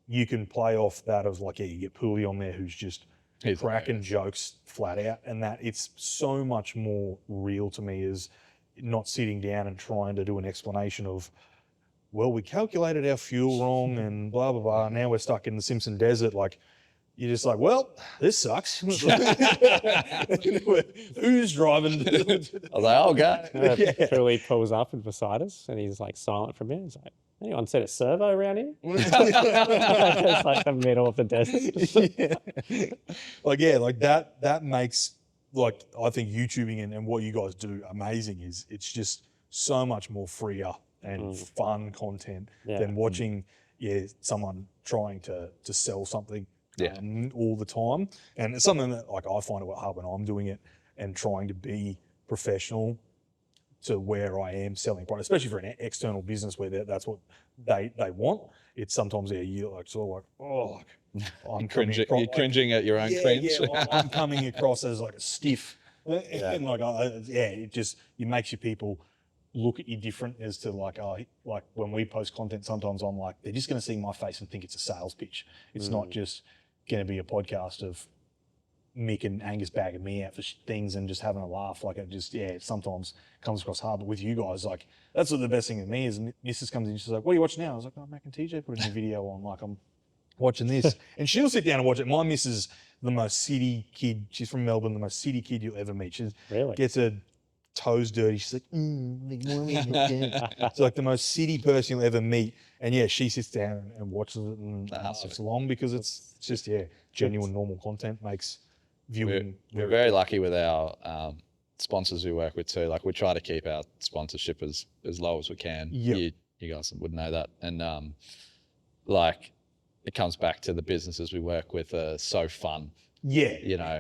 you can play off that of like, you get Poolie on there who's just cracking jokes flat out, and that it's so much more real to me as not sitting down and trying to do an explanation of, well, we calculated our fuel wrong and blah, blah, blah. Now we're stuck in the Simpson Desert. Like, you're just like, well, this sucks. Who's driving? I was like, oh, God. Poolie pulls up and beside us and he's like silent for a minute. He's like, anyone set a servo around here? It's like the middle of the desert. Like that makes, like, I think YouTubing and what you guys do amazing is it's just so much more freer and fun content than watching someone trying to sell something all the time. And it's something that like I find it hard when I'm doing it and trying to be professional to where I am selling product, especially for an external business where that's what they want. It's sometimes you're like sort of like, I'm cringing. You're cringing at your own cringe. Yeah, I'm coming across as like a stiff, and like it makes you people look at you different as to like when we post content. Sometimes I'm like, they're just going to see my face and think it's a sales pitch. It's not just going to be a podcast of Mick and Angus bagging me out for things and just having a laugh. Like it sometimes comes across hard. But with you guys, like that's what the best thing with me is. Mrs. comes in, she's like, "What are you watching now?" I was like, "Oh, Mac and TJ put a new video on. Like I'm watching this," and she'll sit down and watch it. My missus, the most city kid. She's from Melbourne, the most city kid you'll ever meet. She gets her toes dirty. She's like, it's like the most city person you'll ever meet. And yeah, she sits down and watches it and laughs along because it's just genuine normal content makes viewing. We're very lucky with our sponsors we work with too. Like we try to keep our sponsorship as low as we can. You guys would know that. And like it comes back to the businesses we work with are so fun. Yeah. You know.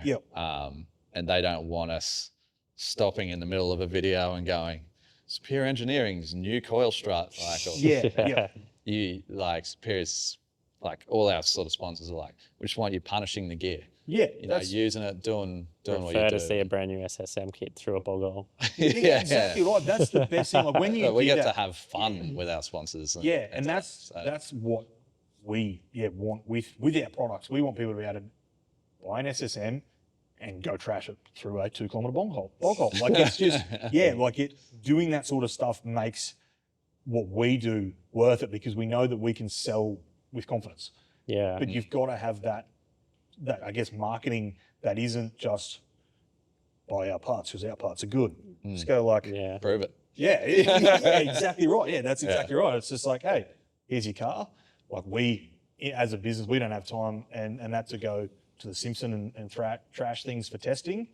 And they don't want us stopping in the middle of a video and going, Superior Engineering's new coil strut. Like you like Superior's like all our sort of sponsors are like, we just want you punishing the gear. Yeah, you know, using it, doing what you do. Prefer to see a brand new SSM kit through a boggle. Exactly right. That's the best thing. Like when we get to have fun with our sponsors. And that's what we want with our products. We want people to be able to buy an SSM and go trash it through a 2 kilometre bog hole. Like it's just doing that sort of stuff makes what we do worth it because we know that we can sell with confidence. Yeah. But you've got to have that I guess marketing that isn't just buy our parts because our parts are good. Just go like prove it. Yeah, exactly right. Yeah, that's exactly right. It's just like, hey, here's your car. Like we as a business, we don't have time and that to go to the Simpson and trash things for testing.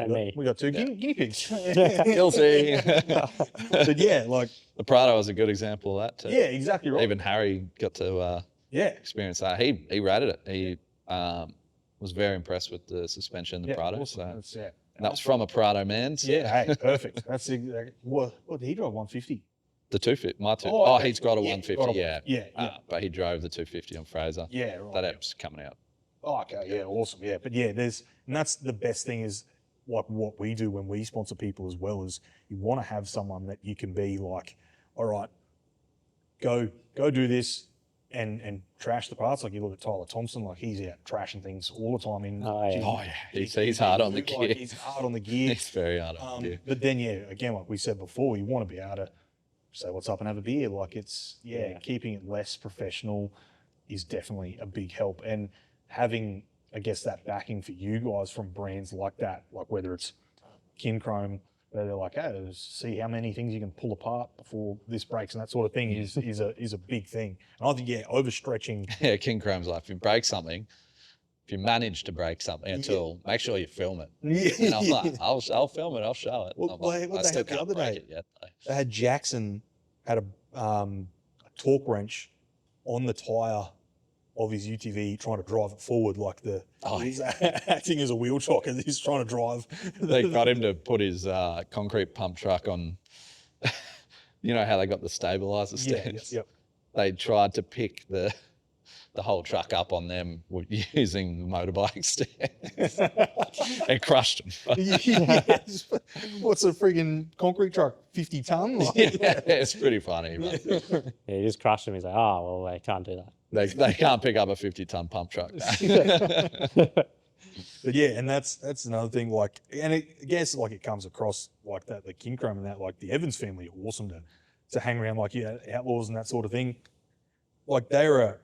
We got 2 guinea pigs. Guilty. But like the Prado was a good example of that too. Yeah, exactly right. Even Harry got to experience that. He rated it. He was very impressed with the suspension, the Prado. Awesome. So and that was from a Prado man. So. Yeah, hey, perfect. That's exactly what did he drive? 150. The 250, my two. Oh, he's got a 150. But he drove the 250 on Fraser. Yeah, right. That app's coming out. Oh, okay, yeah, awesome, yeah. But yeah, and that's the best thing is like what we do when we sponsor people as well is you want to have someone that you can be like, all right, go do this and trash the parts. Like you look at Tyler Thompson, like he's out trashing things all the time. He's hard on the gear. Like, he's hard on the gear. He's very hard on the gear. But then again, like we said before, you want to be able to say what's up and have a beer. Like it's keeping it less professional is definitely a big help. And having, I guess, that backing for you guys from brands like that, like whether it's Kinchrome, where they're like, hey, see how many things you can pull apart before this breaks and that sort of thing is a big thing. And I think, overstretching. Yeah, Kinchrome's like, if you break something, if you manage to break something at all, make sure you film it. And I'm like, I'll film it, I'll show it. Well, I still can't break it yet. They had Jackson had a torque wrench on the tyre of his UTV trying to drive it forward like he's acting as a wheel chock as he's trying to drive. They got him to put his concrete pump truck on, you know how they got the stabilizer stands? Yep. They tried to pick the whole truck up on them using the motorbike stand and crushed them. Yes. What's a friggin' concrete truck? 50 ton? It's pretty funny. But. He just crushed them. He's like, oh, well, they can't do that. They can't pick up a 50-ton pump truck. But yeah, and that's another thing. Like, and I guess like it comes across like that, the Kinchrome and that, like the Evans family are awesome to hang around, like Outlaws and that sort of thing. Like they're a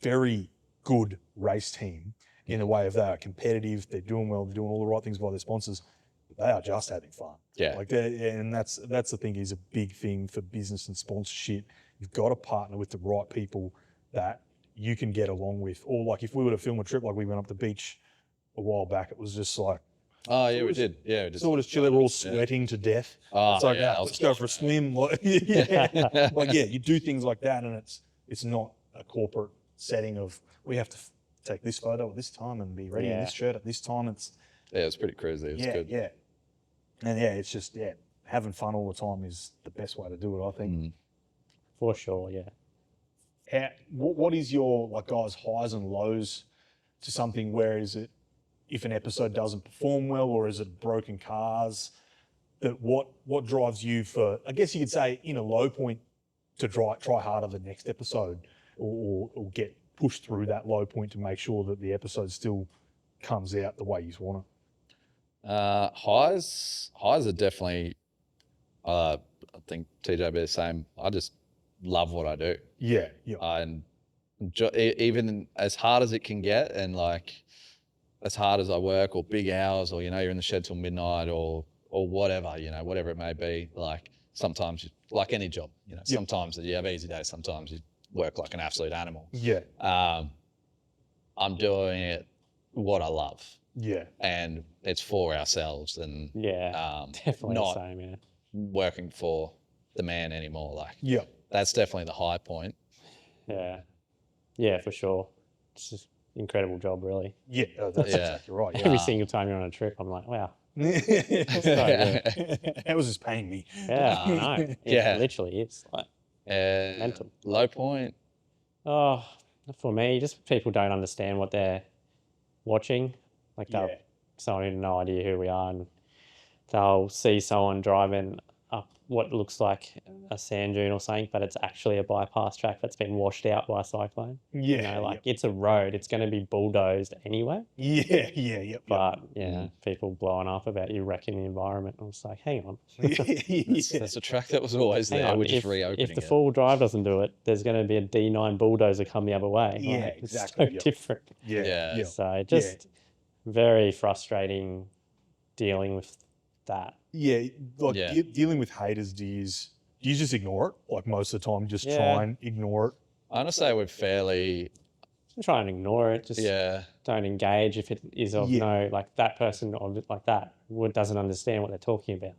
very good race team in the way of they are competitive, they're doing well, they're doing all the right things by their sponsors, but they are just having fun. Yeah. Like and that's the thing is a big thing for business and sponsorship. You've got to partner with the right people that you can get along with. Or like if we were to film a trip, like we went up the beach a while back, it was just like, Oh yeah, we did. Yeah, we did. Sort of chilly. We're all sweating to death. Oh, It's like, yeah, let's go for a swim. Like, yeah. Like, yeah, you do things like that, and it's not a corporate setting of we have to take this photo at this time and be ready in this shirt at this time. It's pretty crazy. It's good. Yeah. And yeah, it's just having fun all the time is the best way to do it, I think. For sure, yeah. What is your guys' highs and lows to something? Where is it if an episode doesn't perform well, or is it broken cars? That what drives you for? I guess you could say in a low point to try harder the next episode, or get pushed through that low point to make sure that the episode still comes out the way you want it. Highs are definitely. I think TJ be the same. I just love what I do. Yeah. And even as hard as it can get, and as hard as I work, or big hours, or you're in the shed till midnight, or whatever, whatever it may be. Like sometimes, like any job, sometimes you have easy days, sometimes you work like an absolute animal. Yeah. I'm doing it what I love. Yeah. And it's for ourselves, and definitely not the same, yeah. working for the man anymore. That's definitely the high point. Yeah, for sure. It's just an incredible job, really. Yeah, that's exactly right. Every single time you're on a trip, I'm like, wow. How was this paying me? Yeah, I know. Yeah. Literally, it's like mental. Low point. Oh, for me, just people don't understand what they're watching. Like someone who has no idea who we are, and they'll see someone driving up what looks like a sand dune or something, but it's actually a bypass track that's been washed out by a cyclone. It's a road. It's going to be bulldozed anyway. But people blowing up about you wrecking the environment. I was like, hang on. That's a track that was always there. We're just reopening it. If the four-wheel drive doesn't do it, there's going to be a D9 bulldozer come the other way. Exactly. It's so different. So just very frustrating dealing with that. Dealing with haters, do you just ignore it? Like most of the time, just try and ignore it? I'm going to say we're fairly... Try and ignore it. Just don't engage if it is of no, like that person or like that doesn't understand what they're talking about.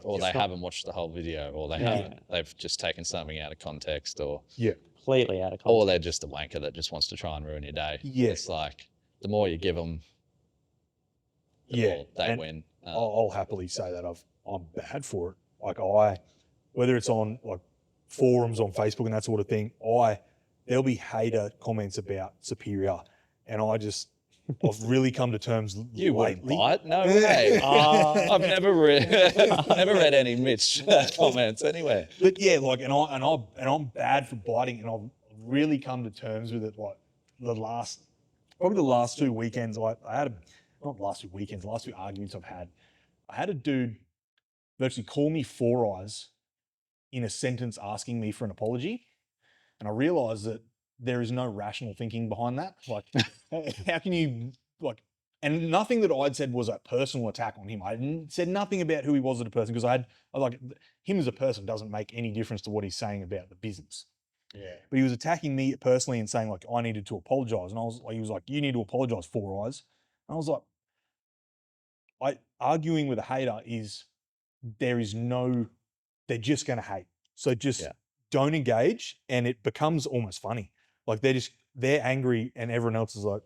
Or they haven't watched the whole video, or they haven't. They've just taken something out of context, or... Completely out of context. Or they're just a wanker that just wants to try and ruin your day. It's like, the more you give them, the more they win. I'll happily say that I'm bad for it. Like whether it's on like forums on Facebook and that sort of thing, there'll be hater comments about Superior, and I've really come to terms You wouldn't lately. bite? No way. I've never read any Mitch comments anywhere. But and I'm bad for biting, and I've really come to terms with it. Like the last 2 weekends, not the last 2 weekends, the last 2 arguments I've had, I had a dude virtually call me Four Eyes in a sentence asking me for an apology. And I realized that there is no rational thinking behind that. Like, how can you, and nothing that I'd said was a personal attack on him. I said nothing about who he was as a person, because I him as a person doesn't make any difference to what he's saying about the business. But he was attacking me personally and saying I needed to apologize. And he was like, you need to apologize, Four Eyes. And I was like, arguing with a hater they're just going to hate. So just don't engage, and it becomes almost funny. Like they're angry, and everyone else is like,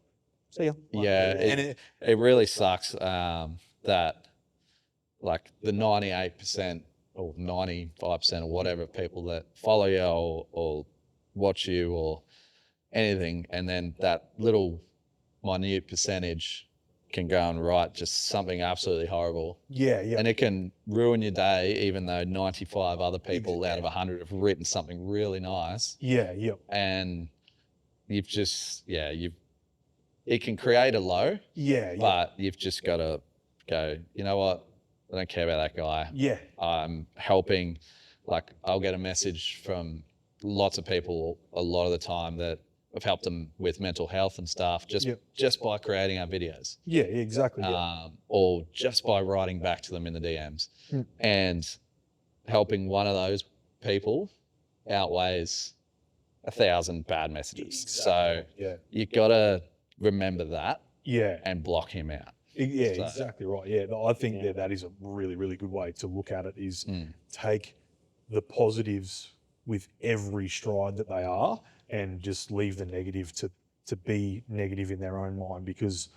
see ya. It really sucks that like the 98% or 95% or whatever of people that follow you or watch you or anything, and then that little minute percentage can go and write just something absolutely horrible. And it can ruin your day, even though 95 other people out of 100 have written something really nice. And you've just, it can create a low. But you've just got to go, you know what? I don't care about that guy. I'm helping. Like, I'll get a message from lots of people a lot of the time that I've helped them with mental health and stuff just by creating our videos. Exactly. Or just by writing back to them in the DMs. And helping one of those people outweighs 1,000 bad messages. So you got to remember that and block him out. Yeah, exactly right. Yeah, I think that is a really, really good way to look at it, is take the positives with every stride that they are and just leave the negative to be negative in their own mind, because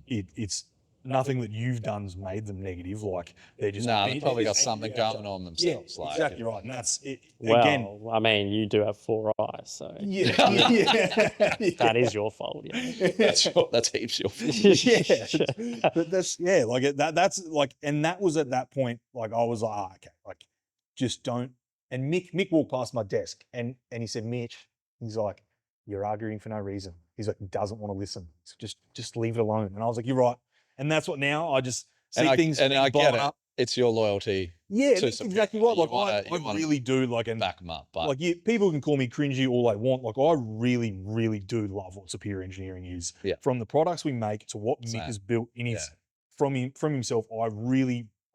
it's nothing that you've done's made them negative. Like, they're just they've probably got something going on themselves. Yeah, exactly right. And that's it. Well, again, I mean, you do have 4 eyes, so that is your fault. Yeah. That's heaps your fault. Yeah, but that's like that's like, and that was at that point, like, I was like, okay, like, just don't. And Mick walked past my desk and he said, Mitch, he's like, you're arguing for no reason. He's like, he doesn't want to listen. So just leave it alone. And I was like, you're right. And that's what now I just see things and I get it. up. It's your loyalty. Yeah, that's exactly right. Like, I really do like, and back them up. But like, people can call me cringy all they want. Like, I really, really do love what Superior Engineering is. Yeah. From the products we make to what Mick has built in his from himself. I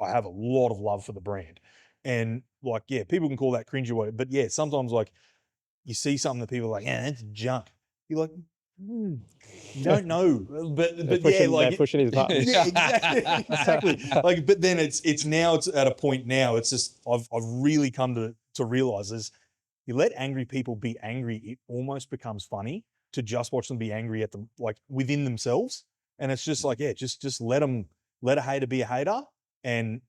have a lot of love for the brand. And like, people can call that cringy, but sometimes, like, you see something that people are like, yeah, that's junk. You're like, you don't know, but they're pushing his buttons. Yeah, exactly. Like, but then it's at a point now. It's just I've really come to realize is, you let angry people be angry, it almost becomes funny to just watch them be angry at them, like, within themselves. And it's just like, just let a hater be a hater, and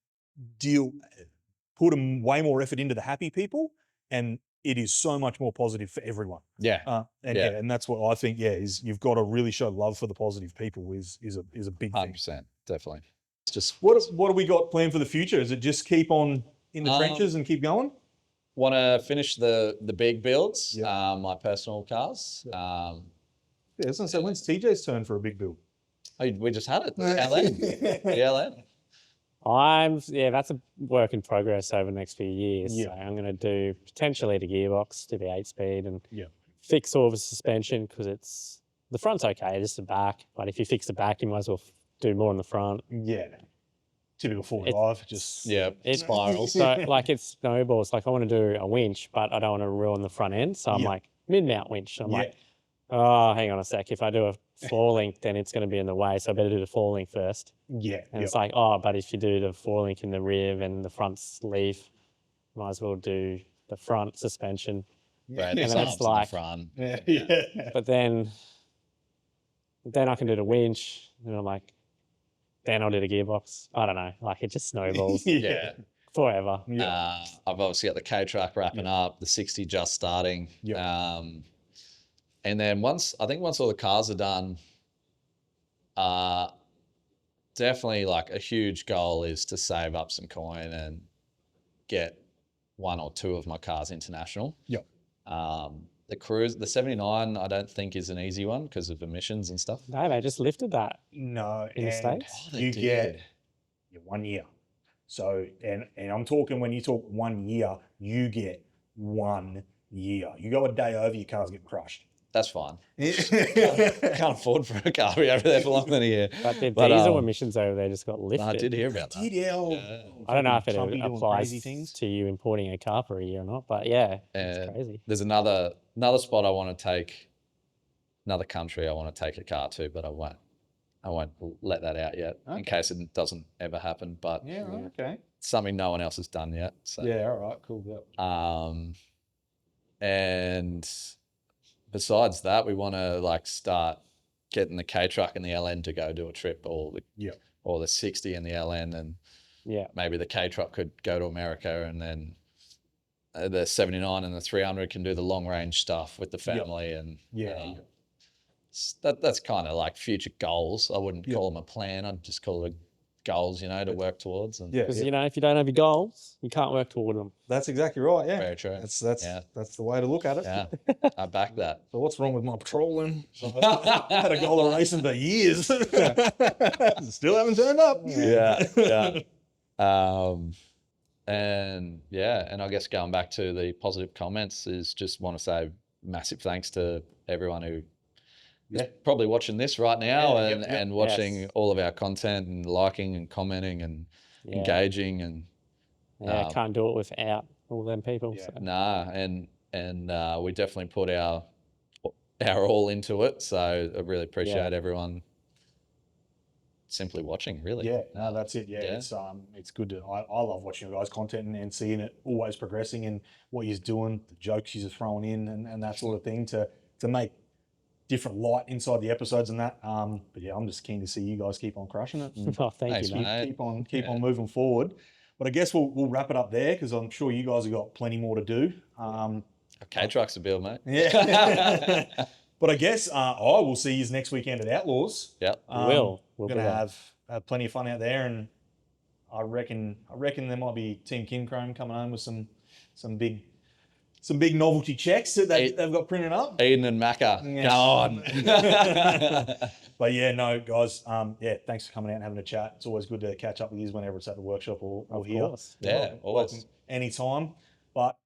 put way more effort into the happy people, and it is so much more positive for everyone. And that's what I think. Is you've got to really show love for the positive people. Is a big 100%, thing. definitely. It's just what have we got planned for the future? Is it just keep on in the trenches and keep going? Want to finish the big builds, my personal cars. So when's TJ's turn for a big build? We just had it. LN. The LN. That's a work in progress over the next few years. So I'm going to do potentially the gearbox, do the 8-speed, and fix all the suspension, because the front's okay, just the back. But if you fix the back, you might as well do more on the front. Yeah. Typical 4-drive, it spirals. So like, it snowballs. Like, I want to do a winch, but I don't want to ruin the front end. So I'm like, mid-mount winch. I'm like, oh, hang on a sec. If I do a floor link, then it's going to be in the way. So I better do the floor link first. Yeah. And it's like, but if you do the floor link in the rear and the front sleeve, might as well do the front suspension. And then it's like, front. But then I can do the winch, and I'm like, then I'll do the gearbox. I don't know. Like, it just snowballs. Forever. I've obviously got the K truck wrapping up, the 60 just starting. And then once all the cars are done, definitely, like, a huge goal is to save up some coin and get 1 or 2 of my cars international. The Cruise, the 79, I don't think is an easy one because of emissions and stuff. No, they just lifted that. No, in the States. You get 1 year. So, and I'm talking, when you talk 1 year, you get 1 year. You go a day over, your car's getting crushed. That's fine. Can't afford for a car to be over there for longer than a year. But the diesel emissions over there just got lifted. I did hear about that. I don't know if it applies to you importing a car for a year or not, but it's crazy. There's another spot I want to take, another country I want to take a car to, but I won't let that out yet in case it doesn't ever happen. But something no one else has done yet. So. All right, cool. And besides that, we want to, like, start getting the K truck and the LN to go do a trip, or the 60 and the LN, and maybe the K truck could go to America, and then the 79 and the 300 can do the long range stuff with the family. And that's kind of like future goals. I wouldn't call them a plan. I'd just call it goals, to work towards. Because if you don't have your goals, you can't work toward them. That's exactly right. Yeah, very true. That's the way to look at it. Yeah, I back that. So what's wrong with my patrolling? I had a goal of racing for years. Still haven't turned up. And I guess going back to the positive comments, is just want to say massive thanks to everyone who is probably watching this right now and watching all of our content and liking and commenting and engaging, and can't do it without all them people. So. Nah, and we definitely put our all into it. So I really appreciate everyone simply watching, really. Yeah, no, that's it. Yeah, it's good to. I love watching your guys' content and seeing it always progressing and what you're doing, the jokes you're throwing in, and that sort of thing to make different light inside the episodes and that. But yeah, I'm just keen to see you guys keep on crushing it. And Thanks, you, mate. Keep on moving forward. But I guess we'll wrap it up there because I'm sure you guys have got plenty more to do. K-Trucks to build, mate. Yeah. But I guess I will see you next weekend at Outlaws. Yep. We're going to have plenty of fun out there, and I reckon there might be Team Kinchrome coming home with some big novelty checks that they've got printed up. Eden and Macca, go on. But yeah, no, guys, thanks for coming out and having a chat. It's always good to catch up with you whenever it's at the workshop or here. Course. Yeah, always. Anytime. But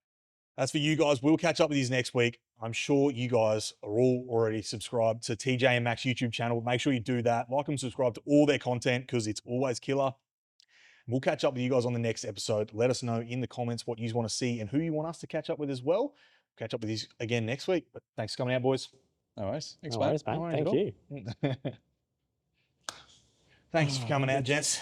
as for you guys, we'll catch up with you next week. I'm sure you guys are all already subscribed to TJ and Mac's YouTube channel. Make sure you do that. Like and subscribe to all their content because it's always killer. We'll catch up with you guys on the next episode. Let us know in the comments what you want to see and who you want us to catch up with as well. Catch up with you again next week. But thanks for coming out, boys. No worries. Thanks, mate. No worries Thank you. Thanks for coming out, gents.